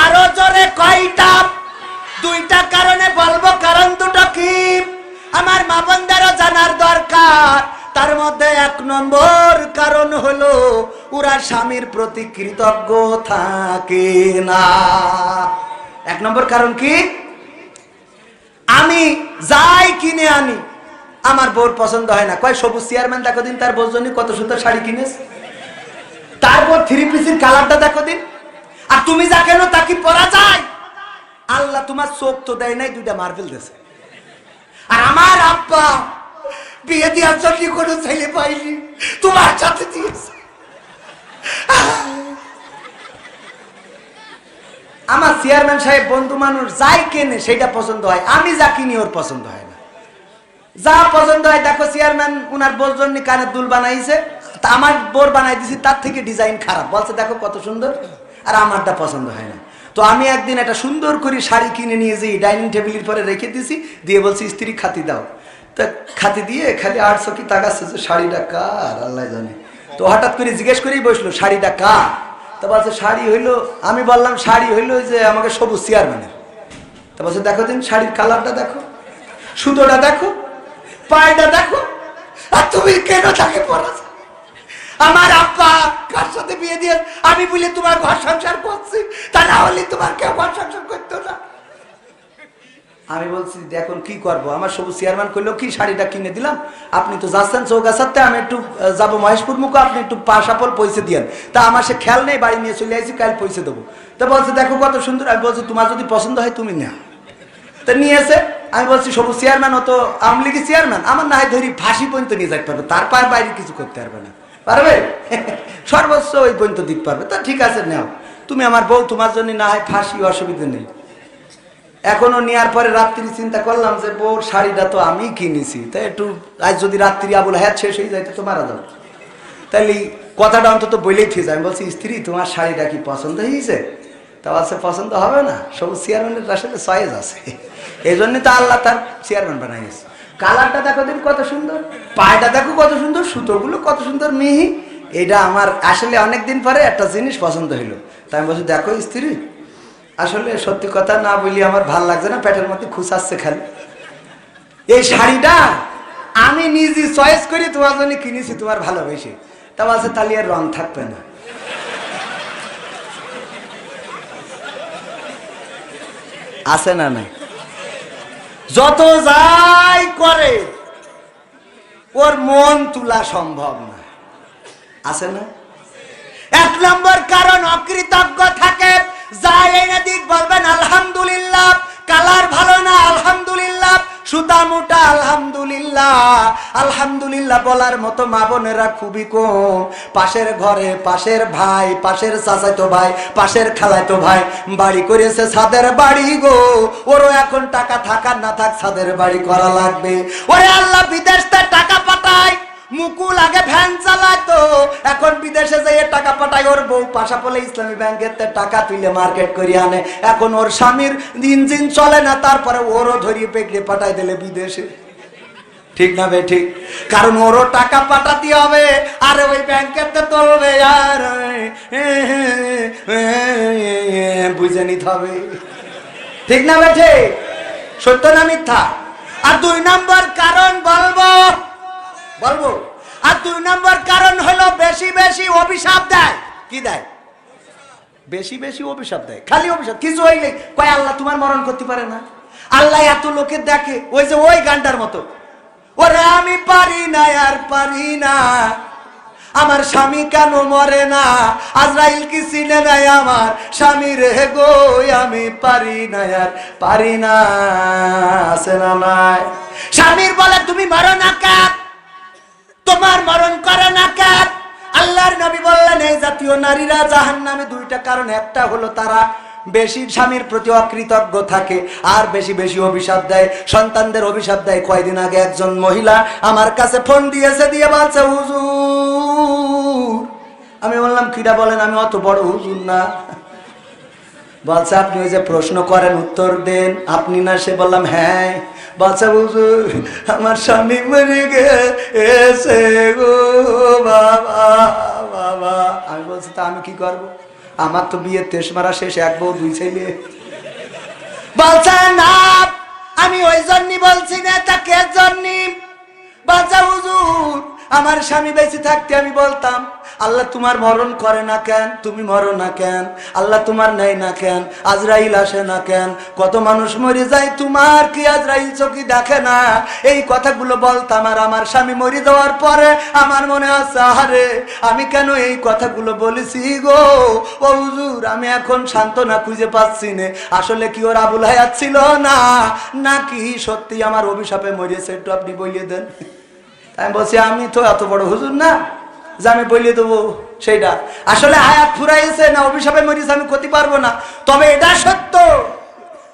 আরো জোরে কয়টা? মা বোনদেরও জানার দরকার। তার মধ্যে 1 নম্বর কারণ হলো ওরা স্বামীর প্রতি কৃতজ্ঞ থাকে না। 1 নম্বর কারণ কি? আমি যাই কিনে আনি আমার বউর পছন্দ হয় না। কয় সবুজ চেয়ারম্যান দেখো দিন তার বউর জন্য কত সুন্দর শাড়ি কিনেছে, তারপর 3 পিসের কালারটা দেখো দিন। আর তুমি যা কেন তা কি পরা যায়? আল্লাহ তোমার চোখ তো দেয় নাই, 2টা মার্বেল দিয়েছে। আর আমার আব্বা বিয়ে দেওয়ার জন্য কোনো ছেলে পাইনি, তোমার সাথে দিয়েছে। আমার চেয়ারম্যান সাহেব বন্ধু মানুষ যাই কেনে সেটা পছন্দ হয়, আমি যা কিনি ওর পছন্দ হয় না। যা পছন্দ হয় দেখো, চেয়ারম্যান উনার বোর জন্য কানের দুল বানাইছে, আমার বোর বানাই দিছি তার থেকে ডিজাইন খারাপ, বলছে দেখো কত সুন্দর, আর আমারটা পছন্দ হয় না। তো আমি একদিন একটা সুন্দর করে শাড়ি কিনে নিয়ে যাই, ডাইনিং টেবিলের পরে রেখে দিছি, দিয়ে বলছি স্ত্রী খাতি দাও। তো খাতি দিয়ে খালি 8 চকি তাকাচ্ছে যে শাড়িটা কার আল্লাহ জানে। তো হঠাৎ করে জিজ্ঞেস করেই বসলো শাড়িটা কার? তো বলছে শাড়ি হইলো, আমি বললাম শাড়ি হইলো যে আমাকে সবুজ চেয়ারম্যানের। তো বলছে দেখো দিন শাড়ির কালারটা দেখো, সুতোটা দেখো, পায়টা দেখো, আর তুমি কেন তাকে পড়াছো? আমার আব্বা কার সাথে বিয়ে দিয়ে আমি বলি তোমার ঘর সংসার করছি, তা না হলে তোমার কেউ ঘর সংসার করতো না। আমি বলছি দেখুন কি করবো, আমার সবুজ চেয়ারম্যান করলো কি শাড়িটা কিনে দিলাম, আপনি তো যাচ্ছেন চৌগাছাতে, আমি একটু যাবো মহেশপুর মুখে, আপনি একটু পাশাপল পয়সা দিয়েন। তা আমার সে খেয়াল নেই, বাড়ি নিয়ে চলে আসছি, কাল পয়সা দেবো। তা বলছে দেখো কত সুন্দর। আমি বলছি তোমার যদি পছন্দ হয় তুমি না। তা নিয়েছে। আমি বলছি সবুজ চেয়ারম্যান, ও তো আওয়ামী লীগের চেয়ারম্যান, আমার না হয় ধরি ফাঁসি পর্যন্ত নিয়ে যাইতে পারবে, তার পায়ের বাইরে কিছু করতে পারবে না, পারবে সর্বোচ্চ ওই পর্যন্ত দিতে পারবে। তা ঠিক আছে নাও, তুমি আমার বউ, তোমার জন্য না হয় ফাঁসি, অসুবিধা নেই। এখনো নেওয়ার পরে রাত্রি চিন্তা করলাম যে বউর শাড়িটা তো আমি কিনেছি, তাই একটু আজ যদি রাত্রি আবুল হায়াত শেষ হয়ে যায় তো মারা যাবে, তাইলে কথাটা অন্তত বলেই ঠিক যায়। আমি বলছি স্ত্রী তোমার শাড়িটা কি পছন্দ হয়েছে? তা বলছে পছন্দ হবে না, সবুজ চেয়ারম্যানের আসলে চয়েস আছে, এই জন্য তো আল্লাহ তার চেয়ারম্যান বানাইছে। কালারটা দেখো দিন কত সুন্দর, পায়টা দেখো কত সুন্দর, সুতোগুলো কত সুন্দর মিহি। এটা আমার আসলে অনেকদিন পরে একটা জিনিস পছন্দ হইলো। তাই আমি বলছি দেখো স্ত্রী, আসলে সত্যি কথা না বলি আমার ভাল লাগছে না, পেটের মধ্যে খুঁচাচ্ছে খালি। এই শাড়িটা আমি নিজে চয়েস করি তোমার জন্য কিনেছি, তোমার ভালোবেসে। তা বলছে তাহলে আর রং থাকবে না। আছে না নাই? যত যাই করে ওর মন তোলা সম্ভব না, আছে না? 1 নম্বর কারণ অকৃতজ্ঞ থাকে। যাই এনে দিক বলবেন আলহামদুলিল্লাহ, কালার ভালো না আলহামদুলিল্লাহ, সুতা মোটা আলহামদুলিল্লাহ। আলহামদুলিল্লাহ বলার মতো মা বোনেরা খুবই কম। পাশের ঘরে পাশের ভাই, পাশের চাচাতো ভাই, পাশের খালাতো ভাই বাড়ি করেছে, ছাদের বাড়ি গো, ওরও এখন টাকা থাকার না থাক ছাদের বাড়ি করা লাগবে। ওরে আল্লাহ বিদেশ থেকে টাকা পাঠায়, মুকুল আগে ভ্যান চালাতো, এখন বিদেশে যাইয়ে টাকা পাঠায়। ওর বউ পাশাপাশি ইসলামী ব্যাংকের টাকা তুলে মার্কেট করে আনে। এখন ওর স্বামীর ইঞ্জিন চলে না, তারপরে ওরও ধরিয়ে পেকড়ে পাঠাই দিলে বিদেশে। ঠিক না বে ঠিক? কারণ ওরও টাকা পাঠাতে হবে, আর ওই ব্যাংকের তুলবে, আর বুঝে নিতে হবে। ঠিক না বে ঠিক? সত্য না মিথ্যা? আর 2 নম্বর কারণ বলবো, আর 2 নম্বর কারণ হলো বেশি বেশি অভিশাপ দেয়। কি দেয়? বেশি বেশি অভিশাপ দেয়, খালি অভিশাপ। কিছু হইলে কয় আল্লাহ তোমার মরণ করতে পারে না, আল্লাহ এত লোকের দেখে। ওই যে ওই গানটার মতো, ওরে আমি পারি না আর পারি না, আমার স্বামী কেন মরে না, আজরাইল কি চিনে নাই আমার স্বামী রে গো, আমি পারি না আর পারি না। আছে না নাই? স্বামীর বলে তুমি মরো না কেন, তোমার মরণ করে না কেন? আল্লাহর নবী বললেন এই জাতীয় নারীরা জাহান্নামে 2টা কারণ। একটা হলো তারা বেশি স্বামীর প্রতি অকৃতজ্ঞ থাকে, আর বেশি বেশি অভিশাপ দেয়, সন্তানদের অভিশাপ দেয়। কয়দিন আগে একজন মহিলা আমার কাছে ফোন দিয়েছে, দিয়ে বলছে হুজুর। আমি বললাম কিরা বলেন? আমি অত বড় হুজুর না। বলছে আপনি ওই যে প্রশ্ন করেন উত্তর দেন, আপনি না? সে বললাম হ্যাঁ। বলছে হুজুর আমার স্বামী মরে গেছে গো বাবা বাবা। আমি বলছি তা আমি কি করবো, আমার তো বিয়ে 23 মারা শেষ, 1 বউ 2 ছেলে। বলছে না আমি ওই জন্যই বলছি না, তা কে জন্যই? বাচ্চা হুজুর, আমার স্বামী বেঁচে থাকতে আমি বলতাম, আল্লাহ তোমার মরণ করে না কেন, তুমি মরো না কেন, আল্লাহ তোমার নেয় না কেন, আজরাইল আসে না কেন, কত মানুষ মরে যায়, তোমার কি আজরাইল চোখে দেখে না? এই কথাগুলো বলতাম। আর আমার স্বামী মরে যাওয়ার পরে আমার মনে আছে, আরে আমি কেন এই কথাগুলো বলেছি গো ও হুজুর, আমি এখন সান্ত্বনা খুঁজে পাচ্ছি না। আসলে কি ওর আবুল হায়াত ছিল না, নাকি সত্যি আমার অভিশাপে মরিয়েছে? একটু আপনি বলিয়ে দেন। আমি বলছি, আমি তো এত বড় হুজুর না যে আমি বলিয়ে দেবো সেইটা। আসলে হায়াত ফুরাইছে না অভিশাপে মরিয়েছে আমি করতে পারবো না। তবে এটা সত্য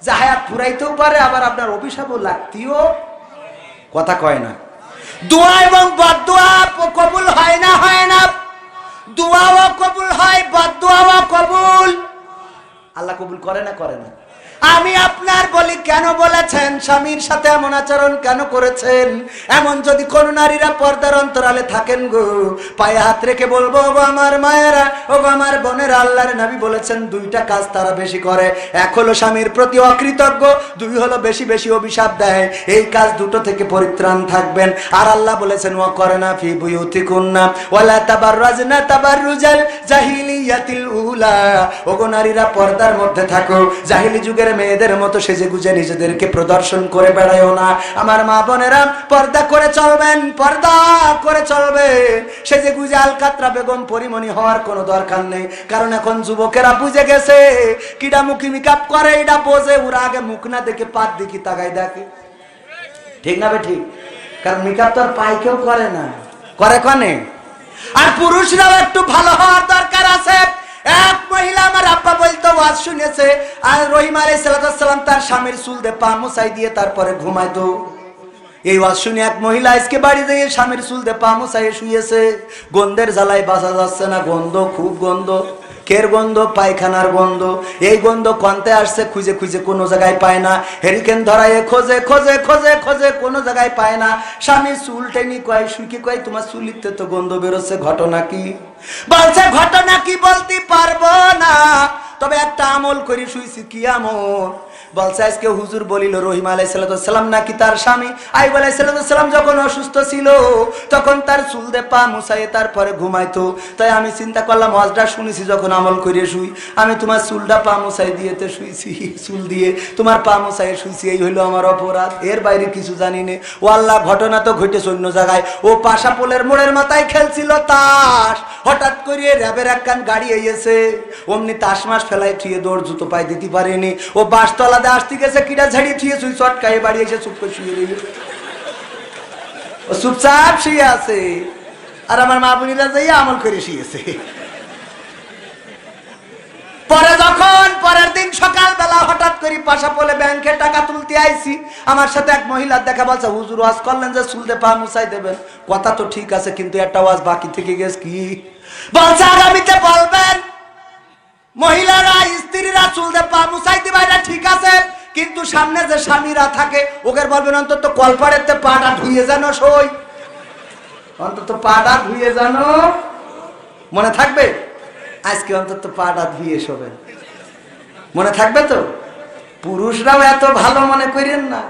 যে হায়াত ফুরাইতেও পারে, আবার আপনার অভিশাপও লাগতেও, কথা কয় না। দোয়া এবং বদদোয়া কবুল হয় না, হয় না? দোয়াও কবুল হয়, বদদোয়াও কবুল। আল্লাহ কবুল করে না, করে না? আমি আপনার বলি, কেন বলেছেন স্বামীর সাথে এমন আচরণ কেন করেছেন? এমন যদি কোন নারীরা পর্দার অন্তরালে থাকেন গো, পায়ে হাত রেখে বলবো, ও আমার মায়েরা, ও আমার বোনেরা, আল্লাহর নবী বলেছেন দুইটা কাজ তারা বেশি করে। এক হলো স্বামীর প্রতি অকৃতজ্ঞ, দুই হলো বেশি বেশি অভিশাপ দেয়। এই কাজ দুটো থেকে পরিত্রাণ থাকবেন। আর আল্লাহ বলেছেন, ওয়া করনা ফি বুয়ুতিকুন্না ওয়ালা তাবাররাজনা তাবাররুজাল জাহিলিয়াতিল উলা। ওগো নারীরা, পর্দার মধ্যে থাকো, জাহিলি যুগের মেয়েদের মতো সেজে গুজে নিজেদেরকে প্রদর্শন করে বেড়ায়ও না। আমার মা বোনেরা, পর্দা করে চলবেন, পর্দা করে চলবেন। সেজে গুজে আলকাতরা বেগম পরিমণি হওয়ার কোনো দরকার নেই। কারণ এখন যুবকেরা বুঝে গেছে, কিডা মুখি মেকআপ করে এটা বোঝে। ওরা আগে মুখ না দেখে পাত দেখি তাকাই দেখে, ঠিক না বে ঠিক? কারণ মেকআপ তো আর পাই কেউ করে না, করে কনে। আর পুরুষরাও একটু ভালো হওয়ার দরকার আছে। এক মহিলা আমার আব্বা বলতো, ওয়াজ শুনেছে, আর রহিম আলাইহিস সালাম তার স্বামীর চুল দিয়ে পা মুছাই দিয়ে তারপরে ঘুমাইতো। এই ওয়াজ শুনে এক মহিলা আজকে বাড়ি দিয়ে স্বামীর চুল দিয়ে পা মুছাইয়ে শুয়েছে। গন্ধের জ্বালায় বাঁচা যাচ্ছে না, গন্ধ, খুব গন্ধ। কের গন্ধ? পায়খানার গন্ধ। এই গন্ধ কনতে আসছে, খুঁজে খুঁজে কোনো জায়গায় পায় না। হেরিকেন ধরায় খোঁজে খোঁজে খোঁজে খোঁজে, কোনো জায়গায় পায় না। স্বামী চুল টেনি কয়, শুকি কয়, তোমার চুলিতে তো গন্ধ বেরোচ্ছে, ঘটনা কি? বলছে, ঘটনা কি বলতে পারবো না, তবে একটা আমল করে শুইছি। কি আমল? বলছে, আজকে হুজুর বলিল রহিম আলাইহিস সালাম নাকি তার স্বামী আইয়ুব আলাইহিস সালাম যখন অসুস্থ ছিল তখন তার চুল দিয়ে পা মুছাইয়ে তারপরে ঘুমাইতো। তাই আমি চিন্তা করলাম, ওয়াজটা শুনেছি যখন আমল করে শুই, আমি তোমার চুলটা পা মুছাই দিয়েতে শুইছি, চুল দিয়ে তোমার পা মুছাইয়ে শুইছি, এই হইলো আমার অপরাধ। এর বাইরে কিছু জানি না। ও আল্লাহ, ঘটনা তো ঘটেছে অন্য জায়গায়। ও পাশা পোলের মোড়ের মাথায় খেলছিল তাস, হঠাৎ করে র্যাবের একখান গাড়ি এসেছে, অমনি তাস মাস ফেলাই থুয়ে দৌড়, জুতো পায়ে দিতে পারেনি। ও বাসতলা আসতে গেছে, কিটা ঝাড়িয়ে থুয়ে শুই, চটকায়ে বাড়ি এসে চুপ করে শুয়ে রইল। ও চুপচাপ শুয়ে আছে, আর আমার মা বোনেরা যাইয়া আমল করে শুয়েছে। পরে যখন পরের দিন সকালবেলা হঠাৎ করে পাশা পোলে ব্যাংকে টাকা তুলতে আইছি, আমার সাথে এক মহিলার দেখা, বলছে, হুজুর ওয়াজ করলেন যে চুলতে পা মুছাই দেবেন, কথা তো ঠিক আছে, কিন্তু একটা ওয়াজ বাকি থেকে গেছে। কি বলছে? আগামীতে বলবেন মহিলারা, স্ত্রীরা চুলতে পা মুছাই দিবে, এটা ঠিক আছে, কিন্তু সামনে যে স্বামীরা থাকে ওকে বলবেন অন্তত কলপাড়েতে পাটা ধুয়ে জানো, সই অন্তত পাটা ধুয়ে জানো। মনে থাকবে? আজকে অন্তত পাটা ধুয়ে শোবেন, মনে থাকবে তো? পুরুষরাও এত ভালো মনে করেন না।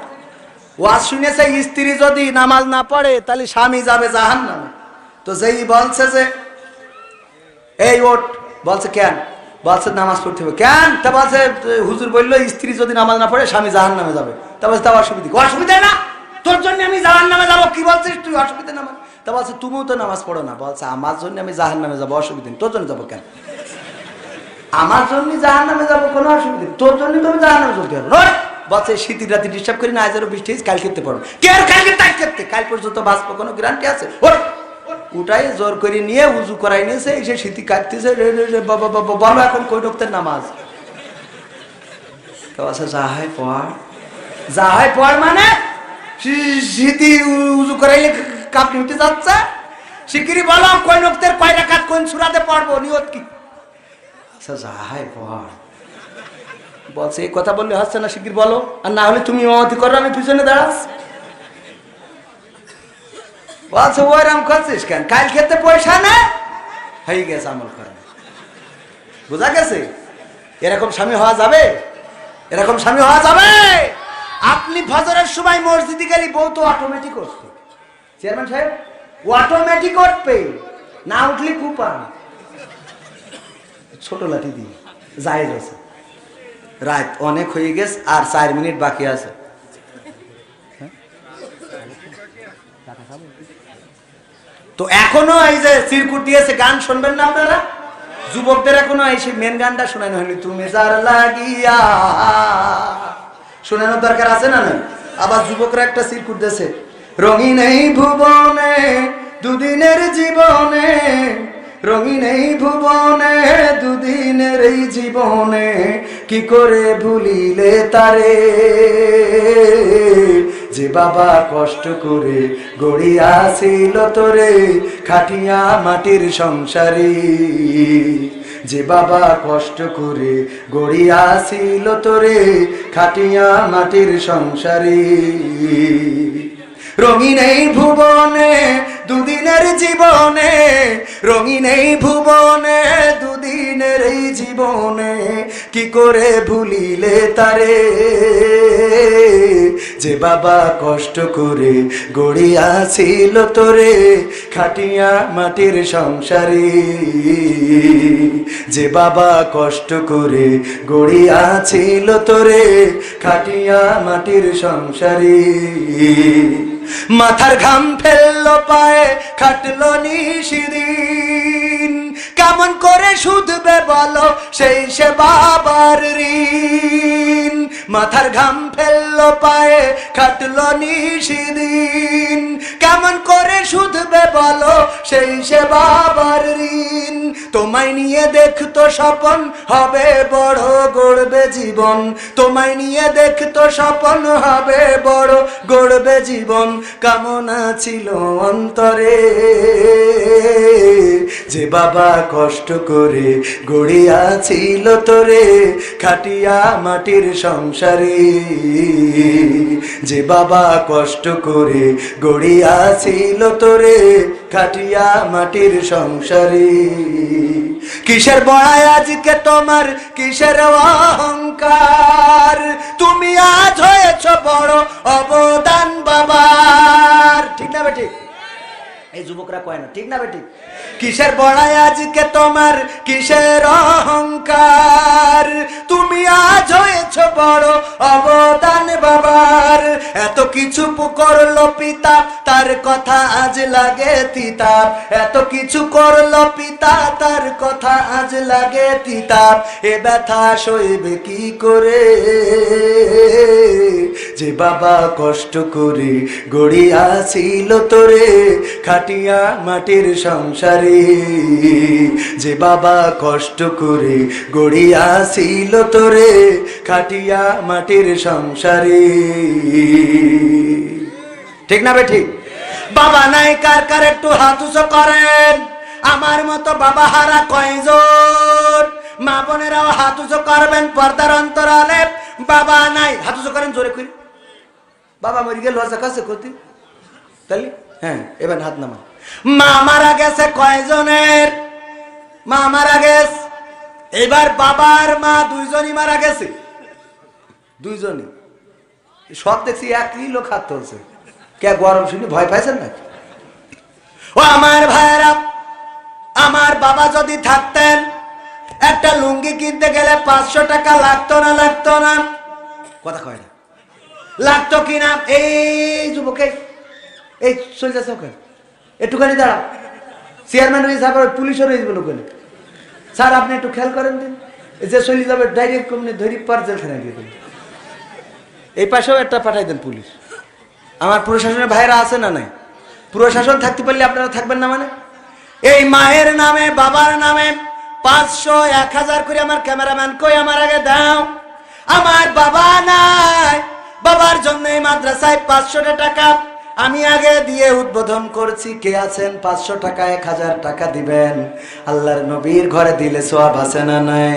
ওয়াজ শুনেছে, স্ত্রী যদি নামাজ না পড়ে তাহলে স্বামী যাবে জাহান্নামে। তো যেই বলছে যে এই ওঠ, বলছে কেন? বলছে নামাজ পড়তে হবে। কেন? তা বলছে, হুজুর বললো স্ত্রী যদি নামাজ না পড়ে স্বামী জাহান্নামে যাবে। তা বলছে, তা অসুবিধা? অসুবিধা না, তোর জন্য আমি জাহান্নামে যাবো। কি বলছিস তুই? অসুবিধা না। তা বলছে, তুমিও তো নামাজ পড়ো না। বলছে, আমার জন্য আমি জাহান্নামে যাবো, অসুবিধা নেই। তোর জন্য যাবো কেন? আমার জন্য জাহান্নামে যাবো, কোনো অসুবিধা নেই। তোর জন্য তুমি জাহান্নামে চলতে পারো। বলছে, শীতের রাতে ডিস্টার্ব করি না, আজ আরো বৃষ্টি, কাল খেতে পারো। কে আর কালকে তাই খেতে? কাল পর্যন্ত বাঁচবো, কোনো গ্যারান্টি আছে? উঠাই জোর করে নিয়ে উজু করাই নিয়েছে, এসে শীতি কাটতেছে। বলো এখন কই রক্তের নামাজ? যাহাই পড়, যাহাই পড় মানে শীতি উজু করাইলে কাপড় উঠে যাচ্ছে। শিগগিরি বলো কই রক্তের কয় রাকাত কোন সূরাতে পড়বো, নিয়ত কি? আচ্ছা যাহাই পড়। বলছে, এই কথা বললে হচ্ছে না, শিগগির বলো, আর না হলে তুমি ইমামতি করো, আমি পিছনে দাঁড়াচ্ছি। বলছে, ওইরাম করছিস কেন? কাল খেতে পয়সা না হয়ে গেছে, আমল করে। বোঝা গেছে? এরকম স্বামী হওয়া যাবে? এরকম স্বামী হওয়া যাবে? আপনি ফজরের সময় মসজিদে গেলে বউ তো অটোমেটিক উঠবে। চেয়ারম্যান সাহেব অটোমেটিক উঠবে, না উঠলে কুপা ছোট লাঠি দিয়ে জায়েজ আছে। রাত অনেক হয়ে গেছে, আর 4 মিনিট বাকি আছে। তো এখনো এই যে সিরকুট দিয়েছে, গান শুনবেন না আপনারা? যুবকদের এখনো এই সেই মেন গানটা শোনানো হয়নি, তুমি যার লাগিয়া, শোনানোর দরকার আছে না? আবার যুবকরা একটা সিরকুট দিয়েছে, রঙিন এই ভুবনে দুদিনের জীবনে, রঙিন এই ভুবনে দুদিনের এই জীবনে, কি করে ভুলিলে তারে, যে বাবা কষ্ট করে গড়িয়াছিল তোরে খাটিয়া মাটির সংসারে, যে বাবা কষ্ট করে গড়িয়াছিল তোরে খাটিয়া মাটির সংসারে, রঙিন এই ভুবনে দুদিনের জীবনে, রঙিন এই ভুবনে দুদিনের এই জীবনে, কি করে ভুলিলে তারে, যে বাবা কষ্ট করে গড়িয়াছিল তোরে খাটিয়া মাটির সংসারে, যে বাবা কষ্ট করে গড়িয়াছিল তোরে খাটিয়া মাটির সংসারে, মাথার ঘাম ফেললো পায়ে খাটলো নিশিদিন, কেমন করে শুধবে বলো সেই সে বাবার ঋণ, মাথার ঘাম ফেললো পায়ে খাটলো নিশিদিন, কেমন করে শুধবে বলো সেই সে বাবার ঋণ, তোমায় নিয়ে দেখতো স্বপন হবে বড় গড়বে জীবন, তোমায় নিয়ে দেখতো স্বপন হবে বড় গড়বে জীবন, কামনা ছিল অন্তরে, যে বাবা কষ্ট করে গড়িয়াছিল তোরে খাটিয়া মাটির সংসারে, যে বাবা কষ্ট করে গড়িয়াছিল তোরে খাটিয়া মাটির সংসারে, কিসের বড়াই আজকে তোমার কিসের অহংকার, তুমি আজ হয়েছ বড় অবদান বাবার, ঠিক না বেঠিক? এই যুবকরা কয় না, ঠিক না বেঠিক? কিসের বড়াই আজকে তোমার কিসের অহংকার, তুমি আজ হয়েছ বড় অবদান বাবার, এত কিছু করলো পিতা তার কথা আজ লাগে তিতা, এত কিছু করলো পিতা তার কথা আজ লাগে তিতা, এ ব্যথা সইবে কি করে, যে বাবা কষ্ট করে গড়িয়াছিল তোরে খাটিয়া মাটির সংসারে, যে বাবা কষ্ট করে গড়িয়াছিল তোরে খাটিয়া মাটির সংসারে, ঠিক না বেঠিক? বাবা নাই কার কার একটু হাত উঁচু করেন, আমার মতো বাবা হারা কয়জন, মা বোনেরাও হাত উঁচু করবেন পর্দার অন্তরালে, বাবা নাই হাত উঁচু করেন জোরে করি, বাবা মরে গেল লজ্জা কাছে করতে, তাহলে হ্যাঁ এবার হাত নামা। মা মারা গেছে কয়জনের? মা মারা গেছে, এবার বাবার মা দুইজনই মারা গেছে, দুইজনই, সব দেখছি একই লোক হাত তুলছে, কে গরম শুনে ভয় পাইছেন নাকি? ও আমার ভাইয়েরা, আমার বাবা যদি থাকতেন একটা লুঙ্গি কিনতে গেলে 500 টাকা লাগতো না? লাগতো না? কথা কয় না, লাগতো কিনা? এই যুবকে এই চলে যাচ্ছে ওখানে, একটুখানি দাঁড়া, চেয়ারম্যান হয়ে যাবে, পুলিশও রয়ে যাবে ওখানে, স্যার আপনি একটু খেয়াল করেন দিন, যে চলে যাবে ডাইরেক্ট কমনি ধরি পার জেলখানায় দিয়ে দেন, এই পাশেও একটা পাঠাই দেন পুলিশ। আমার প্রশাসনের ভাইরা আছে না নাই? প্রশাসন থাকতে পারলে আপনারা থাকবেন না মানে? এই মায়ের নামে বাবার নামে 500 1000 করে আমার ক্যামেরাম্যান কই আমার আগে দাও। আমার বাবা নাই, বাবার জন্য এই মাদ্রাসায় 500 টাকা আমি আগে দিয়ে উদ্বোধন করছি। কে আছেন 500 টাকা 1000 টাকা দিবেন? আল্লাহর নবীর ঘরে দিলে সওয়াব আছে না নাই?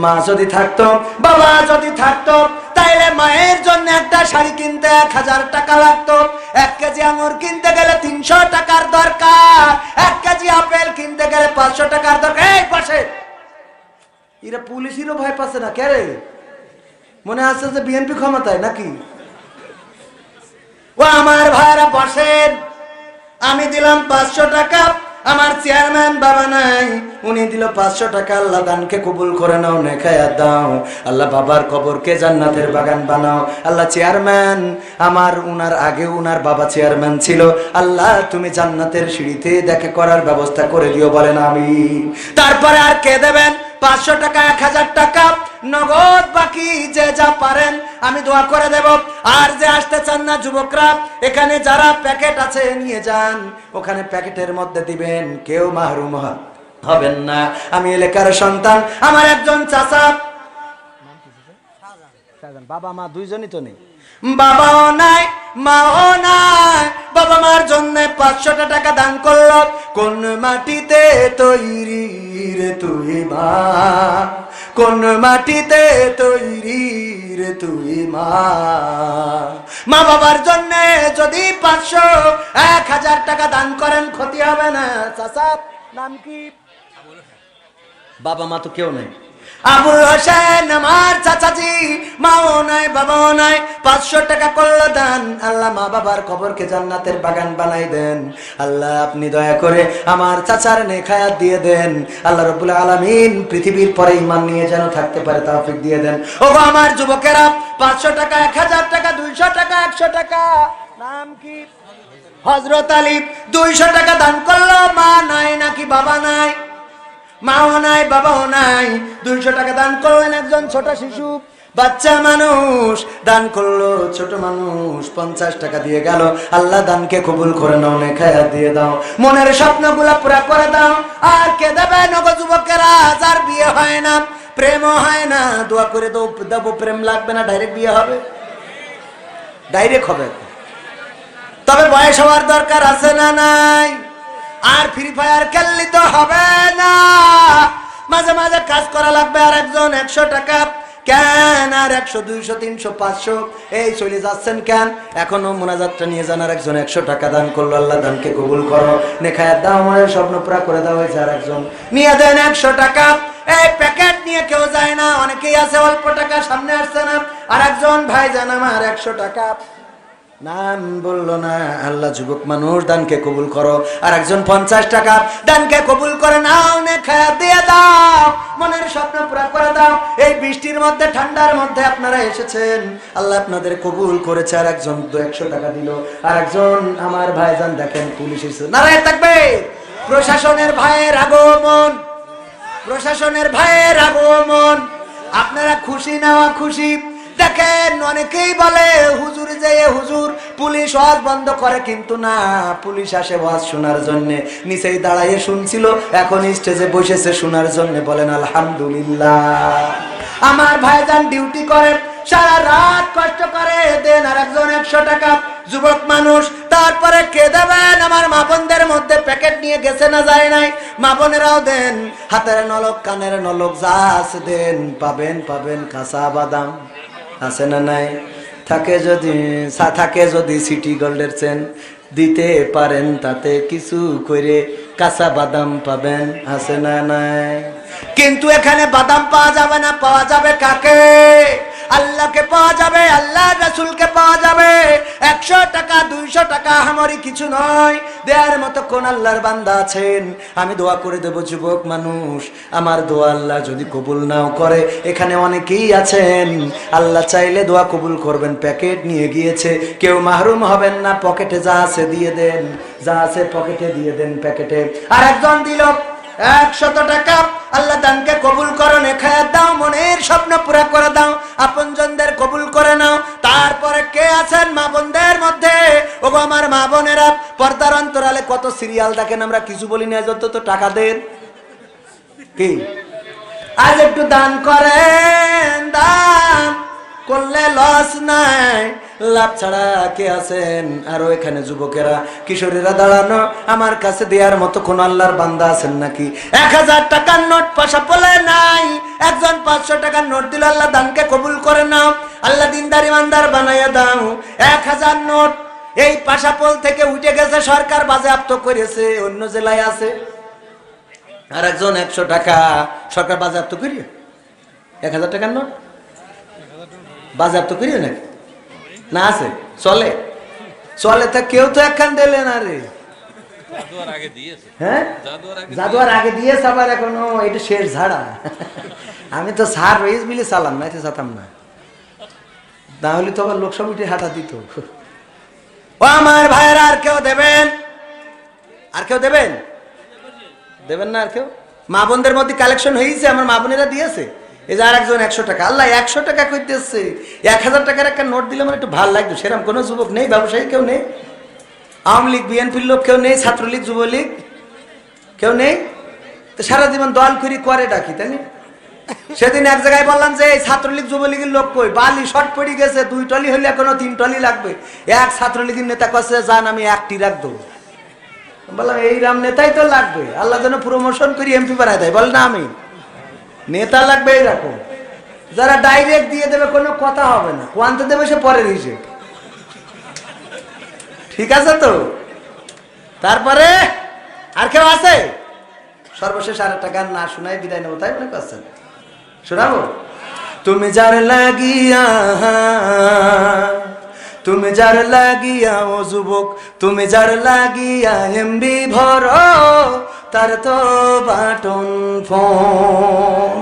মা যদি থাকতো, বাবা যদি থাকতো, তাইলে মায়ের জন্য একটা শাড়ি কিনতে 1000 টাকা লাগতো, 1 কেজি আঙুর কিনতে গেলে 300 টাকার দরকার, 1 কেজি আপেল কিনতে গেলে 500 টাকার দরকার। এই পাশে এরা পুলিশেরও ভয় পাচ্ছে না, কে রে? মনে আছে যে বিএনপি ক্ষমতায় নাকি? ও আমার ভাইরা বসেন, আমি দিলাম 500 টাকা, আমার চেয়ারম্যান বাবা নাই, উনি দিল 500 টাকা। আল্লাহ দানকে কবুল করে নাও, নেখায়া দাও। আল্লাহ বাবার কবরকে জান্নাতের বাগান বানাও। আল্লাহ চেয়ারম্যান আমার, উনার আগে উনার বাবা চেয়ারম্যান ছিল, আল্লাহ তুমি জান্নাতের সিঁড়িতে দেখা করার ব্যবস্থা করে দিও, বলেন আমিন। তারপরে আর কে দেবেন? 500 টাকা, 1000 টাকা নগদ, বাকি যে যা পারেন আমি দোয়া করে দেব। আর যে আসতে চান না যুবকরা, এখানে যারা প্যাকেট আছে নিয়ে যান, ওখানে প্যাকেটের মধ্যে দিবেন, কেউ মাহরুম হবেন না। আমি এলাকার সন্তান, আমার একজন চাচা, বাবা মা দুইজনই তো নেই, বাবাও নাই মাও নাই, বাবা মার জন্য 500 টাকা দান করলো। কোন মাটিতে তৈরি রে তুই মা, কোন মাটিতে তৈরি রে তুই মা। মা বাবার জন্য যদি 500, 1000 টাকা দান করেন ক্ষতি হবে না। চাচা নাম কি? বাবা মা তো কেউ নেই। আবুল হোসেন আমার চাচাজি, মাও নাই বাবাও নাই, 500 টাকা করলো দান। আল্লাহ মা বাবার কবরকে জান্নাতের বাগান বানাই দেন। আল্লাহ আপনি দয়া করে আমার চাচার নেখায়াত দিয়ে দেন। আল্লাহ রাব্বুল আলামিন পৃথিবীর পরে ঈমান নিয়ে যেন থাকতে পারে তৌফিক দিয়ে দেন। ও আমার যুবকেরা, 500 টাকা, 1000 টাকা, 200 টাকা, 100 টাকা, নাম কি? হযরত আলী 200 টাকা দান করলো। মা নাই নাকি বাবা নাই? মাও নাই বাবাও নাই, 200 টাকা দান করলেন। একজন ছোট শিশু, বাচ্চা মানুষ দান করলো, ছোট মানুষ 50 টাকা দিয়ে গেল। আল্লাহ দানকে কবুল করে নাও, নেখায়াত দিয়ে দাও, মনের স্বপ্নগুলা পুরা করে দাও। আর কে দেবে? নগো যুবকেরা, যার বিয়ে হয় না, প্রেমও হয় না, দোয়া করে দেবো, প্রেম লাগবে না, ডাইরেক্ট বিয়ে হবে, ডাইরেক্ট হবে। তবে বয়স হওয়ার দরকার আছে না নাই? আর ফ্রি ফায়ার খেললি তো হবে না, মাঝে মাঝে কাজ করা লাগবে। আর একজন 100 টাকা কেন? আর 100, 200, 300, 500 এই চলে যাচ্ছেন কেন? এখনো মোনাজাতটা নিয়ে যান। আর একজন 100 টাকা দান করলো, আল্লাহ দানকে কবুল করো, নেখায়াত দাও, আমার স্বপ্ন পুরা করে দাও। হয়েছে আর একজন নিয়ে দেন 100 টাকা। এই প্যাকেট নিয়ে কেউ যায় না, অনেকেই আছে অল্প টাকা, সামনে আসছে না। আর একজন ভাই জান আমার 100 টাকা, নাম বললো না। আল্লাহ যুবক মানুষ দানকে কবুল করো। আর একজন 50 টাকা দানকে কবুল করে নাও, নেখায়াত দিয়ে দাও, মনের স্বপ্ন পুরা করে দাও। এই বৃষ্টির মধ্যে, ঠান্ডার মধ্যে আপনারা এসেছেন, আল্লাহ আপনাদের কবুল করেছে। আর একজন 100 টাকা দিল। আর একজন আমার ভাইজান দেখেন পুলিশ এসেছে, নারায় থাকবে। প্রশাসনের ভাইয়ের আগমন, প্রশাসনের ভাইয়ের আগমন, আপনারা খুশি না খুশি? দেখেন অনেকেই বলে হুজুর যে হুজুর পুলিশ ওয়াজ বন্ধ করে, কিন্তু না, পুলিশ আসে ওয়াজ শোনার জন্য। নিচেই দাঁড়াইয়ে শুনছিল, এখন স্টেজে বসেছে শোনার জন্য। বলেন আলহামদুলিল্লাহ। আমার ভাইজান ডিউটি করে, সারা রাত কষ্ট করে, দেন আর একজন 100 টাকা, যুবক মানুষ। তারপরে কে দেবেন? আমার মা বোনদের মধ্যে প্যাকেট নিয়ে গেছে না যায় নাই, মা বোনেরাও দেন, হাতের নলক, কানের নলক, যা আছে দেন। পাবেন পাবেন কাঁচা বাদাম, আছে না নাই? থাকে যদি সিটি গোল্ডের চেন দিতে পারেন, তাতে কিছু করে কাঁচা বাদাম পাবেন, আছে না নাই? কিন্তু এখানে বাদাম পাওয়া যাবে না, পাওয়া যাবে কাকে? আল্লাহকে পাওয়া যাবে, আল্লাহ রাসূলকে পাওয়া যাবে। 100 টাকা, 200 টাকা আমারই কিছু নয়, দেয়ার মতো কোন আল্লাহর বান্দা আছেন? আমি দোয়া করে দেব যুবক মানুষ, আমার দোয়া আল্লাহ যদি কবুল নাও করে, এখানে অনেকেই আছেন, আল্লাহ চাইলে দোয়া কবুল করবেন। প্যাকেট নিয়ে গিয়েছে, কেউ মাহরুম হবেন না। পকেটে যা আছে দিয়ে দেন, যা আছে পকেটে দিয়ে দেন, প্যাকেটে। আর একজন দিল 100 টাকা, আল্লাহ দানকে কবুল করো, নেখায়াত দাও, মনের স্বপ্ন পুরা করে দাও, আপনজনদের কবুল করে নাও। তারপরে কে আছেন মা বোনদের মধ্যে? ওগো আমার মা বোনেরা, পর্দার অন্তরালে কত সিরিয়াল দেখেন, আমরা কিছু বলি না, যত তো টাকা দেন কি। আজ একটু দান করেন, দান করলে লস নাই, লাভ ছাড়া কে আছেন? আরো এখানে যুবকেরা, কিশোরীরা দাঁড়ানো, আমার কাছে দেওয়ার মতো কোন আল্লাহর বান্দা আছেন নাকি? 1000 টাকার নোট পাশা পলে নাই, একজন 500 টাকার নোট দিল, আল্লাহ দানকে কবুল করে নাও, আল্লাহ দিনদার ইমানদার বানাইয়া দাও। 1000 নোট এই পাশাপোল থেকে উঠে গেছে, সরকার বাজেয়াপ্ত করেছে, অন্য জেলায় আছে। আর একজন 100 টাকা সরকার বাজেয়াপ্ত করিয়ে, 1000 টাকার নোট বাজেয়াপ্ত করিয়ে নাকি? না আছে, চলে চলে তা কেউ তো একখান দিলে না রে। হ্যাঁ জাদুয়ার আগে দিয়েছে, আবার এখনো এটা শেষ ঝাড়া। আমি তো সার রয়েছ মিলে চালাম না, চাতাম না, না হলে তো আবার লোকসভা উঠে হাঁটা দিত। ও আমার ভাইয়েরা, আর কেউ দেবেন? আর কেউ দেবেন? দেবেন না আর কেউ? মা বোনদের মধ্যে কালেকশন হয়েছে, আমার মা বোনেরা দিয়েছে। এই যে আর একজন 100 টাকা, আল্লাহ 100 টাকা কইতেছে। 1000 টাকার একটা নোট দিলে আমার একটু ভালো লাগতো। সেরকম কোনো যুবক নেই, ব্যবসায়ী কেউ নেই, আওয়ামী লীগ বিএনপির লোক কেউ নেই, ছাত্রলীগ যুবলীগ কেউ নেই, তো সারা জীবন দল করে ডাকি, তাই না? সেদিন এক জায়গায় বললাম যে এই ছাত্রলীগ যুবলীগের লোক কই, বালি শর্ট পড়ে গেছে, 2 টলি হলে এখনো 3 টলি লাগবে। এক ছাত্রলীগের নেতা কাছে যান, আমি 1টি রাখবো। বললাম এই রাম নেতাই তো লাগবে, আল্লাহ যেন প্রমোশন করি এমপি বানায় দেয়। বল না আমি নেতা লাগবে এইরকম, যারা ডাইরেক্ট দিয়ে দেবে, কোনো কথা হবে না, কোয়ান্তে দেবে সে পরের হিসেব। ঠিক আছে তো? তারপরে আর কেউ আছে? সর্বশেষ আর একটা গান না শোনাই বিদায় নেবো, তাই মনে করছেন? শোনাবো? তুমি যার লাগিয়া, তুমি যার লাগিয়া ও যুবক, তুমি যার লাগিয়া এমবি ভর, তার তো বাটন ফোন।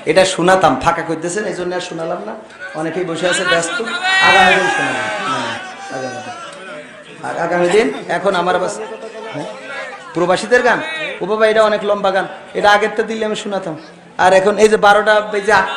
এটা শোনাতাম, ফাঁকা করতেছেন এই জন্য আর শোনালাম না। অনেকেই বসে আছে ব্যস্ত, আগামী দিন শোনালাম, আগামী দিন। এখন আমার প্রবাসীদের গান, ও বাবা এটা অনেক লম্বা গান, এটা আগের তো দিলে আমি শোনাতাম। আর এখন এই যে 12টা বেজে 8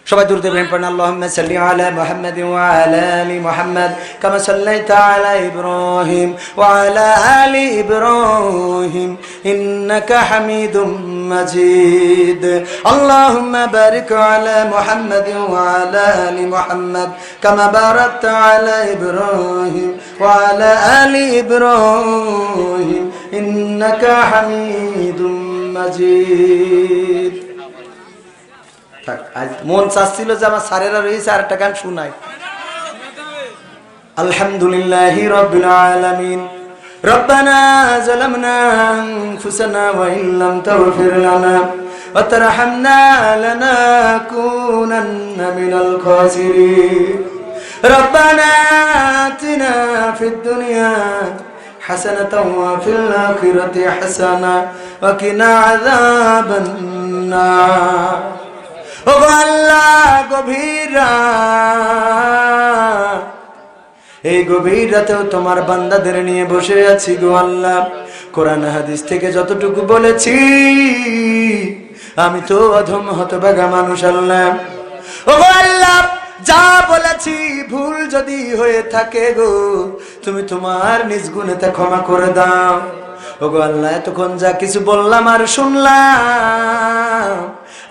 সবাই দূর দেবেন পড়েন। আল্লাহুম্মা সাল্লি আলা মুহাম্মাদিন ওয়া আলা আলি মুহাম্মাদ কামা সাল্লাইতা আলা ইব্রাহিম ওয়া আলা আলি ইব্রাহিম ইন্নাকা হামিদুম মাজিদ। আল্লাহুম্মা বারিক আলা মুহাম্মাদিন ওয়া আলা আলি মুহাম্মাদ কামা বারাকতা আলা ইব্রাহিম ওয়া আলা আলি ইব্রাহিম ইন্নাকা হামিদুম মাজিদ। আজ মন চাচ্ছিল যে আমার স্যারেরা রয়েছে আর একটা গান শোনাই। আলহামদুলিল্লাহি রাব্বিল আলামিন। রব্বানা যালামনা আনফুসানা ওয়া ইল্লাম তাগফির লানা ওয়া তারহামনা লানাকুনান্না মিনাল খাসিরিন। রব্বানা আতিনা ফিদ দুনিয়া হাসানাতাও ওয়া ফিল আখিরাতি হাসানা ওয়া কিনা আযাবান নার। ও আল্লাহ, গভীর রাত, এই গভীর রাতেও তোমার বান্দাদের নিয়ে বসে আছি গো আল্লাহ। কোরআন হাদিস থেকে যতটুকু বলেছি, আমি তো অধম হতভাগা মানুষ আল্লাহ। ও আল্লাহ, যা বলেছি ভুল যদি হয়ে থাকে গো, তুমি তোমার নিজ গুণে তা ক্ষমা করে দাও। ও গো আল্লাহ, এতক্ষণ যা কিছু বললাম আর শুনলাম,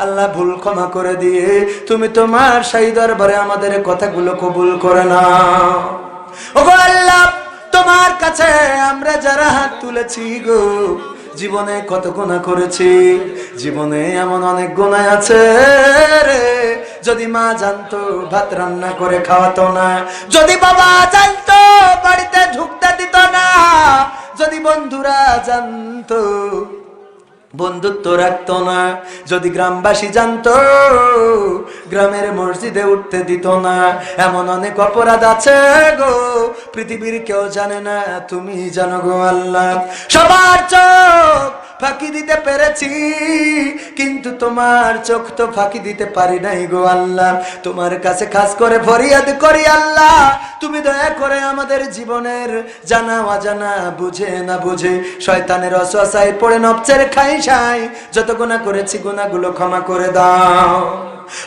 আল্লাহ ভুল ক্ষমা করে দিয়ে তুমি তোমার শাহী দরবারে আমাদের কথাগুলো কবুল করে নাও। ওগো আল্লাহ, তোমার কাছে আমরা যারা হাত তুলেছি গো, জীবনে কত গুনাহ করেছি, জীবনে এমন অনেক গুনাহ আছে রে। যদি মা জানতো ভাত রান্না করে খাওয়াতো না, যদি বাবা জানতো বাড়িতে ঢুকতে দিত না, যদি বন্ধুরা জানতো বন্ধুত্ব রাখতো না, যদি গ্রামবাসী জানতো গ্রামের মসজিদে উঠতে দিত না, এমন অনেক অপরাধ আছে গো, পৃথিবীর কেউ জানে না, তুমি জানো গো আল্লাহ। সবার চোখ ফাঁকি দিতে পেরেছি, কিন্তু তোমার চোখ তো ফাঁকি দিতে পারি নাই গো আল্লাহ। তোমার কাছে খাস করে ফরিয়াদ করি আল্লাহ, তুমি দয়া করে আমাদের জীবনের জানা অজানা, বুঝে না বুঝে, শয়তানের ওয়াসওয়াসায় পড়ে নফসের খাইশাই যত গুনাহ করেছি গুনাহগুলো ক্ষমা করে দাও।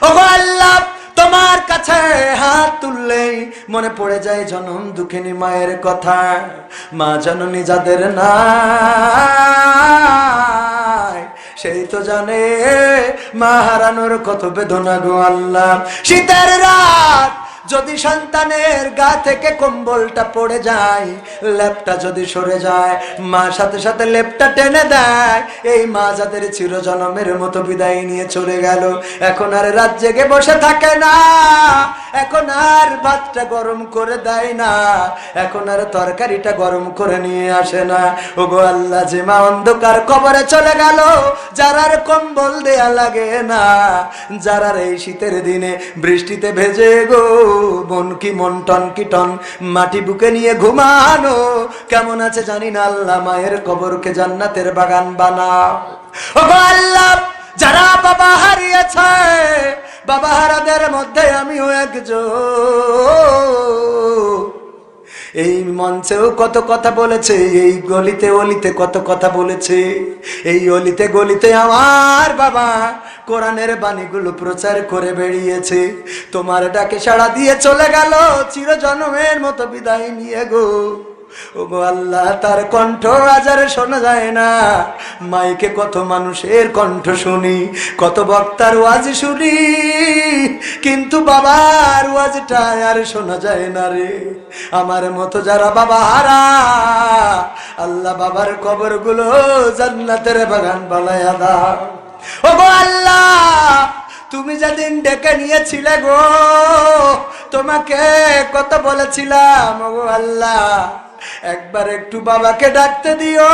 ওগো আল্লাহ, তোমার কাছে হাত তুললেই মনে পড়ে যায় জনম দুঃখিনী মায়ের কথা। মা জননী যাদের নাই, সেই তো জানে মা হারানোর কত বেদনা গো আল্লাহ। শীতের রাত যদি সন্তানের গা থেকে কম্বলটা পড়ে যায়, লেপটা যদি সরে যায়, মা সাথে সাথে লেপটা টেনে দেয়। এই মা যাদের চিরজনমের মতো বিদায় নিয়ে চলে গেল, এখন আর রাত জেগে বসে থাকে না, এখন আর ভাতটা গরম করে দেয় না, এখন আর তরকারিটা গরম করে নিয়ে আসে না। ওগো আল্লাহ, যে মা অন্ধকার কবরে চলে গেল, যারার কম্বল দেয়া লাগে না, যারার এই শীতের দিনে বৃষ্টিতে ভেজে গো মন কি মন টন কি টন মাটি বুকে নিয়ে ঘুমানো কেমন আছে জানি না আল্লাহ মায়ের কবরকে জান্নাতের বাগান বানাও ও আল্লাহ যারা বাবা হারিয়েছে বাবা হারাদের মধ্যে আমিও একজন এই মঞ্চেও কত কথা বলেছে এই গলিতে অলিতে কত কথা বলেছে এই অলিতে গলিতে আমার বাবা কোরআনের বাণীগুলো প্রচার করে বেরিয়েছে তোমার ডাকে সাড়া দিয়ে চলে গেল চিরজন্মের মতো বিদায় নিয়ে গো ওগো আল্লাহ তার কণ্ঠ আজার শোনা যায় না মাইকে কত মানুষের কণ্ঠ শুনি কত বক্তার ওয়াজ শুনি কিন্তু বাবার ওয়াজটা আর শোনা যায় না রে আমার মতো যারা বাবা হারা আল্লাহ বাবার কবরগুলো জান্নাতের বাগান বানায়া দাও ওগো আল্লাহ তুমি যেদিন ডেকে নিয়েছিলে গো তোমাকে কত বলেছিলাম ওগো আল্লাহ একবার একটু বাবাকে ডাকতে দিও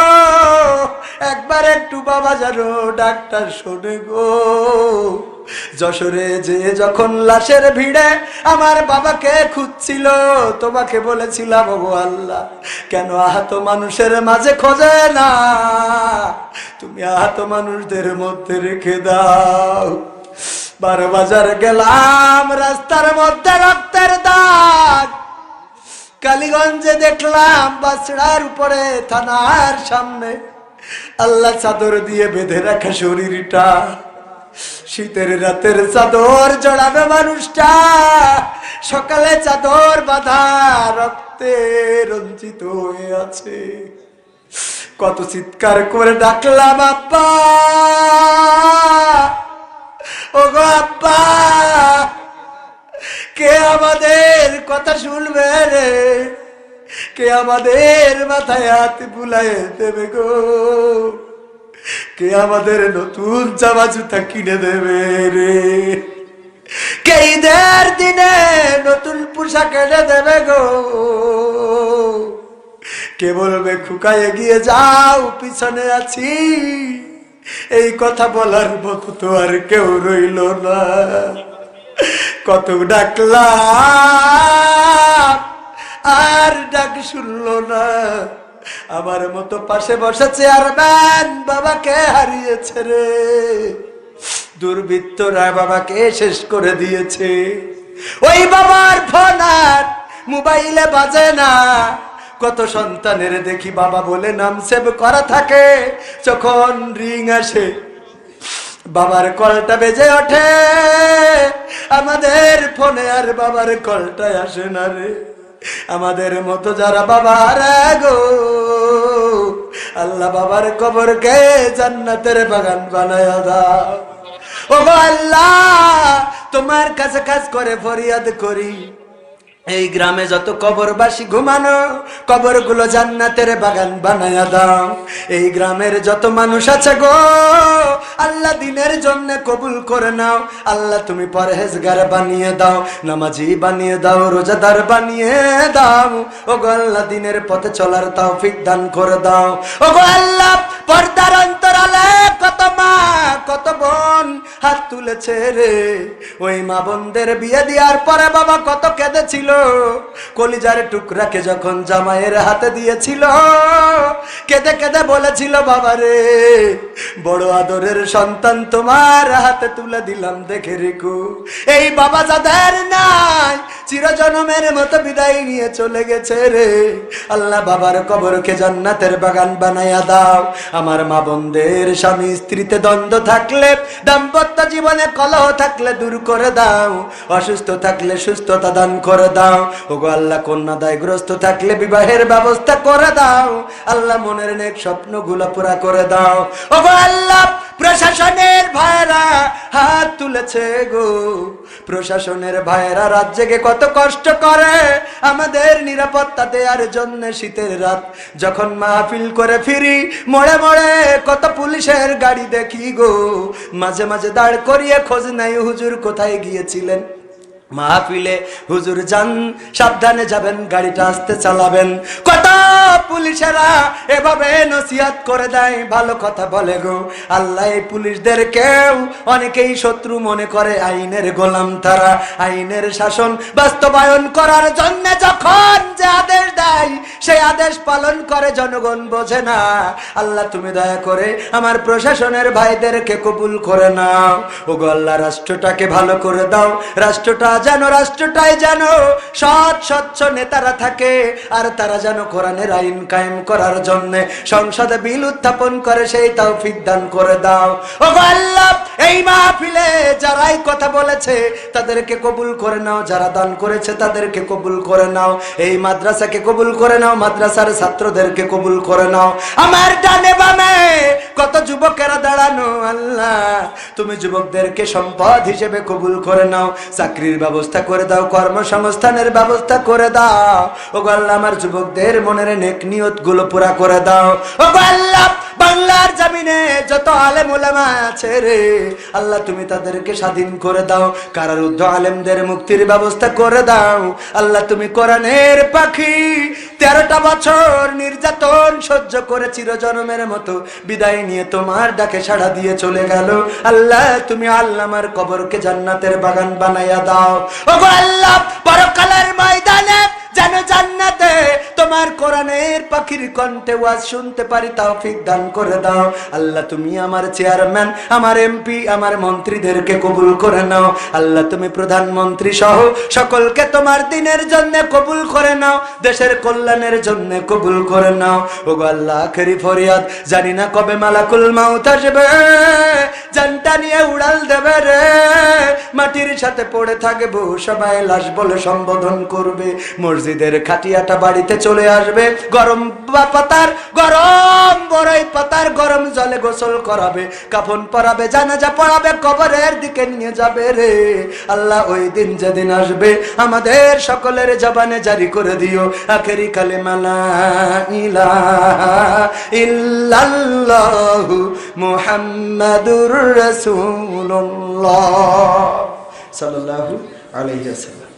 একবার একটু বাবা যেন ডাক্তার শোনে গো যশোরে যে যখন লাশের ভিড়ে আমার বাবাকে খুঁজছিল তোমাকে বলেছিলাম ওগো আল্লাহ কেন আহত মানুষের মাঝে খোঁজে না তুমি আহত মানুষদের মধ্যে রেখে দাও 12 বাজার গেলাম রাস্তার মধ্যে রক্তের দাগ কালীগঞ্জে দেখলাম বাসড়ার উপরে থানার সামনে আল্লাহ চাদর দিয়ে বেঁধে রাখা শরীরটা শীতের রাতের চাদর জড়ানো মানুষটা সকালে চাদর বাঁধা রক্তে রঞ্জিত হয়ে আছে কত চিৎকার করে ডাকলাম আব্বা ওগো আব্বা কে আমাদের কথা শুনবে রে কে আমাদের মাথায় হাত বুলাই দেবে গো কে আমাদের নতুন জামা জুতা কিনে দেবে রে কে ঈদের দিনে নতুন পোশাক এনে দেবে গো কে বলবে খুকা এগিয়ে যাও পিছনে আছি এই কথা বলার মতো তো আর কেউ রইল না কত ডাকলাম আর ডাক শুনলো না আমার মতো পাশে বসে চেয়ারম্যান বাবাকে হারিয়েছে রে দুর্বৃত্তরা বাবাকে শেষ করে দিয়েছে ওই বাবার ফোন আর মোবাইলে বাজে না কত সন্তানের দেখি বাবা বলে নাম সেভ করা থাকে যখন রিং আসে বাবার কলটা বেজে ওঠে আমাদের ফোনে আর বাবার কলটা আসে না রে আমাদের মতো যারা বাবা হারা গো আল্লাহ বাবার কবরকে জান্নাতের বাগান বানায়া দাও ও আল্লাহ তোমার কাছে কাজ করে ফরিয়াদ করি এই গ্রামে যত কবরবাসী ঘুমানো কবরগুলো জান্নাতের বাগান বানায়া দাও এই গ্রামের যত মানুষ আছে গো আল্লাহ দিনের জন্য কবুল করে নাও আল্লাহ তুমি পরহেজগার বানিয়ে দাও নামাজি বানিয়ে দাও রোজাদার বানিয়ে দাও ও গো আল্লাহ দিনের পথে চলার তৌফিক দান করে দাও ও গো আল্লাহ পর্দার অন্তরালে কত মা কত বোন হাত তুলেছে রে ওই মা বোনদের বিয়ে দেওয়ার পরে বাবা কত কেঁদেছিল কলিজার টুকরাকে যখন জামাইয়ের হাতে দিয়েছিল কেঁদে কেঁদে বলেছিল বাবা রে বড় আদরের সন্তান তোমার হাতে তুলে দিলাম দেখে রেখো এই বাবা যাদের নাই চিরজন্মের মতো বিদায় নিয়ে চলে গেছে রে আল্লাহ বাবার কবরকে জান্নাতের বাগান বানায়া দাও আমার মা বোনদের স্বামী স্ত্রীতে দ্বন্দ্ব থাকলে দাম্পত্য জীবনে কলহ থাকলে দূর করে দাও অসুস্থ থাকলে সুস্থতা দান করে দাও ওগো আল্লাহ কন্যাদায়গ্রস্ত থাকলে বিবাহের ব্যবস্থা করে দাও আল্লাহ মনের নেক স্বপ্নগুলো পুরা করে দাও ওগো আল্লাহ প্রশাসনের ভাইরা হাত তুলেছে গো প্রশাসনের ভাইরা রাত জেগে কত কষ্ট করে আমাদের নিরাপত্তা দেওয়ার জন্য শীতের রাত যখন মাহফিল করে ফিরি মোড়ে মোড়ে কত পুলিশের গাড়ি দেখি গো মাঝে মাঝে দাঁড় করিয়ে খোঁজ নাই হুজুর কোথায় গিয়েছিলেন মাহফিলে হুজুর যান, সাবধানে যাবেন, গাড়িটা আস্তে চালাবেন। কত পুলিশেরা এভাবে নসিহত করে দেয়, ভালো কথা বলে গো। আল্লাহ এই পুলিশদেরকেও অনেকেই শত্রু মনে করে, আইনের গোলাম তারা। আইনের শাসন বাস্তবায়ন করার জন্য যখন যে আদেশ দেয়, সেই আদেশ পালন করে জনগণ বোঝে না। আল্লাহ তুমি দয়া করে আমার প্রশাসনের ভাইদেরকে কবুল করে নাও। ওগো আল্লাহ, রাষ্ট্রটাকে ভালো করে দাও। রাষ্ট্রটাই যেন সৎ স্বচ্ছ নেতারা থাকে, আর তারা যেন কোরআনের আইন কায়েম করার জন্য সংসদে বিল উত্থাপন করে, সেই তৌফিক দান করে দাও। ওগো আল্লাহ, এই মাহফিলে যারাই কথা বলেছে তাদেরকে কবুল করে নাও, যারা দান করেছে তাদেরকে কবুল করে নাও। এই মাদ্রাসাকে কবুল করে নাও, মাদ্রাসার ছাত্রদেরকে কবুল করে নাও। আমার ডানে বামে কত যুবকেরা দাঁড়ানো, আল্লাহ তুমি যুবকদেরকে সম্পদ হিসেবে কবুল করে নাও। চাকরির ব্যবস্থা করে দাও, কর্মসংস্থানের ব্যবস্থা করে দাও। ওগো আল্লাহ, আমার যুবকদের মনের নেক নিয়ত গুলো পুরা করে দাও। ওগো আল্লাহ, বাংলার জমিনে যত আলেম ওলামা আছে রে আল্লাহ, তুমি তাদেরকে স্বাধীন করে দাও। কারারুদ্ধ আলেমদের মুক্তির ব্যবস্থা করে দাও। আল্লাহ, তুমি কোরআনের পাখি 13টা বছর নির্যাতন সহ্য করে চিরজনমের মতো বিদায় নিয়ে তোমার ডাকে সাড়া দিয়ে চলে গেল। আল্লাহ, তুমি আল্লামার কবরকে জান্নাতের বাগান বানাইয়া দাও। ওগো আল্লাহ, পরকালের ময়দানে যেন জান্নাতে তোমার কোরআনের পাখির কণ্ঠে ওয়াজ শুনতে পারি, তৌফিক দান করে দাও। আল্লাহ, তুমি আমার চেয়ারম্যান, আমার এমপি, আমার মন্ত্রীদেরকে কবুল করে নাও। আল্লাহ, তুমি প্রধানমন্ত্রী সহ সকলকে তোমার দিনের জন্য কবুল করে নাও, দেশের কল্যাণের জন্য কবুল করে নাও। ওগো আল্লাহ, আখেরি ফরিয়াদ, জানি না কবে মালাকুল মাউত আসবে, জানটা নিয়ে উড়াল দেবে রে। মাটির সাথে পড়ে থাকবো, সবাই লাশ বলে সম্বোধন করবে। মসজিদের খাটিয়াটা বাড়িতে চলে আসবে, গরম পাতার, গরম বড়ই পাতার গরম জলে গোসল করাবে, কাফন পরাবে, জানাজা পড়াবে, কবরের দিকে নিয়ে যাবে রে। আল্লাহ, ওই দিন যেদিন আসবে আমাদের সকলের জবানে জারি করে দিও আখেরি কালেমা লা ইলাহা ইল্লাল্লাহু মুহাম্মাদুর রাসূলুল্লাহ সাল্লাল্লাহু আলাইহি ওয়াসাল্লাম।